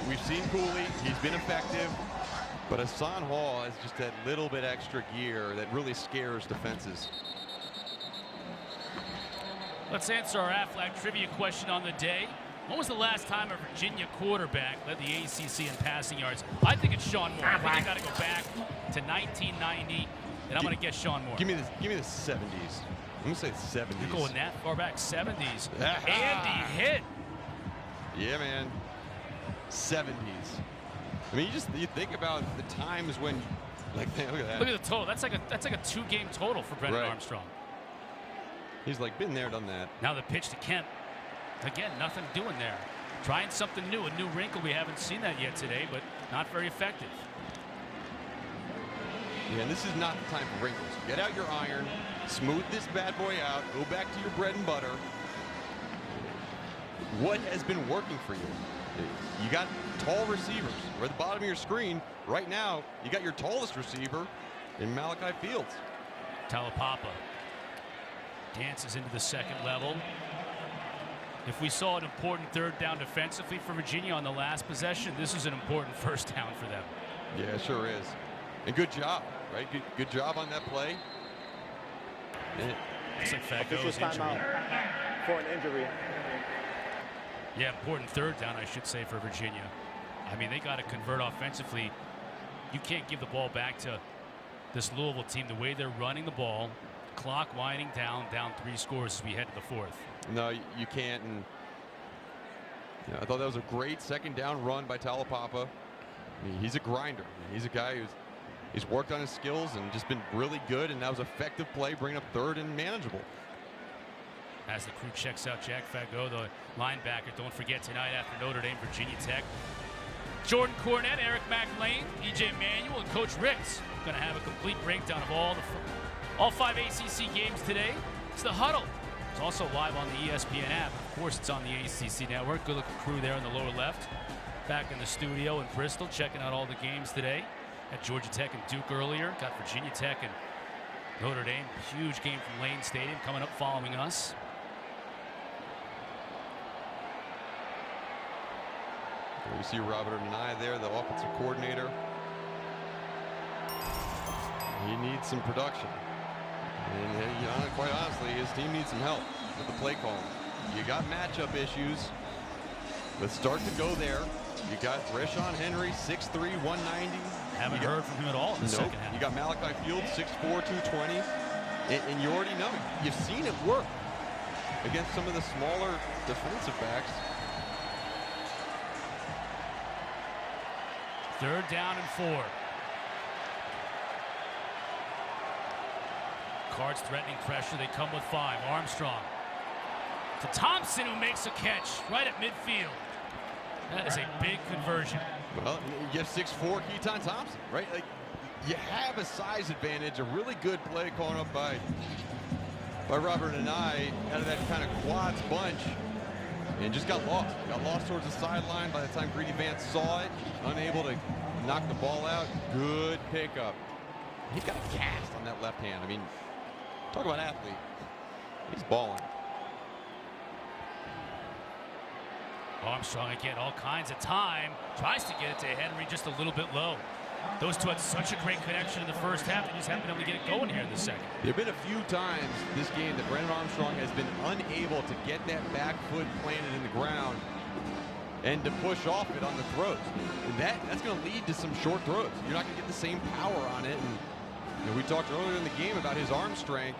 Speaker 1: We've seen Cooley, he's been effective, but Hassan Hall has just that little bit extra gear that really scares defenses.
Speaker 2: Let's answer our Aflac trivia question on the day. When was the last time a Virginia quarterback led the ACC in passing yards? I think it's Sean Moore. I think you got to go back to 1990, and I'm going to guess Sean Moore.
Speaker 1: Give me the 70s. I'm going to say 70s.
Speaker 2: You're going that far back, 70s. Andy Hitt.
Speaker 1: Yeah, man. 70s. I mean, you think about the times when, like, look at that.
Speaker 2: Look at the total. That's like a 2-game total for Brennan Armstrong.
Speaker 1: He's like been there, done that.
Speaker 2: Now the pitch to Kemp. Again, nothing doing there. Trying something new, a new wrinkle. We haven't seen that yet today, but not very effective.
Speaker 1: Yeah, and this is not the time for wrinkles. Get out your iron, smooth this bad boy out, go back to your bread and butter. What has been working for you? You got tall receivers. We're at the bottom of your screen. Right now, you got your tallest receiver in Malachi Fields.
Speaker 2: Talapapa dances into the second level. If we saw an important 3rd down defensively for Virginia on the last possession, this is an important 1st down for them.
Speaker 1: Yeah, it sure is. And good job, right? Good job on that play.
Speaker 2: Looks like Fago's
Speaker 4: timeout for an injury.
Speaker 2: Yeah, important 3rd down, I should say, for Virginia. I mean, they got to convert offensively. You can't give the ball back to this Louisville team the way they're running the ball. Clock winding down 3 scores as we head to the 4th.
Speaker 1: No, you can't. And I thought that was a great 2nd down run by Talapapa. I mean, he's a grinder. He's a guy he's worked on his skills and just been really good. And that was effective play, bringing up 3rd and manageable.
Speaker 2: As the crew checks out Jack Fago, the linebacker. Don't forget tonight after Notre Dame, Virginia Tech. Jordan Cornette, Eric McLean, E.J. Manuel, and Coach Ricks going to have a complete breakdown of all 5 ACC games today. It's the Huddle. It's also live on the ESPN app. Of course, it's on the ACC network. Good looking crew there on the lower left. back in the studio in Bristol, checking out all the games today. At Georgia Tech and Duke earlier. Got Virginia Tech and Notre Dame. Huge game from Lane Stadium coming up following us.
Speaker 1: We see Robert Anai there, the offensive coordinator. He needs some production. And you know, quite honestly, his team needs some help with the play calling. You got matchup issues. Let's start to go there. You got Rashawn Henry, 6'3", 190.
Speaker 2: Haven't heard from him at all in the second half.
Speaker 1: You got Malachi Field, 6'4", 220. And you already know, you've seen it work against some of the smaller defensive backs.
Speaker 2: 3rd down and 4. Cards threatening pressure. They come with 5. Armstrong to Thompson, who makes a catch right at midfield. That is a big conversion.
Speaker 1: Well, you have 6'4" Keytaon Thompson, right? Like, you have a size advantage, a really good play calling up by Robert Anai out of that kind of quads bunch, and just got lost. Got lost towards the sideline by the time Greedy Vance saw it, unable to knock the ball out. Good pickup. He's got a cast on that left hand. I mean, talk about athlete. He's balling.
Speaker 2: Armstrong again, all kinds of time. Tries to get it to Henry just a little bit low. Those two had such a great connection in the first half. They just haven't been able to get it going here in the second.
Speaker 1: There have been a few times this game that Brennan Armstrong has been unable to get that back foot planted in the ground and to push off it on the throws. And that's going to lead to some short throws. You're not going to get the same power on it. And you know, we talked earlier in the game about his arm strength.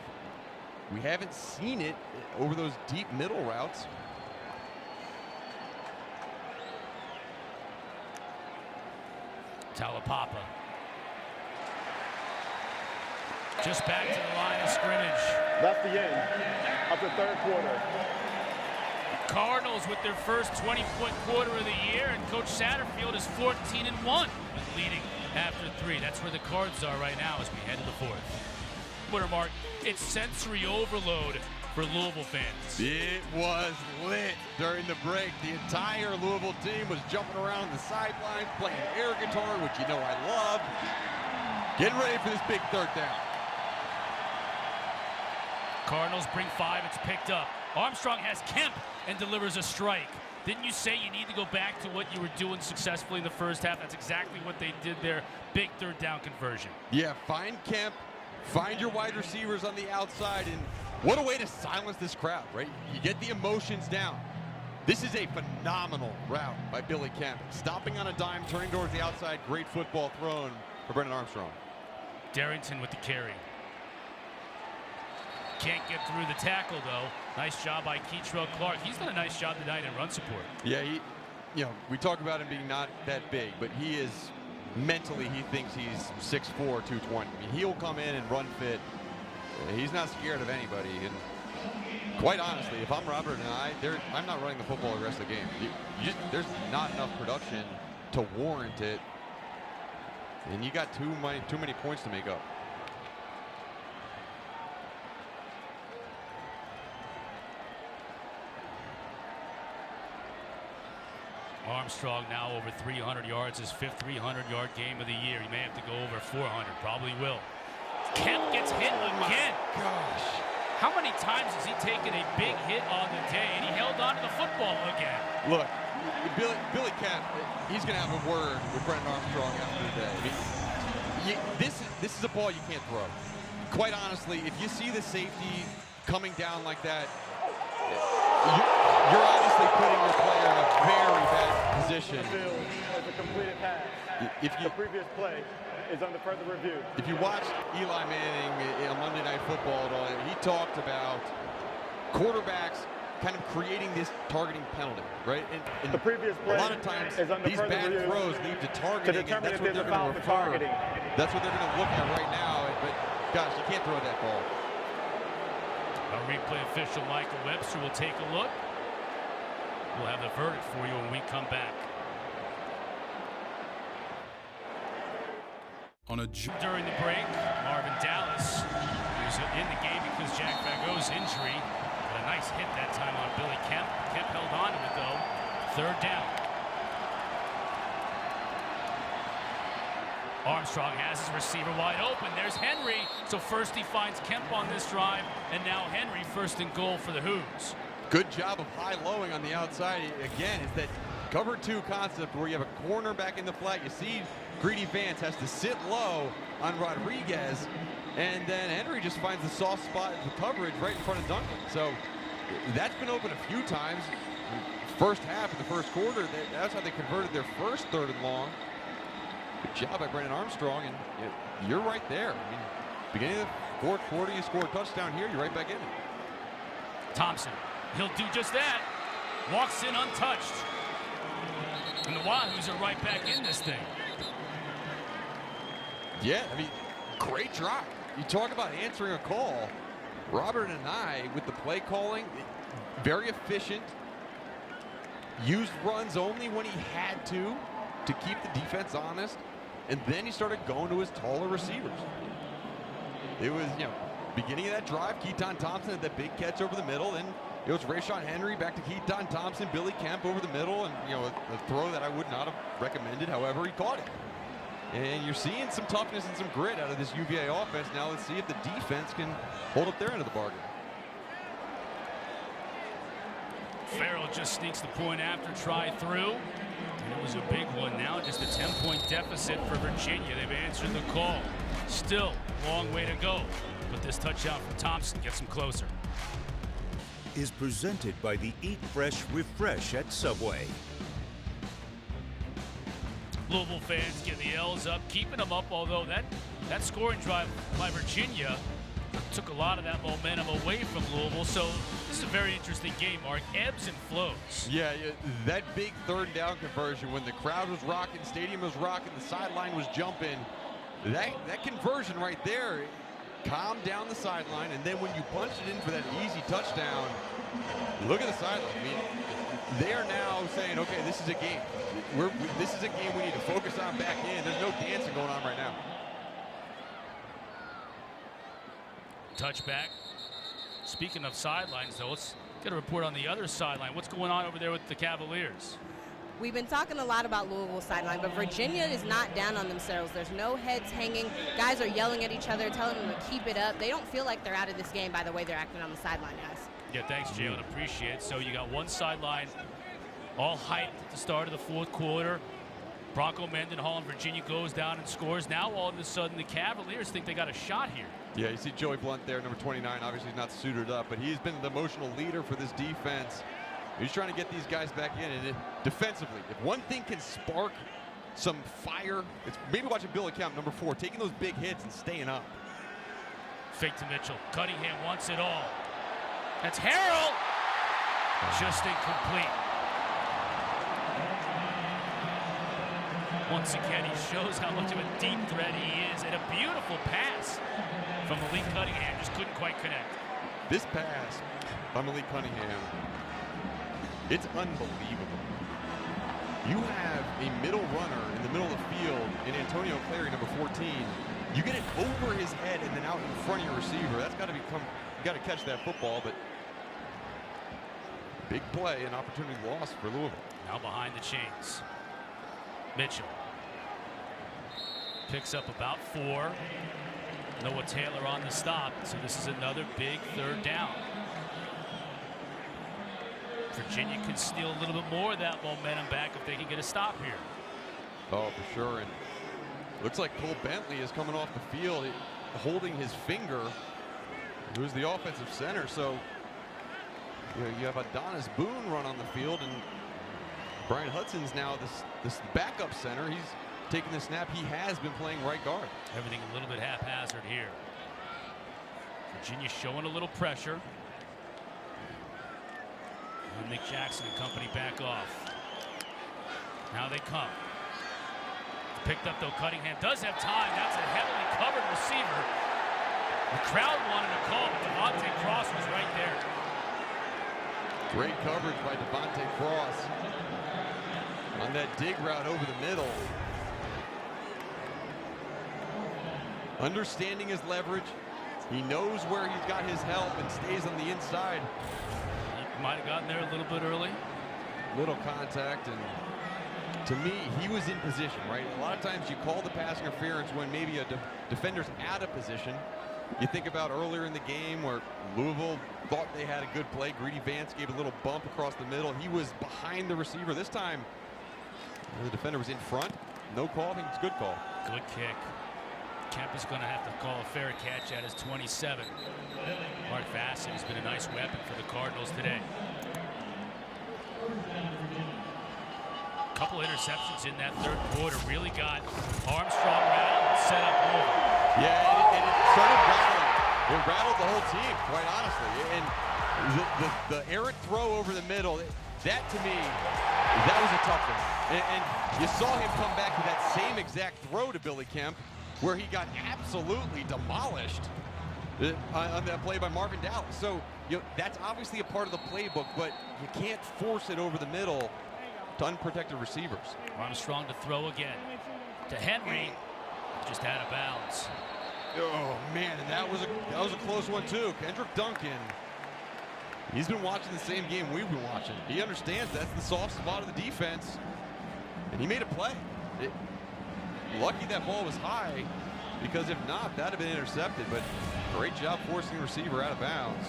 Speaker 1: We haven't seen it over those deep middle routes.
Speaker 2: Talapapa. Just back to the line of scrimmage.
Speaker 4: That's the end of the 3rd quarter.
Speaker 2: Cardinals with their first 20-point quarter of the year, and Coach Satterfield is 14-1, leading after 3. That's where the Cards are right now as we head to the 4th. Quarter mark, it's sensory overload for Louisville fans.
Speaker 1: It was lit during the break. The entire Louisville team was jumping around the sidelines, playing air guitar, which you know I love. Getting ready for this big 3rd down.
Speaker 2: Cardinals bring 5. It's picked up. Armstrong has Kemp and delivers a strike. Didn't you say you need to go back to what you were doing successfully in the first half? That's exactly what they did there. Big 3rd down conversion.
Speaker 1: Yeah, find Kemp, find your wide receivers on the outside, and what a way to silence this crowd, right? You get the emotions down. This is a phenomenal route by Billy Kemp. Stopping on a dime, turning towards the outside. Great football thrown for Brennan Armstrong.
Speaker 2: Darrington with the carry. Can't get through the tackle, though. Nice job by Keytaon Clark. He's done a nice job tonight in run support.
Speaker 1: Yeah, we talk about him being not that big, but he is mentally, he thinks he's 6'4", 220. I mean, he'll come in and run fit. He's not scared of anybody. And quite honestly, if I'm Robert and I'm not running the football the rest of the game. There's not enough production to warrant it. And you got too many points to make up.
Speaker 2: Armstrong now over 300 yards, his 5th 300-yard game of the year. He may have to go over 400, probably will. Kemp gets hit again.
Speaker 1: Gosh.
Speaker 2: How many times has he taken a big hit on the day, and he held on to the football again?
Speaker 1: Look, Billy Kemp, he's going to have a word with Brennan Armstrong after the day. I mean, this is a ball you can't throw. Quite honestly, if you see the safety coming down like that, you're obviously putting your player in a very bad position.
Speaker 4: As a completed pass. The previous play is under further review.
Speaker 1: If you watch Eli Manning on Monday Night Football, he talked about quarterbacks kind of creating this targeting penalty, right? And
Speaker 4: the previous play
Speaker 1: a lot of times these bad throws lead to targeting, and that's what they're going to refer. That's what they're going to look at right now. But gosh, you can't throw that ball.
Speaker 2: Our replay official Michael Webster will take a look. We'll have the verdict for you when we come back. During the break, Marvin Dallas, who's in the game because Jack Fago's injury, but a nice hit that time on Billy Kemp. Kemp held on to it, though. 3rd down. Armstrong has his receiver wide open. There's Henry. So first he finds Kemp on this drive, and now Henry first and goal for the Hoos.
Speaker 1: Good job of high-lowing on the outside. Again, it's that cover 2 concept where you have a corner back in the flat. You see Greedy Vance has to sit low on Rodriguez, and then Henry just finds the soft spot in the coverage right in front of Duncan. So that's been open a few times. First half of the first quarter, that's how they converted their first 3rd and long. Good job by Brennan Armstrong, and you're right there. I mean, beginning of the 4th quarter, you score a touchdown here, you're right back in it.
Speaker 2: Thompson, he'll do just that. Walks in untouched. And the Wahoos are right back in this thing.
Speaker 1: Yeah, I mean, great drive. You talk about answering a call. Robert and I, with the play calling, very efficient. Used runs only when he had to keep the defense honest. And then he started going to his taller receivers. It was, beginning of that drive, Keytaon Thompson had that big catch over the middle. Then it was Rashawn Henry back to Keytaon Thompson, Billy Kemp over the middle, and a throw that I would not have recommended. However, he caught it. And you're seeing some toughness and some grit out of this UVA offense. Now let's see if the defense can hold up their end of the bargain.
Speaker 2: Farrell just sneaks the point after try through. And it was a big one. Now just a 10-point deficit for Virginia. They've answered the call. Still a long way to go. But this touchdown from Thompson gets them closer.
Speaker 5: Is presented by the Eat Fresh Refresh at Subway.
Speaker 2: Louisville fans get the L's up, keeping them up, although that scoring drive by Virginia took a lot of that momentum away from Louisville. So this is a very interesting game, Mark. Ebbs and flows.
Speaker 1: Yeah, that big 3rd down conversion when the crowd was rocking, stadium was rocking, the sideline was jumping. That conversion right there calmed down the sideline, and then when you punch it in for that easy touchdown, look at the sideline. I mean, they are now saying, okay, this is a game. This is a game we need to focus on back in. There's no dancing going on right now.
Speaker 2: Touchback. Speaking of sidelines, though, let's get a report on the other sideline. What's going on over there with the Cavaliers?
Speaker 6: We've been talking a lot about Louisville's sideline, but Virginia is not down on themselves. There's no heads hanging. Guys are yelling at each other, telling them to keep it up. They don't feel like they're out of this game by the way they're acting on the sideline, guys.
Speaker 2: Yeah, thanks, Jalen. Appreciate it. So you got one sideline all hyped at the start of the 4th quarter. Bronco Mendenhall in Virginia goes down and scores. Now all of a sudden the Cavaliers think they got a shot here.
Speaker 1: Yeah, you see Joey Blunt there, number 29. Obviously he's not suited up, but he's been the emotional leader for this defense. He's trying to get these guys back in. And defensively, if one thing can spark some fire, it's maybe watching Billy Kemp, number 4, taking those big hits and staying up.
Speaker 2: Fake to Mitchell. Cunningham wants it all. That's Harrell. Just incomplete. Once again, he shows how much of a deep threat he is. And a beautiful pass from Malik Cunningham. Just couldn't quite connect.
Speaker 1: This pass by Malik Cunningham, it's unbelievable. You have a middle runner in the middle of the field in Antonio Clary, number 14. You get it over his head and then out in front of your receiver. That's got to become, you got to catch that football, but big play and opportunity lost for Louisville.
Speaker 2: Now behind the chains. Mitchell picks up about 4. Noah Taylor on the stop, so this is another big 3rd down. Virginia can steal a little bit more of that momentum back if they can get a stop here.
Speaker 1: Oh, for sure. And looks like Cole Bentley is coming off the field holding his finger, who's the offensive center. So you have Adonis Boone run on the field, and Brian Hudson's now this backup center. He's taking the snap. He has been playing right guard.
Speaker 2: Everything a little bit haphazard here. Virginia showing a little pressure. And Nick Jackson and company back off. Now they come. Picked up though. Cunningham does have time. That's a heavily covered receiver. The crowd wanted a call, but Devontae Cross was right there.
Speaker 1: Great coverage by Devontae Cross on that dig route over the middle. Understanding his leverage. He knows where he's got his help and stays on the inside.
Speaker 2: He might have gotten there a little bit early.
Speaker 1: Little contact, and to me, he was in position, right? A lot of times you call the pass interference when maybe a defender's out of position. You think about earlier in the game where Louisville thought they had a good play. Greedy Vance gave a little bump across the middle. He was behind the receiver. This time, the defender was in front. No call. I think it's a good call.
Speaker 2: Good kick. Kemp is going to have to call a fair catch at his 27. Mark Fassett has been a nice weapon for the Cardinals today. A couple interceptions in that third quarter really got Armstrong rattled and set up Louisville.
Speaker 1: Yeah, and it started rattling. It rattled the whole team, quite honestly. And the errant throw over the middle, that to me, that was a tough one. And you saw him come back with that same exact throw to Billy Kemp, where he got absolutely demolished on that play by Marvin Dallas. So, that's obviously a part of the playbook, but you can't force it over the middle to unprotected receivers.
Speaker 2: Armstrong to throw again. To Henry, just out of bounds.
Speaker 1: Oh man, and that was a close one too. Kendrick Duncan, he's been watching the same game we've been watching. He understands that's the soft spot of the defense, and he made a play. Lucky that ball was high, because if not, that'd have been intercepted. But great job forcing the receiver out of bounds.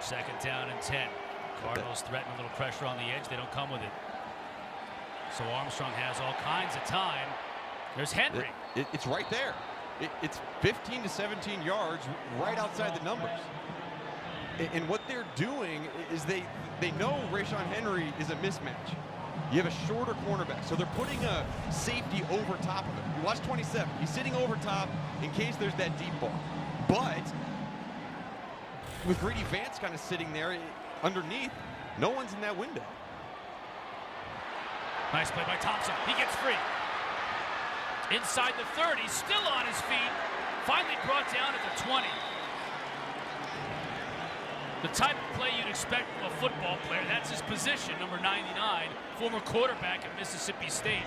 Speaker 2: Second down and 10. Cardinals threaten a little pressure on the edge. They don't come with it. So Armstrong has all kinds of time. There's Henry.
Speaker 1: It's right there. It's 15 to 17 yards right outside the numbers. And what they're doing is they know Rashawn Henry is a mismatch. You have a shorter cornerback, so they're putting a safety over top of him. You watch 27. He's sitting over top in case there's that deep ball. But with Greedy Vance kind of sitting there underneath, no one's in that window.
Speaker 2: Nice play by Thompson. He gets free. Inside the 30, still on his feet. Finally brought down at the 20. The type of play you'd expect from a football player. That's his position, number 99, former quarterback at Mississippi State.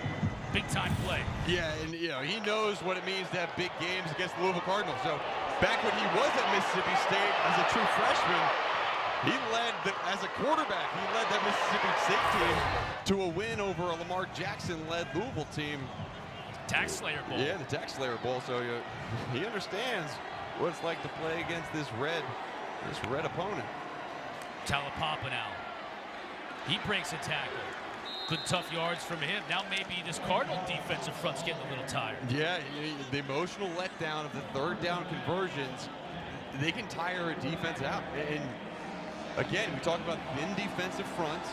Speaker 2: Big time play.
Speaker 1: Yeah, and he knows what it means to have big games against the Louisville Cardinals. So back when he was at Mississippi State as a true freshman, he led, as a quarterback, he led that Mississippi State team to a win over a Lamar Jackson-led Louisville team.
Speaker 2: Tax Slayer Bowl.
Speaker 1: Yeah, the Tax Slayer Bowl. So he understands what it's like to play against this red opponent.
Speaker 2: Talapapa now. He breaks a tackle. Good tough yards from him. Now maybe this Cardinal defensive front's getting a little tired.
Speaker 1: Yeah, the emotional letdown of the third down conversions, they can tire a defense out. And again, we talk about thin defensive fronts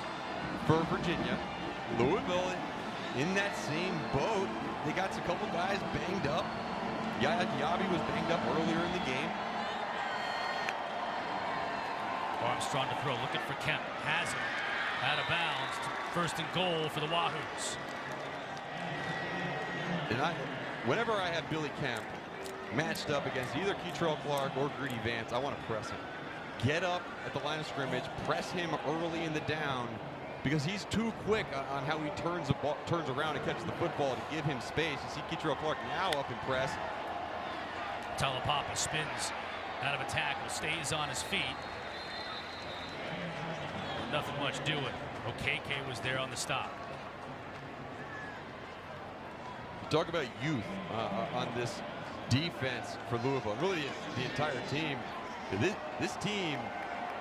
Speaker 1: for Virginia. Louisville in that same boat. They got a couple guys banged up. Yabi was banged up earlier in the game.
Speaker 2: Armstrong to throw, looking for Kemp. Has him. Out of bounds. First and goal for the Wahoos.
Speaker 1: And whenever I have Billy Kemp matched up against either Keytaon Clark or Greedy Vance, I want to press him. Get up at the line of scrimmage, press him early in the down, because he's too quick on how he turns around and catches the football to give him space. You see Keytaon Clark now up in press.
Speaker 2: Talapapa spins out of a tackle, stays on his feet. Nothing much doing. Okeke was there on the stop.
Speaker 1: You talk about youth on this defense for Louisville, and really the entire team. This team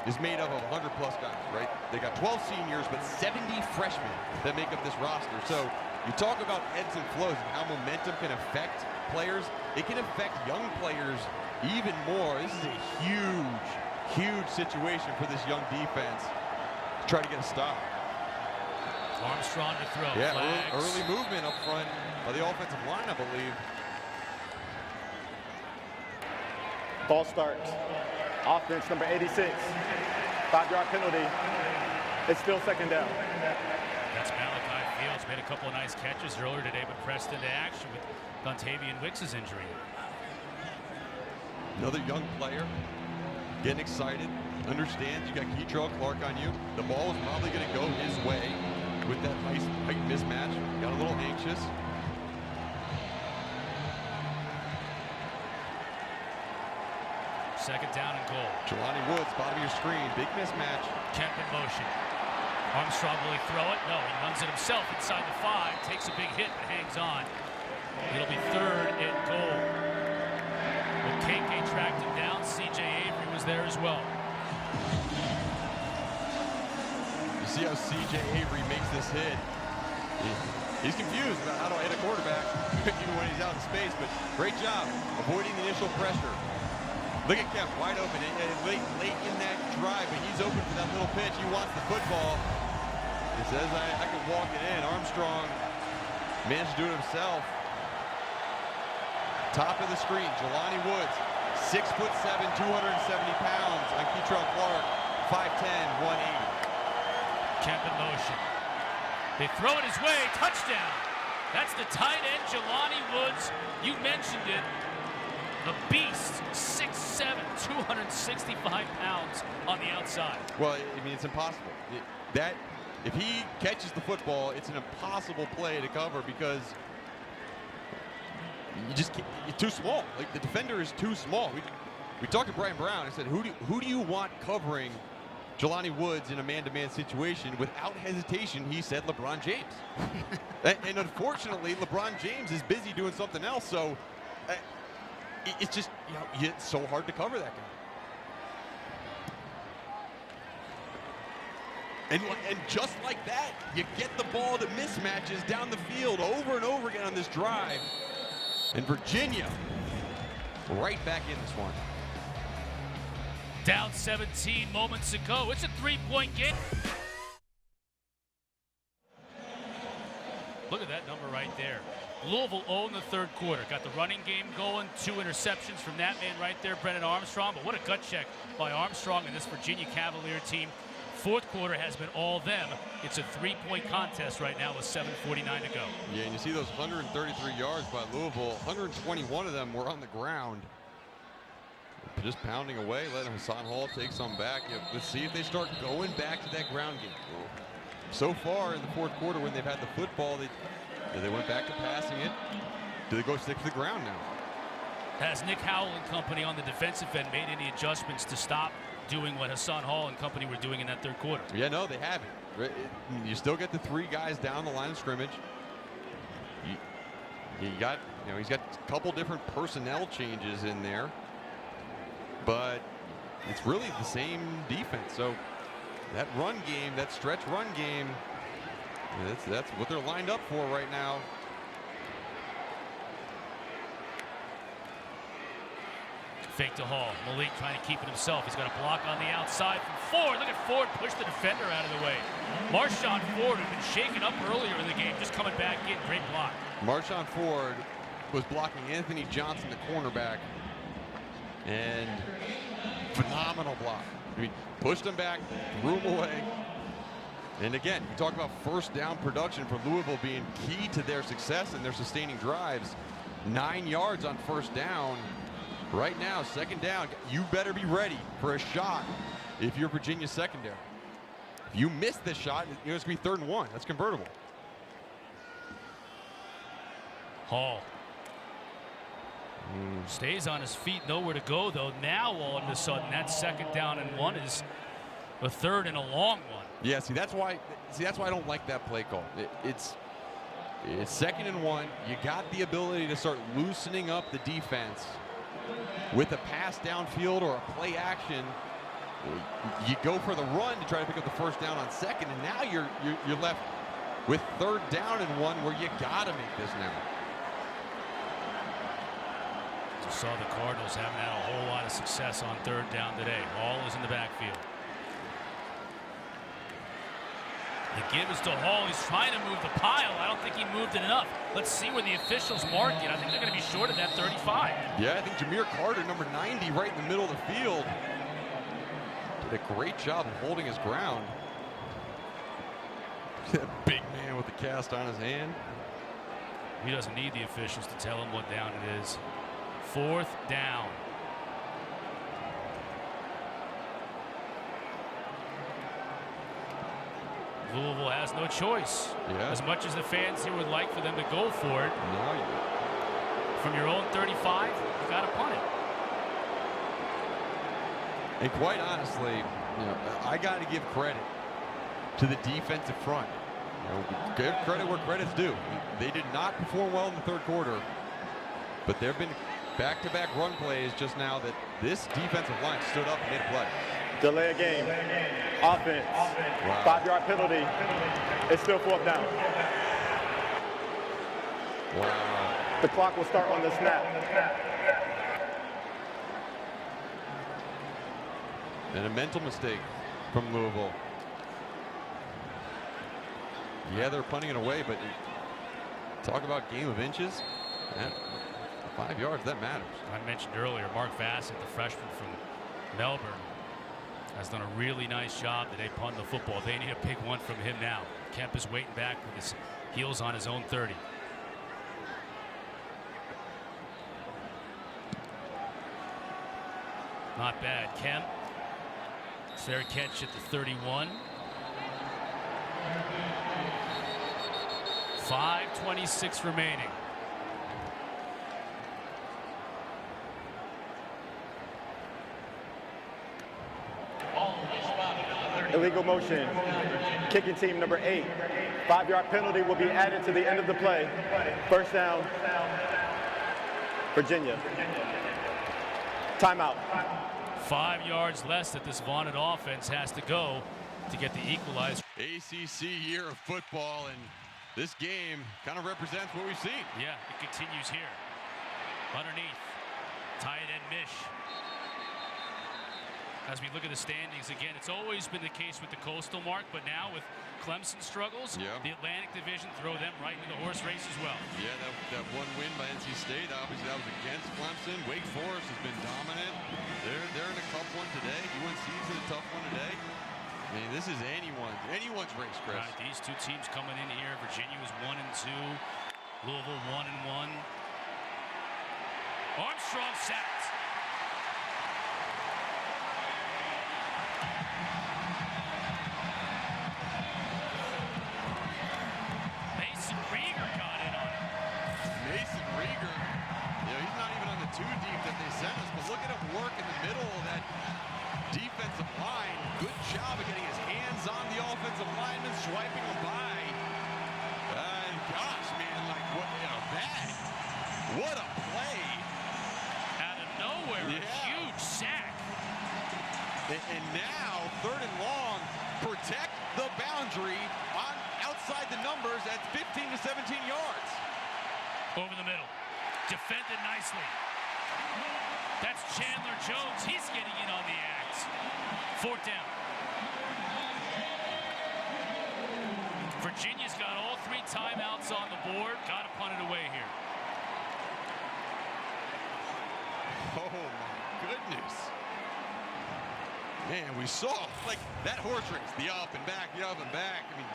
Speaker 1: is made up of 100-plus guys, right? They got 12 seniors, but 70 freshmen that make up this roster. So you talk about ebbs and flows and how momentum can affect players. It can affect young players even more. This is a huge, huge situation for this young defense. Try to get a stop.
Speaker 2: Armstrong to throw.
Speaker 1: Yeah,
Speaker 2: early
Speaker 1: movement up front by the offensive line, I believe.
Speaker 4: Ball starts. Offense number 86. 5-yard penalty. It's still second down.
Speaker 2: That's Malachi Fields. Made a couple of nice catches earlier today, but pressed into action with Dontavian Wicks' injury.
Speaker 1: Another young player getting excited. Understands you got Keytaon Clark on you. The ball is probably going to go his way with that nice height mismatch. Got a little anxious.
Speaker 2: Second down and goal.
Speaker 1: Jelani Woods, bottom of your screen. Big mismatch.
Speaker 2: Kemp in motion. Armstrong, will he throw it? No, he runs it himself inside the 5. Takes a big hit and hangs on. It'll be third and goal. Well, KK tracked him down. C.J. Avery was there as well.
Speaker 1: You see how C.J. Avery makes this hit. He's confused about how do I hit a quarterback, even when he's out in space, but great job avoiding the initial pressure. Look at Kemp, wide open, late in that drive, but he's open for that little pitch. He wants the football. He says, I can walk it in. Armstrong managed to do it himself. Top of the screen, Jelani Woods, 6'7", 270 pounds on Keytaon Clark, 5'10", 180.
Speaker 2: Kemp in motion. They throw it his way, touchdown. That's the tight end, Jelani Woods. You mentioned it. The beast, 6'7", 265 pounds on the outside.
Speaker 1: Well, I mean, it's impossible. If he catches the football, it's an impossible play to cover because you're too small. Like, the defender is too small. We talked to Brian Brown. I said, who do you want covering Jelani Woods in a man-to-man situation? Without hesitation, he said LeBron James. and unfortunately, LeBron James is busy doing something else. So it's just, it's so hard to cover that guy. And just like that, you get the ball to mismatches down the field over and over again on this drive. And Virginia right back in this one.
Speaker 2: Down 17 moments ago. It's a 3-point game. Look at that number right there. Louisville owned the third quarter. Got the running game going. 2 interceptions from that man right there, Brennan Armstrong. But what a gut check by Armstrong and this Virginia Cavalier team. Fourth quarter has been all them. It's a 3-point contest right now with 7:49 to go.
Speaker 1: Yeah, and you see those 133 yards by Louisville. 121 of them were on the ground. Just pounding away, letting Hassan Hall take some back. Let's see if they start going back to that ground game. So far in the fourth quarter, when they've had the football, they went back to passing it. Do they go stick to the ground now?
Speaker 2: Has Nick Howell and company on the defensive end made any adjustments to stop doing what Hassan Hall and company were doing in that third quarter?
Speaker 1: Yeah, no, they haven't. You still get the 3 guys down the line of scrimmage. He's got a couple different personnel changes in there, but it's really the same defense. So that run game, that stretch run game, that's what they're lined up for right now.
Speaker 2: Fake to Hall. Malik trying to keep it himself. He's got a block on the outside from Ford. Look at Ford push the defender out of the way. Marshawn Ford, who'd been shaken up earlier in the game, just coming back in. Great block.
Speaker 1: Marshawn Ford was blocking Anthony Johnson, the cornerback, and phenomenal block. I mean, pushed him back, threw him away. And again, you talk about first down production for Louisville being key to their success and their sustaining drives. 9 yards on first down. Right now, second down, you better be ready for a shot if you're Virginia secondary. If you miss this shot, it's going to be 3rd and 1. That's convertible.
Speaker 2: Hall stays on his feet, nowhere to go, though. Now, all of a sudden, that second down and 1 is a 3rd and a long one.
Speaker 1: Yeah, that's why I don't like that play call. It's 2nd and 1. You got the ability to start loosening up the defense with a pass downfield or a play action. You go for the run to try to pick up the first down on 2nd, and now you're left with 3rd down and 1 where you gotta make this now.
Speaker 2: Just saw the Cardinals haven't had a whole lot of success on 3rd down today. Hall is in the backfield. The give is to Hall. He's trying to move the pile. I don't think he moved it enough. Let's see where the officials mark it. I think they're going to be short of that 35.
Speaker 1: Yeah, I think Jameer Carter, number 90, right in the middle of the field, did a great job of holding his ground. That big man with the cast on his hand.
Speaker 2: He doesn't need the officials to tell him what down it is. 4th down. Louisville has no choice.
Speaker 1: Yeah.
Speaker 2: As much as the fans here would like for them to go for it,
Speaker 1: No.
Speaker 2: from your own 35, you got to punt it.
Speaker 1: And quite honestly, I got to give credit to the defensive front. Give credit where credit's due. They did not perform well in the third quarter, but there have been back-to-back run plays just now that this defensive line stood up mid-play.
Speaker 4: Delay a game. Offense. Wow. 5-yard penalty. It's still 4th down.
Speaker 1: Wow.
Speaker 4: The clock will start on the snap.
Speaker 1: And a mental mistake from Louisville. Yeah, they're punting it away, but talk about game of inches. 5 yards, that matters.
Speaker 2: I mentioned earlier, Mark Bassett, the freshman from Melbourne, has done a really nice job today punting the football. They need a big one from him now. Kemp is waiting back with his heels on his own 30. Not bad. Kemp, fair catch at the 31. 5:26 remaining.
Speaker 4: Illegal motion. Kicking team number 8. 5-yard penalty will be added to the end of the play. First down, Virginia. Timeout.
Speaker 2: 5 yards less that this vaunted offense has to go to get the equalizer.
Speaker 1: ACC year of football, and this game kind of represents what we've seen.
Speaker 2: Yeah, it continues here. Underneath, tight end Misch. As we look at the standings again, it's always been the case with the Coastal, Mark, but now with Clemson struggles, the Atlantic Division throw them right into the horse race as well.
Speaker 1: Yeah, that one win by NC State, obviously that was against Clemson. Wake Forest has been dominant. They're in a tough one today. UNC's in a tough one today. I mean, this is anyone's race, Chris.
Speaker 2: Right, these two teams coming in here. Virginia was 1-2. Louisville 1-1. Armstrong sacked. Mason Rieger got in on it.
Speaker 1: Mason Rieger, he's not even on the 2 deep that they sent us, but look at him work in the middle of that defensive line. Good job of getting his hands on the offensive lineman, swiping him by. And gosh, man, like what a play.
Speaker 2: Out of nowhere, a huge sack.
Speaker 1: And now, 3rd and long, protect the boundary on outside the numbers at 15 to 17 yards.
Speaker 2: Over the middle, defended nicely. That's Chandler Jones. He's getting in on the axe. 4th down. Virginia's got all 3 timeouts on the board. Got to punt it away here.
Speaker 1: Oh, my goodness. Man, we saw, like, that horse race, the up and back, the up and back. I mean,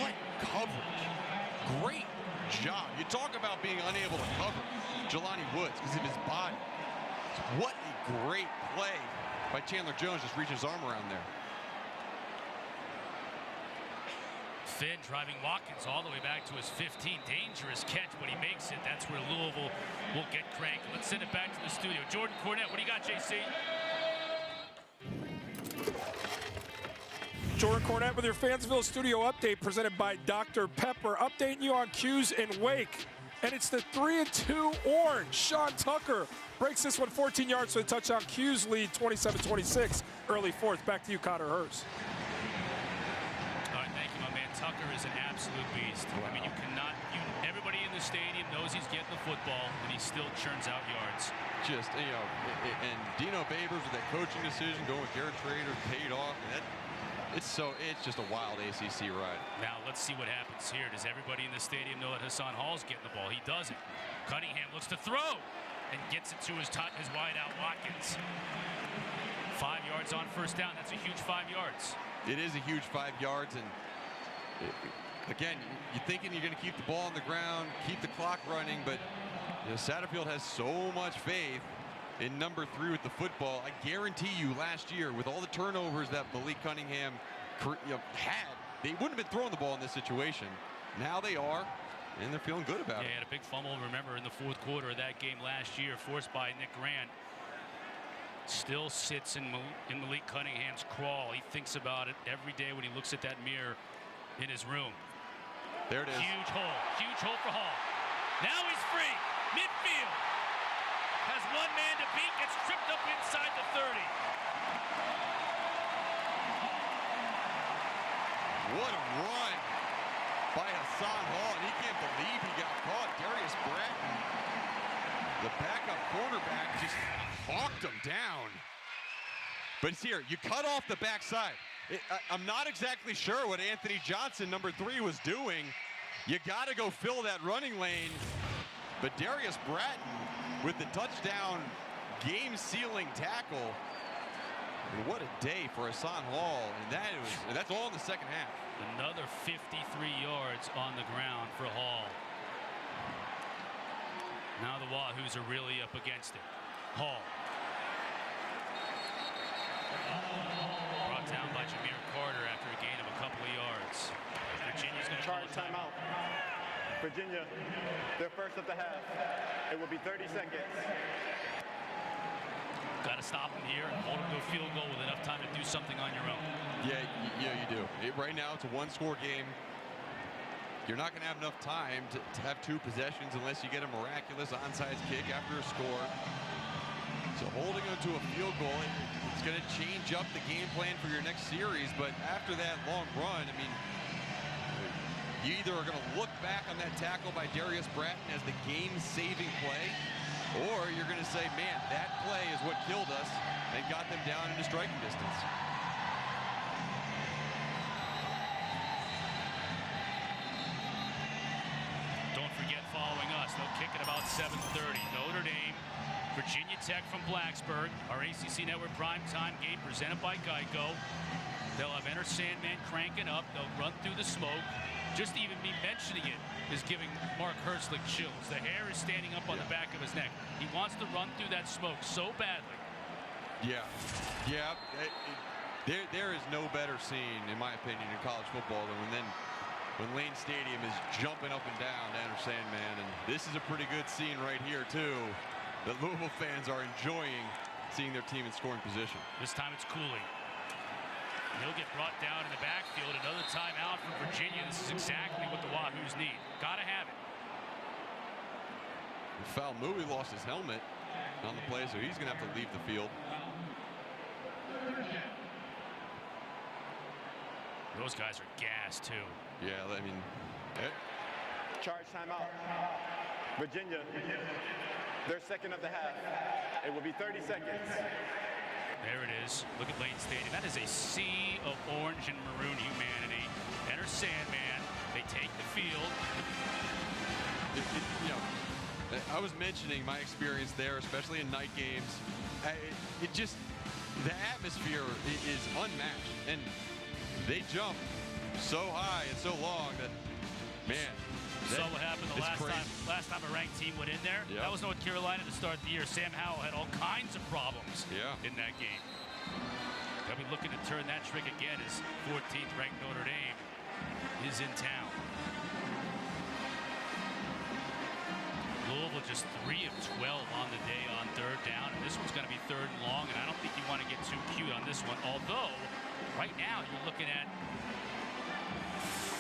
Speaker 1: what coverage. Great job. You talk about being unable to cover Jelani Woods because of his body. What a great play by Chandler Jones, just reaching his arm around there.
Speaker 2: Finn driving Watkins all the way back to his 15. Dangerous catch, but he makes it. That's where Louisville will get cranked. Let's send it back to the studio. Jordan Cornette, what do you got, JC?
Speaker 9: Jordan Cornette with your Fansville Studio Update presented by Dr. Pepper. Updating you on Q's in Wake. And it's the 3-2 Orange. Sean Tucker breaks this one 14 yards for the touchdown. Q's lead 27-26. Early 4th. Back to you, Connor Hurst.
Speaker 2: All right, thank you, my man. Tucker is an absolute beast. Wow. I mean, everybody in the stadium knows he's getting the football, and he still churns out yards.
Speaker 1: Just, and Dino Babers with that coaching decision, going with Garrett Trader, paid off. And it's just a wild ACC ride.
Speaker 2: Now let's see what happens here. Does everybody in the stadium know that Hassan Hall's getting the ball? He doesn't. Cunningham looks to throw and gets it to his wide out Watkins. 5 yards on 1st down. That's a huge 5 yards.
Speaker 1: It is a huge 5 yards, and again, you're thinking you're going to keep the ball on the ground, keep the clock running, but Satterfield has so much faith in number 3 with the football. I guarantee you last year, with all the turnovers that Malik Cunningham had, they wouldn't have been throwing the ball in this situation. Now they are, and they're feeling good about it.
Speaker 2: He had a big fumble, remember, in the 4th quarter of that game last year, forced by Nick Grant. Still sits in Malik Cunningham's crawl. He thinks about it every day when he looks at that mirror in his room.
Speaker 1: There it is.
Speaker 2: Huge hole for Hall. Now he's free. Midfield. Has one man to beat, gets tripped up inside the 30.
Speaker 1: What a run by Hassan Hall, and he can't believe he got caught. Darius Bratton, the backup quarterback, just hawked him down. But it's here, you cut off the backside. I'm not exactly sure what Anthony Johnson, number 3, was doing. You got to go fill that running lane. But Darius Bratton with the touchdown game-sealing tackle. And what a day for Hassan Hall. And that's all in the second half.
Speaker 2: Another 53 yards on the ground for Hall. Now the Wahoos are really up against it. Hall. Brought down by Jameer Carter after a gain of a couple of yards. Virginia's going to call a timeout.
Speaker 4: Virginia, their first of the half. It will be 30 seconds.
Speaker 2: Got to stop them here and hold them to a field goal with enough time to do something on your own.
Speaker 1: Yeah, you do. Right now, it's a one-score game. You're not going to have enough time to have 2 possessions unless you get a miraculous onside kick after a score. So holding them to a field goal, it's going to change up the game plan for your next series. But after that long run, I mean, you either are going to look back on that tackle by Darius Bratton as the game-saving play, or you're going to say, man, that play is what killed us and got them down into striking distance.
Speaker 2: Don't forget, following us, they'll kick at about 7:30. Notre Dame, Virginia Tech from Blacksburg, our ACC Network primetime game presented by Geico. They'll have Enter Sandman cranking up. They'll run through the smoke. Just even me mentioning it is giving Mark Herzlich chills. The hair is standing up on the back of his neck. He wants to run through that smoke so badly.
Speaker 1: Yeah. There is no better scene, in my opinion, in college football than when Lane Stadium is jumping up and down to Enter Sandman. And this is a pretty good scene right here, too, that Louisville fans are enjoying seeing their team in scoring position.
Speaker 2: This time it's Cooley. He'll get brought down in the backfield. Another timeout from Virginia. This is exactly what the Wahoos need. Gotta have it.
Speaker 1: Falmouth lost his helmet on the play, so he's going to have to leave the field.
Speaker 2: Those guys are gassed, too.
Speaker 1: Yeah, I mean...
Speaker 4: Charge timeout. Virginia, their second of the half. It will be 30 seconds.
Speaker 2: There it is. Look at Lane Stadium. That is a sea of orange and maroon humanity. Enter Sandman. They take the field.
Speaker 1: I was mentioning my experience there, especially in night games. The atmosphere is unmatched. And they jump so high and so long that, man.
Speaker 2: Saw what happened the last time a ranked team went in there. Yep. That was North Carolina to start the year. Sam Howell had all kinds of problems in that game. They'll be looking to turn that trick again as 14th ranked Notre Dame is in town. Louisville just 3 of 12 on the day on 3rd down, and this one's going to be 3rd and long, and I don't think you want to get too cute on this one, although right now you're looking at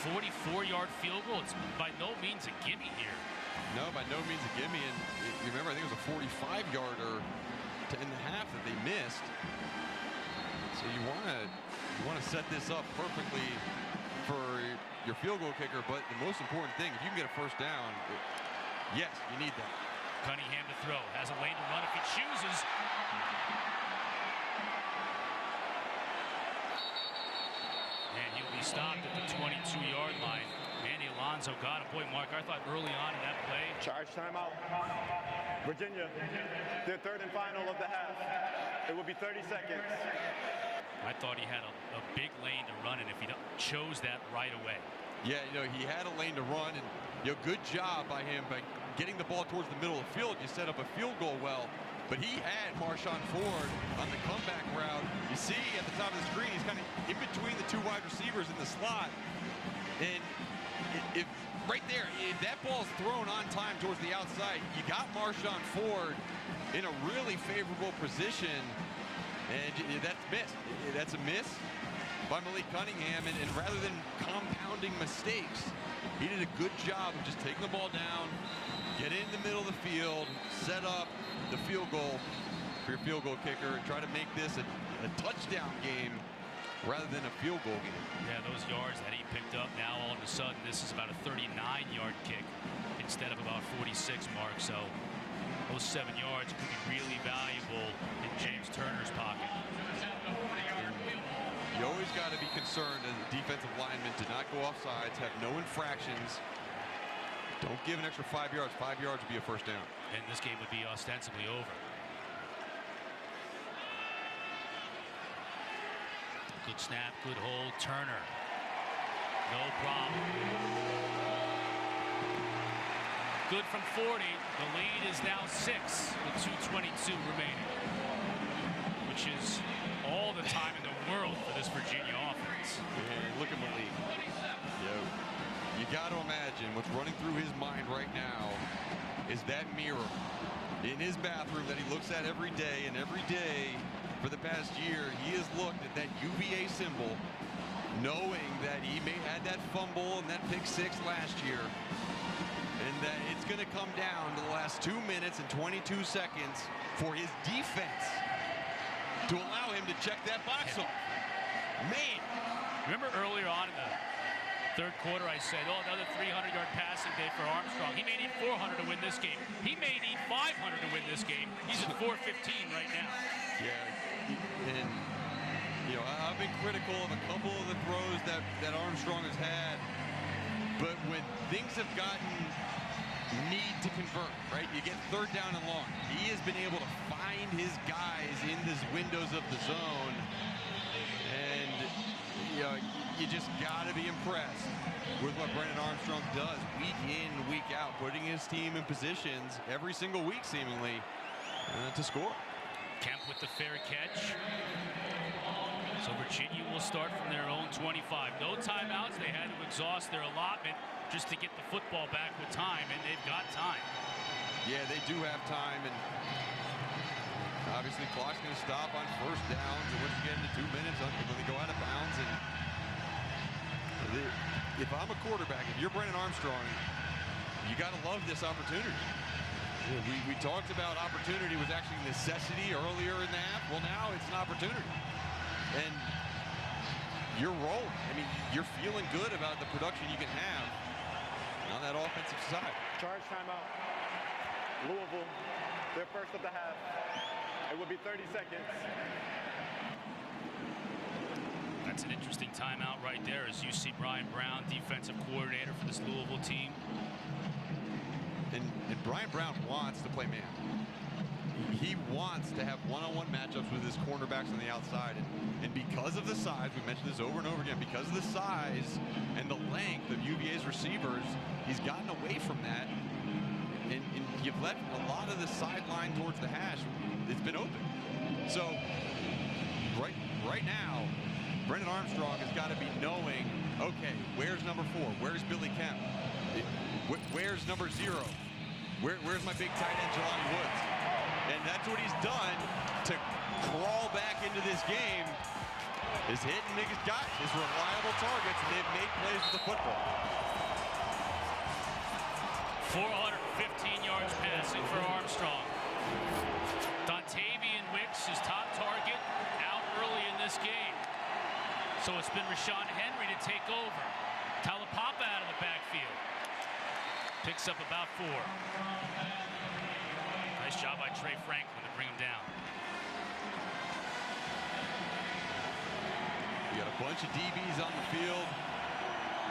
Speaker 2: 44-yard field goal. It's by no means a gimme here.
Speaker 1: No, by no means a gimme. And you remember, I think it was a 45-yarder to end the half that they missed. So you want to set this up perfectly for your field goal kicker. But the most important thing, if you can get a first down, yes, you need that.
Speaker 2: Cunningham to throw. Has a lane to run if he chooses. And he'll be stopped at the 22-yard line. Manny Alonso got him. Boy, Mark, I thought early on in that play.
Speaker 4: Charge timeout. Virginia, their 3rd and final of the half. It will be 30 seconds.
Speaker 2: I thought he had a big lane to run, and if he chose that right away.
Speaker 1: Yeah, he had a lane to run, and good job by him by getting the ball towards the middle of the field. You set up a field goal well. But he had Marshawn Ford on the comeback route. You see at the top of the screen, he's kind of in between the 2 wide receivers in the slot. And if right there, if that ball's thrown on time towards the outside, you got Marshawn Ford in a really favorable position, and that's missed. That's a miss by Malik Cunningham, and rather than compounding mistakes, he did a good job of just taking the ball down, get in the middle of the field, set up the field goal for your field goal kicker, and try to make this a touchdown game rather than a field goal game.
Speaker 2: Yeah, those yards that he picked up, now all of a sudden this is about a 39-yard kick instead of about 46 mark. So those 7 yards could be really valuable in James Turner's pocket.
Speaker 1: You always got to be concerned as a defensive lineman to not go off sides, have no infractions. Don't give an extra 5 yards. 5 yards would be a first down.
Speaker 2: And this game would be ostensibly over. Good snap, good hold. Turner. No problem. Good from 40. The lead is now 6 with 2:22 remaining, which is all the time in the world for this Virginia offense.
Speaker 1: And look at Malik. You got to imagine what's running through his mind right now is that mirror in his bathroom that he looks at every day, and every day for the past year he has looked at that UVA symbol, knowing that he may had that fumble and that pick 6 last year, and that it's going to come down to the last 2 minutes and 22 seconds for his defense to allow him to check that box off. Man,
Speaker 2: remember earlier on in the third quarter, I said, oh, another 300-yard passing day for Armstrong. He may need 400 to win this game. He may need 500 to win this game. He's at 415 right now.
Speaker 1: Yeah, and you know, I've been critical of a couple of the throws that Armstrong has had, but when things have gotten need to convert, right? You get 3rd down and long. He has been able to find his guys in these windows of the zone, and you know, you just got to be impressed with what Brennan Armstrong does week in, week out, putting his team in positions every single week, seemingly, to score.
Speaker 2: Kemp with the fair catch. So Virginia will start from their own 25. No timeouts. They had to exhaust their allotment just to get the football back with time, and they've got time.
Speaker 1: Yeah, they do have time, and obviously clock's going to stop on 1st downs, and once you get into 2 minutes when they go out of bounds. And if I'm a quarterback, if you're Brennan Armstrong, you got to love this opportunity. We talked about opportunity was actually necessity earlier in the half. Well, now it's an opportunity, and you're rolling. I mean, you're feeling good about the production you can have on that offensive side.
Speaker 4: Charge timeout. Louisville, their first of the half. It will be 30 seconds.
Speaker 2: That's an interesting timeout right there, as you see Brian Brown, defensive coordinator for this Louisville team.
Speaker 1: And Brian Brown wants to play man. He wants to have one-on-one matchups with his cornerbacks on the outside. And because of the size, we mentioned this over and over again, because of the size and the length of UVA's receivers, he's gotten away from that. And you've left a lot of the sideline towards the hash. It's been open. So right now, Brennan Armstrong has got to be knowing, okay, where's number 4? Where's Billy Kemp? Where's number 0? Where's my big tight end, Jelani Woods? And that's what he's done to crawl back into this game, is hitting his guys, his reliable targets, and they've made plays with the football.
Speaker 2: 415 yards passing for Armstrong. Dontavian Wicks, his top target, out early in this game. So it's been Rashawn Henry to take over. Talapapa out of the backfield. Picks up about 4. Nice job by Trey Franklin to bring him down.
Speaker 1: You got a bunch of DBs on the field.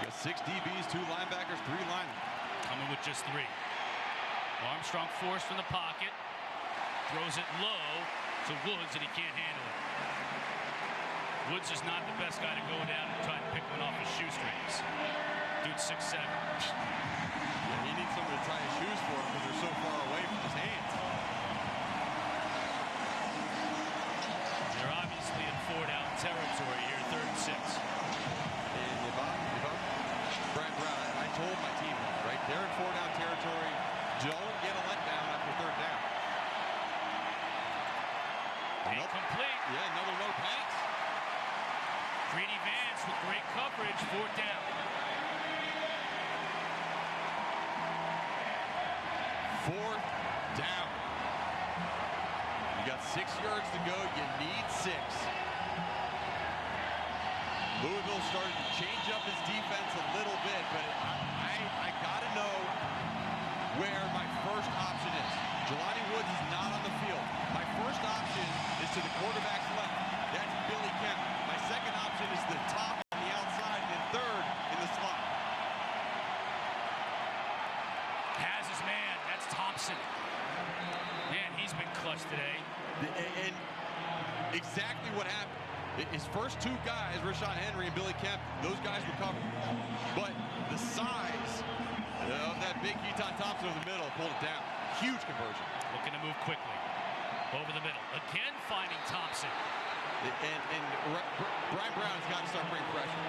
Speaker 1: You got 6 DBs, 2 linebackers, 3 linemen.
Speaker 2: Coming with just 3. Armstrong forced from the pocket. Throws it low to Woods, and he can't handle it. Woods is not the best guy to go down and try to pick one off his shoestrings. Dude's 6'7".
Speaker 1: Yeah, he needs someone to tie his shoes for him because they're so far away from his hands.
Speaker 2: They're obviously in 4-down territory here, 3rd and 6.
Speaker 1: And if I'm Brian Brown, I told my team that. They're in 4-down territory. Don't get a letdown after 3rd down.
Speaker 2: Incomplete.
Speaker 1: Yeah, another low pass.
Speaker 2: Greedy Vance with great coverage. 4th down.
Speaker 1: 4th down. You got 6 yards to go. You need 6. Louisville started to change up his defense a little bit, but I got to know where my first option is. Jelani Woods is not on the field. My first option is to the quarterback's left. That's Billy Kemp. My second option is the top on the outside, and then 3rd in the slot.
Speaker 2: Has his man. That's Thompson. Man, he's been clutch today.
Speaker 1: And exactly what happened. His first 2 guys, Rashawn Henry and Billy Kemp, those guys were covered. But the size of that big Keytaon Thompson in the middle pulled it down. Huge conversion.
Speaker 2: Looking to move quickly. Over the middle. Again finding Thompson.
Speaker 1: And Brian Brown's got to start bringing pressure.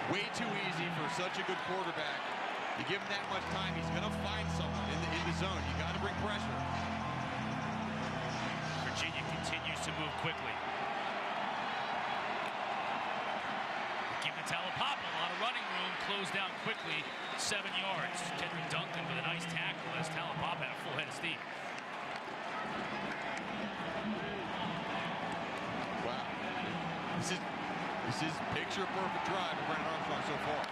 Speaker 1: Way too easy for such a good quarterback. You give him that much time, he's going to find someone in the zone. You got to bring pressure.
Speaker 2: Virginia continues to move quickly. Give the Talapapa a lot of running room. Close down quickly. 7 yards. Kendrick Duncan with a nice tackle as Talapapa had a full head of steam.
Speaker 1: Wow. This is picture-perfect drive for Brennan Armstrong so far.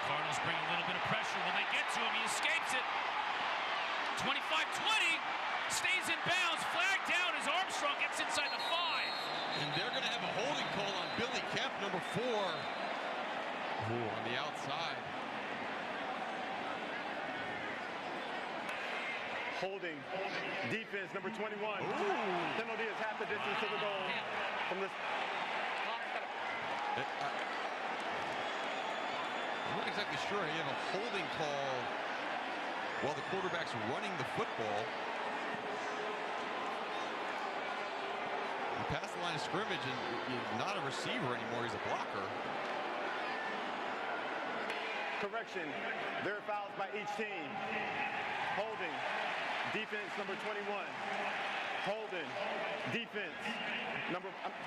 Speaker 2: Cardinals bring a little bit of pressure. When they get to him, he escapes it. 25-20. Stays in bounds. Flag down as Armstrong gets inside the 5.
Speaker 1: And they're going to have a holding call on Billy Kemp, number 4. On the outside.
Speaker 4: Holding. Defense, number 21. Penalty is half the distance to the goal from this.
Speaker 1: I'm not exactly sure. You have a holding call while the quarterback's running the football. He passed the line of scrimmage, and he's not a receiver anymore. He's a blocker.
Speaker 4: Correction. There are fouls by each team. Holding. Defense, number 21. Holding. Defense.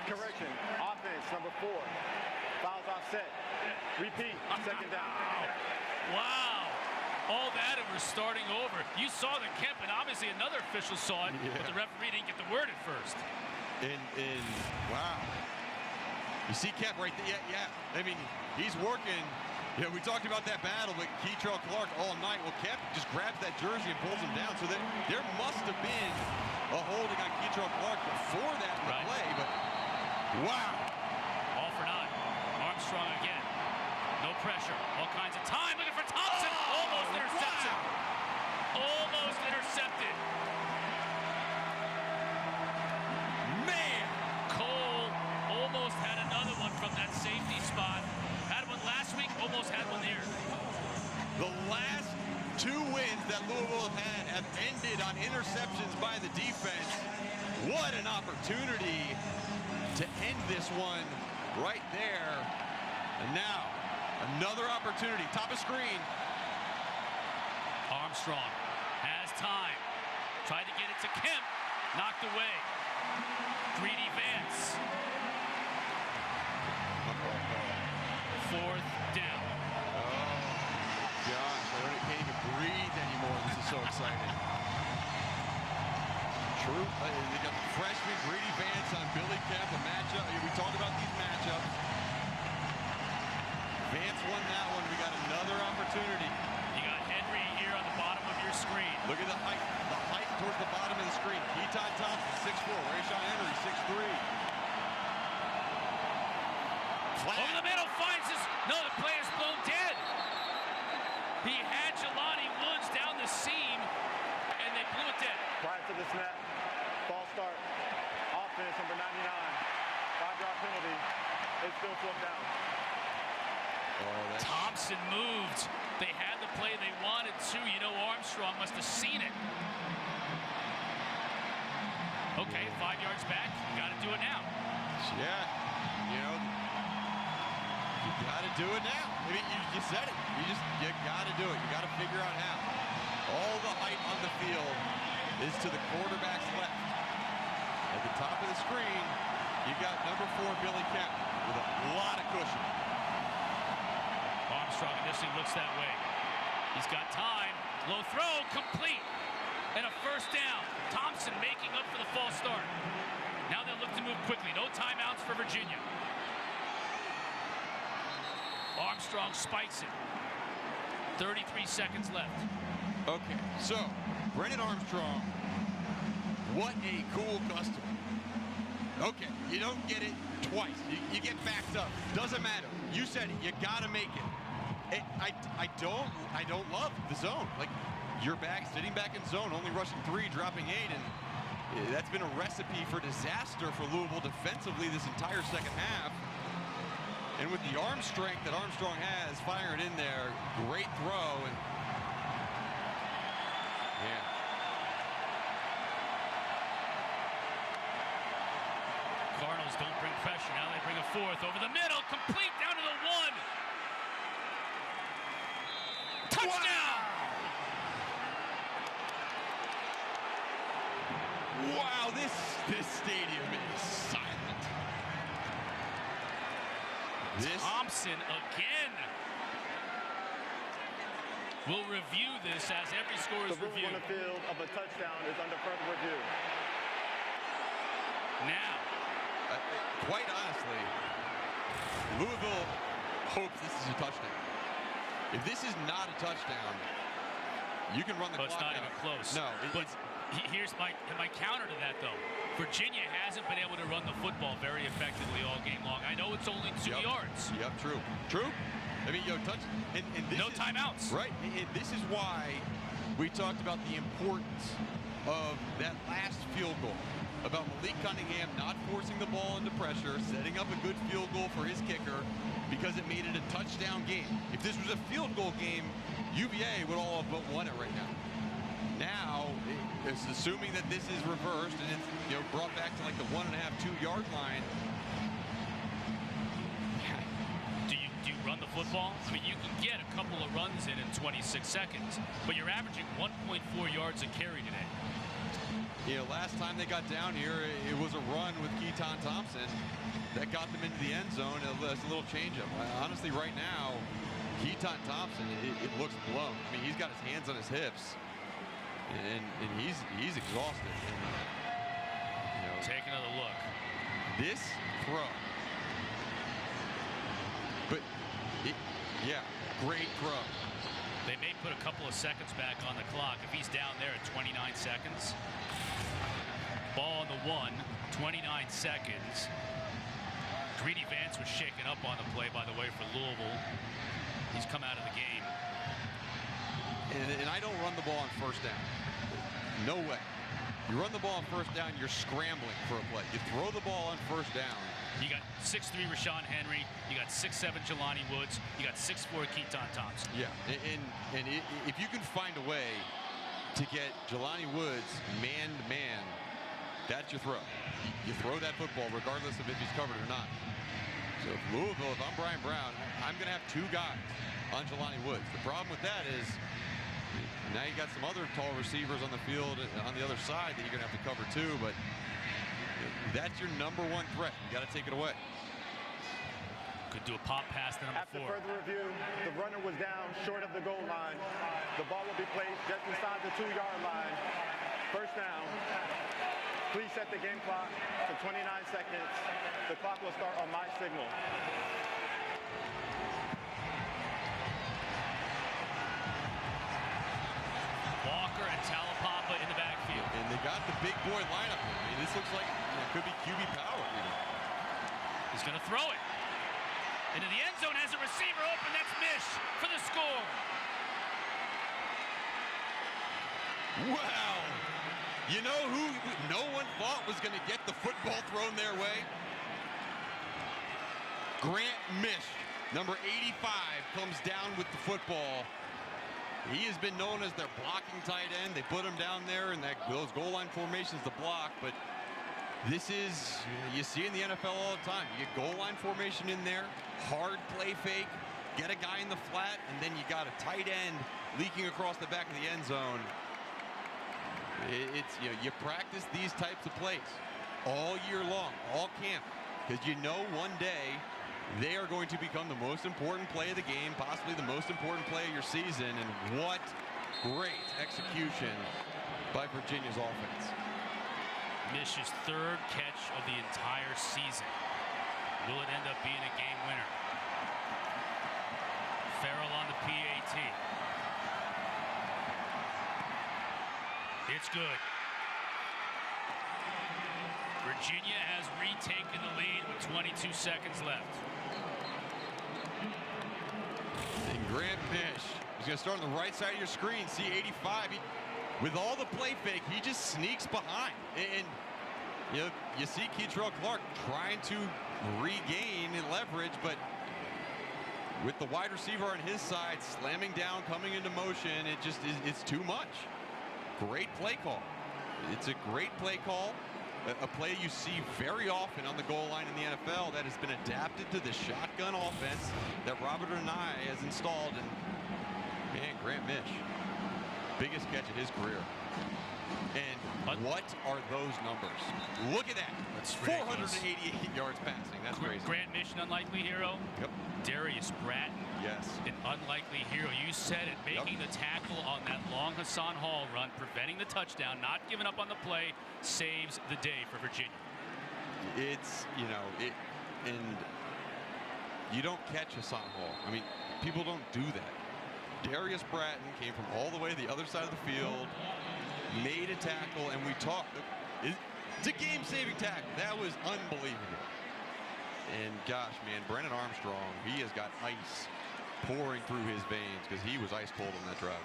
Speaker 4: Correction. Offense, number 4. Fouls offset. Repeat. 2nd down.
Speaker 2: Wow. All that, and we're starting over. You saw the Kemp, and obviously another official saw it, but the referee didn't get the word at first.
Speaker 1: Wow. You see Kemp right there. Yeah. I mean, he's working. Yeah, we talked about that battle with Keytaon Clark all night. Well, Kemp just grabs that jersey and pulls him down. So there must have been a holding on Keytaon Clark before that play. But wow.
Speaker 2: All for naught. Armstrong again. No pressure. All kinds of time. Looking for Thompson. Almost interception. Almost intercepted.
Speaker 1: Man.
Speaker 2: Cole almost had another one from that safety spot. Had one last week, almost had one there.
Speaker 1: The last 2 wins that Louisville have ended on interceptions by the defense. What an opportunity to end this one right there. And now, another opportunity. Top of screen.
Speaker 2: Armstrong has time. Tried to get it to Kemp. Knocked away. Greedy Vance. 4th down.
Speaker 1: Oh, gosh. I can't even breathe anymore. This is so exciting. True. They got the freshman Greedy Vance on Billy Kemp. A matchup. We talk about these matchups. Vance won that one. We got another opportunity.
Speaker 2: You got Henry here on the bottom of your screen.
Speaker 1: Look at the height. The height towards the bottom of the screen. Keytaon Thompson, 6'4". Rashawn Henry, 6'3".
Speaker 2: Over the middle, finds his. No, the play is blown dead. He had Jelani Woods down the seam, and they blew it dead.
Speaker 4: Prior to the snap, false start. Offense, number 99. 5-yard penalty. It's still flipped down.
Speaker 2: Thompson moved. They had the play they wanted to. You know, Armstrong must have seen it. Okay, 5 yards back. Got to do it now.
Speaker 1: Yeah, you know, you got to do it now. I mean, you said it. You got to do it. You got to figure out how. All the height on the field is to the quarterback's left. At the top of the screen, you got number 4 Billy Kemp with a lot of cushion.
Speaker 2: Armstrong initially looks that way. He's got time. Low throw, complete. And a first down. Thompson making up for the false start. Now they'll look to move quickly. No timeouts for Virginia. Armstrong spikes it. 33 seconds left.
Speaker 1: Okay, so Brennan Armstrong, what a cool customer. Okay, you don't get it twice. You get backed up. Doesn't matter. You said it. You got to make it. I don't love the zone. Like, you're back, sitting back in zone, only rushing 3, dropping 8, and that's been a recipe for disaster for Louisville defensively this entire second half. And with the arm strength that Armstrong has, fire it in there, great throw, and yeah.
Speaker 2: Cardinals don't bring pressure. Now they bring a 4th over the middle, complete down to the 1. Touchdown!
Speaker 1: Wow, this stadium is silent.
Speaker 2: Thompson again. We'll review this as every score is reviewed.
Speaker 4: The rule on the field of a touchdown is under further review.
Speaker 2: Now,
Speaker 1: quite honestly, Louisville hopes this is a touchdown. If this is not a touchdown, you can run the clock out.
Speaker 2: It's not even close.
Speaker 1: No,
Speaker 2: but here's my counter to that, though. Virginia hasn't been able to run the football very effectively all game long. I know it's only 2 yards.
Speaker 1: Yep, true. I mean, and this
Speaker 2: no timeouts.
Speaker 1: Right, and this is why we talked about the importance of that last field goal, about Malik Cunningham not forcing the ball into pressure, setting up a good field goal for his kicker, because it made it a touchdown game. If this was a field goal game, UVA would all have but won it right now. Now, it's assuming that this is reversed and it's brought back to like the 1.5, 2-yard line.
Speaker 2: Do you run the football? I mean, you can get a couple of runs in 26 seconds, but you're averaging 1.4 yards a carry today.
Speaker 1: Last time they got down here, it was a run with Keytaon Thompson that got them into the end zone. It's a little changeup. Honestly, right now, Keytaon Thompson, it looks blown. I mean, he's got his hands on his hips, and he's exhausted. And,
Speaker 2: take another look.
Speaker 1: This throw, but yeah, great throw.
Speaker 2: They may put a couple of seconds back on the clock if he's down there at 29 seconds. Ball on the 1, 29 seconds. Greedy Vance was shaken up on the play, by the way, for Louisville. He's come out of the game.
Speaker 1: And I don't run the ball on first down. No way. You run the ball on first down, you're scrambling for a play. You throw the ball on first down.
Speaker 2: You got 6'3" Rashawn Henry. You got 6'7" Jelani Woods. You got 6'4" Keytaon Thompson.
Speaker 1: Yeah, and if you can find a way to get Jelani Woods man-to-man, that's your throw. You throw that football regardless of if he's covered or not. So if Louisville, if I'm Brian Brown, I'm going to have 2 guys on Jelani Woods. The problem with that is now you got some other tall receivers on the field on the other side that you're going to have to cover too, but that's your number 1 threat. You got to take it away.
Speaker 2: Could do a pop pass to number 4.
Speaker 4: After further review, the runner was down short of the goal line. The ball will be placed just inside the 2-yard line. First down. Please set the game clock to 29 seconds. The clock will start on my signal.
Speaker 2: Walker and Talapapa in the backfield.
Speaker 1: And they got the big boy lineup. I mean, this looks like it could be QB power.
Speaker 2: He's going to throw it. Into the end zone, has a receiver open. That's Misch for the score.
Speaker 1: Wow. You know who no one thought was going to get the football thrown their way? Grant Misch, number 85, comes down with the football. He has been known as their blocking tight end. They put him down there in those goal line formations to block, but This is, you see in the NFL all the time. You get goal line formation in there, hard play fake, get a guy in the flat, and then you got a tight end leaking across the back of the end zone. It's, you practice these types of plays all year long, all camp, because you know one day they are going to become the most important play of the game, possibly the most important play of your season. And what great execution by Virginia's offense.
Speaker 2: Misch's third catch of the entire season. Will it end up being a game winner? Farrell on the PAT. It's good. Virginia has retaken the lead with 22 seconds left.
Speaker 1: And Grant Misch is going to start on the right side of your screen. See 85. With all the play fake, he just sneaks behind. And you see Keytaon Clark trying to regain leverage, but with the wide receiver on his side, slamming down, coming into motion, it just is, it's too much. Great play call. It's a great play call. A play you see very often on the goal line in the NFL that has been adapted to the shotgun offense that Robert Anae has installed. And man, Grant Misch, biggest catch of his career. And what are those numbers? Look at that. That's 488 yards passing. That's crazy.
Speaker 2: Grant Misch, an unlikely hero.
Speaker 1: Yep.
Speaker 2: Darius Bratton.
Speaker 1: Yes.
Speaker 2: An unlikely hero. You said it. Making the tackle on that long Hassan Hall run, preventing the touchdown, not giving up on the play, saves the day for Virginia.
Speaker 1: It's, and you don't catch Hassan Hall. I mean, people don't do that. Darius Bratton came from all the way to the other side of the field, made a tackle, and we talked. It's a game-saving tackle. That was unbelievable. And gosh, man, Brennan Armstrong, he has got ice pouring through his veins because he was ice cold on that drive.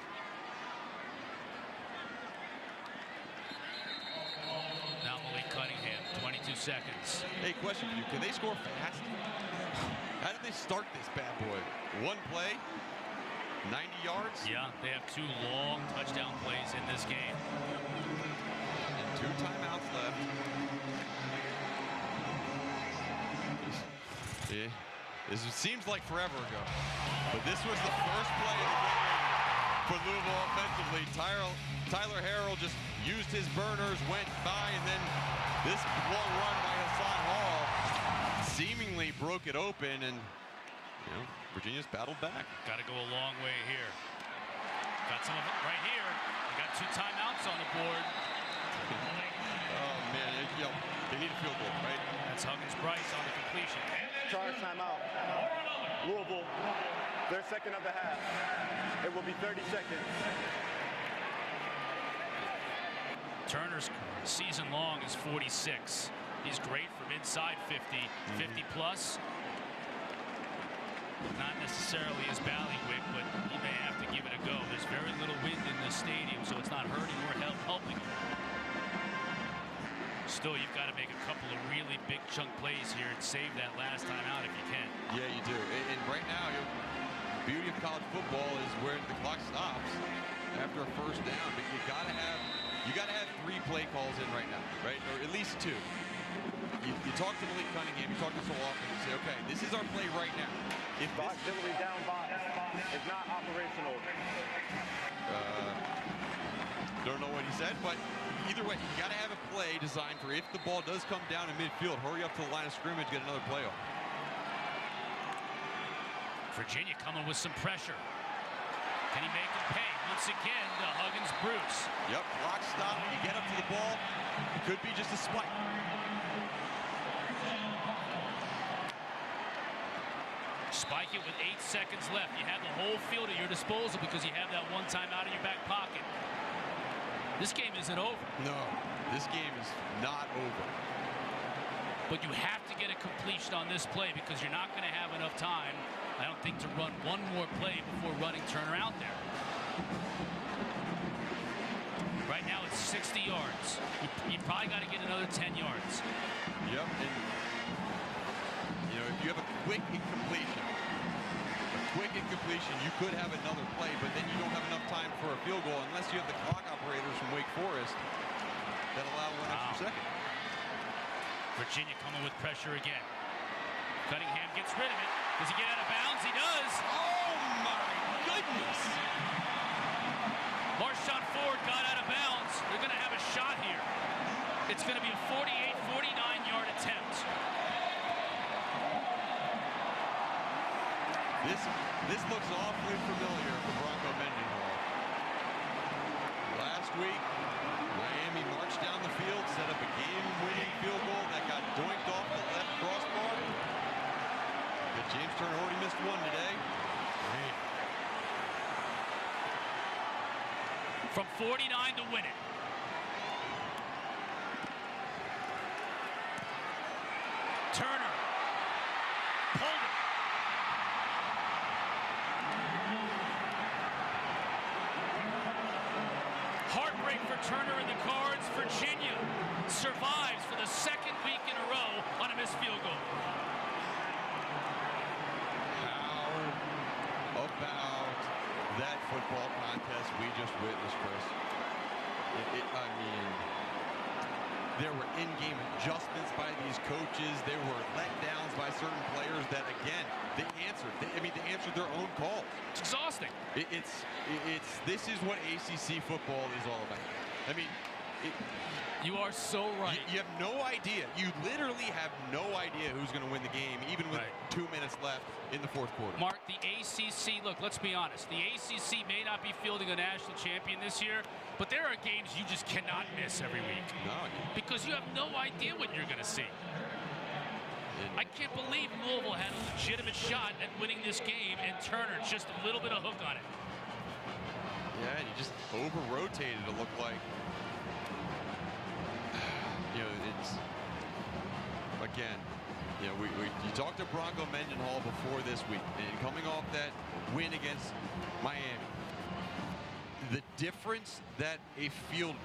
Speaker 2: Now Malik Cunningham, 22 seconds.
Speaker 1: Hey, question for you. Can they score fast? How did they start this bad boy? One play, 90 yards?
Speaker 2: Yeah, they have two long touchdown plays in this game.
Speaker 1: And 2 timeouts left. Yeah. This seems like forever ago. But this was the first play of the game for Louisville offensively. Tyler Harrell just used his burners, went by, and then this long run by Hassan Hall seemingly broke it open, and Virginia's battled back.
Speaker 2: Got to go a long way here. Got some of it right here. We got 2 timeouts on the board.
Speaker 1: Oh man, they need a field goal, right?
Speaker 2: That's Huggins-Brice on the completion.
Speaker 4: Charge timeout. Louisville, their second of the half. It will be 30 seconds.
Speaker 2: Turner's season long is 46. He's great from inside 50, 50 plus. Not necessarily his ballywick, but he may have to give it a go. There's very little wind in this stadium, so it's not hurting or helping him. Still, you've got to make a couple of really big chunk plays here and save that last time out if you can.
Speaker 1: Yeah, you do. And right now, the beauty of college football is where the clock stops after a first down. But you got to have 3 play calls in right now, right? Or at least 2. You talk to Malik Cunningham, you talk to so often, you say, okay, this is our play right now. If
Speaker 4: auxiliary down box is not operational.
Speaker 1: Don't know what he said, but either way, you got to have a play designed for if the ball does come down in midfield, hurry up to the line of scrimmage, get another play off.
Speaker 2: Virginia coming with some pressure. Can he make him pay? Once again, to Huggins-Brice.
Speaker 1: Yep, clock stop. You get up to the ball. It could be just a spike.
Speaker 2: Spike it with 8 seconds left. You have the whole field at your disposal because you have that one time out of your back pocket. This game isn't over.
Speaker 1: No, this game is not over.
Speaker 2: But you have to get a completion on this play because you're not going to have enough time, I don't think, to run one more play before running Turner out there. Right now it's 60 yards. You probably got to get another 10 yards.
Speaker 1: Yep, and if you have a quick incompletion, you could have another play, but then you don't have enough time for a field goal unless you have the clock operators from Wake Forest that allow 1 extra second.
Speaker 2: Virginia coming with pressure again. Cunningham gets rid of it. Does he get out of bounds? He does.
Speaker 1: Oh my goodness!
Speaker 2: Marshawn Ford got out of bounds. They're going to have a shot here. It's going to be a 49-yard attempt.
Speaker 1: This looks awfully familiar for Bronco Mendenhall. Last week, Miami marched down the field, set up a game-winning field goal that got doinked off the left crossbar. But James Turner already missed one today. Man.
Speaker 2: From 49 to win it. Turner pulled it. Heartbreak for Turner in the cards. Virginia survives for the second week in a row on a missed field goal.
Speaker 1: How about that football contest we just witnessed, Chris? I mean, there were in-game adjustments by these coaches. There were letdowns by certain players that, again, they answered. They answered their own calls.
Speaker 2: It's exhausting.
Speaker 1: This is what ACC football is all about. I mean,
Speaker 2: you are so right.
Speaker 1: You have no idea. You literally have no idea who's going to win the game, even with 2 minutes left in the fourth quarter.
Speaker 2: Mark, the ACC, look, let's be honest. The ACC may not be fielding a national champion this year, but there are games you just cannot miss every week.
Speaker 1: No.
Speaker 2: Because you have no idea what you're going to see. I can't believe Louisville had a legitimate shot at winning this game, and Turner just a little bit of hook on it.
Speaker 1: Yeah, and he just over-rotated, it looked like. You know, it's, again, you know, you talked to Bronco Mendenhall before this week, and coming off that win against Miami, the difference that a field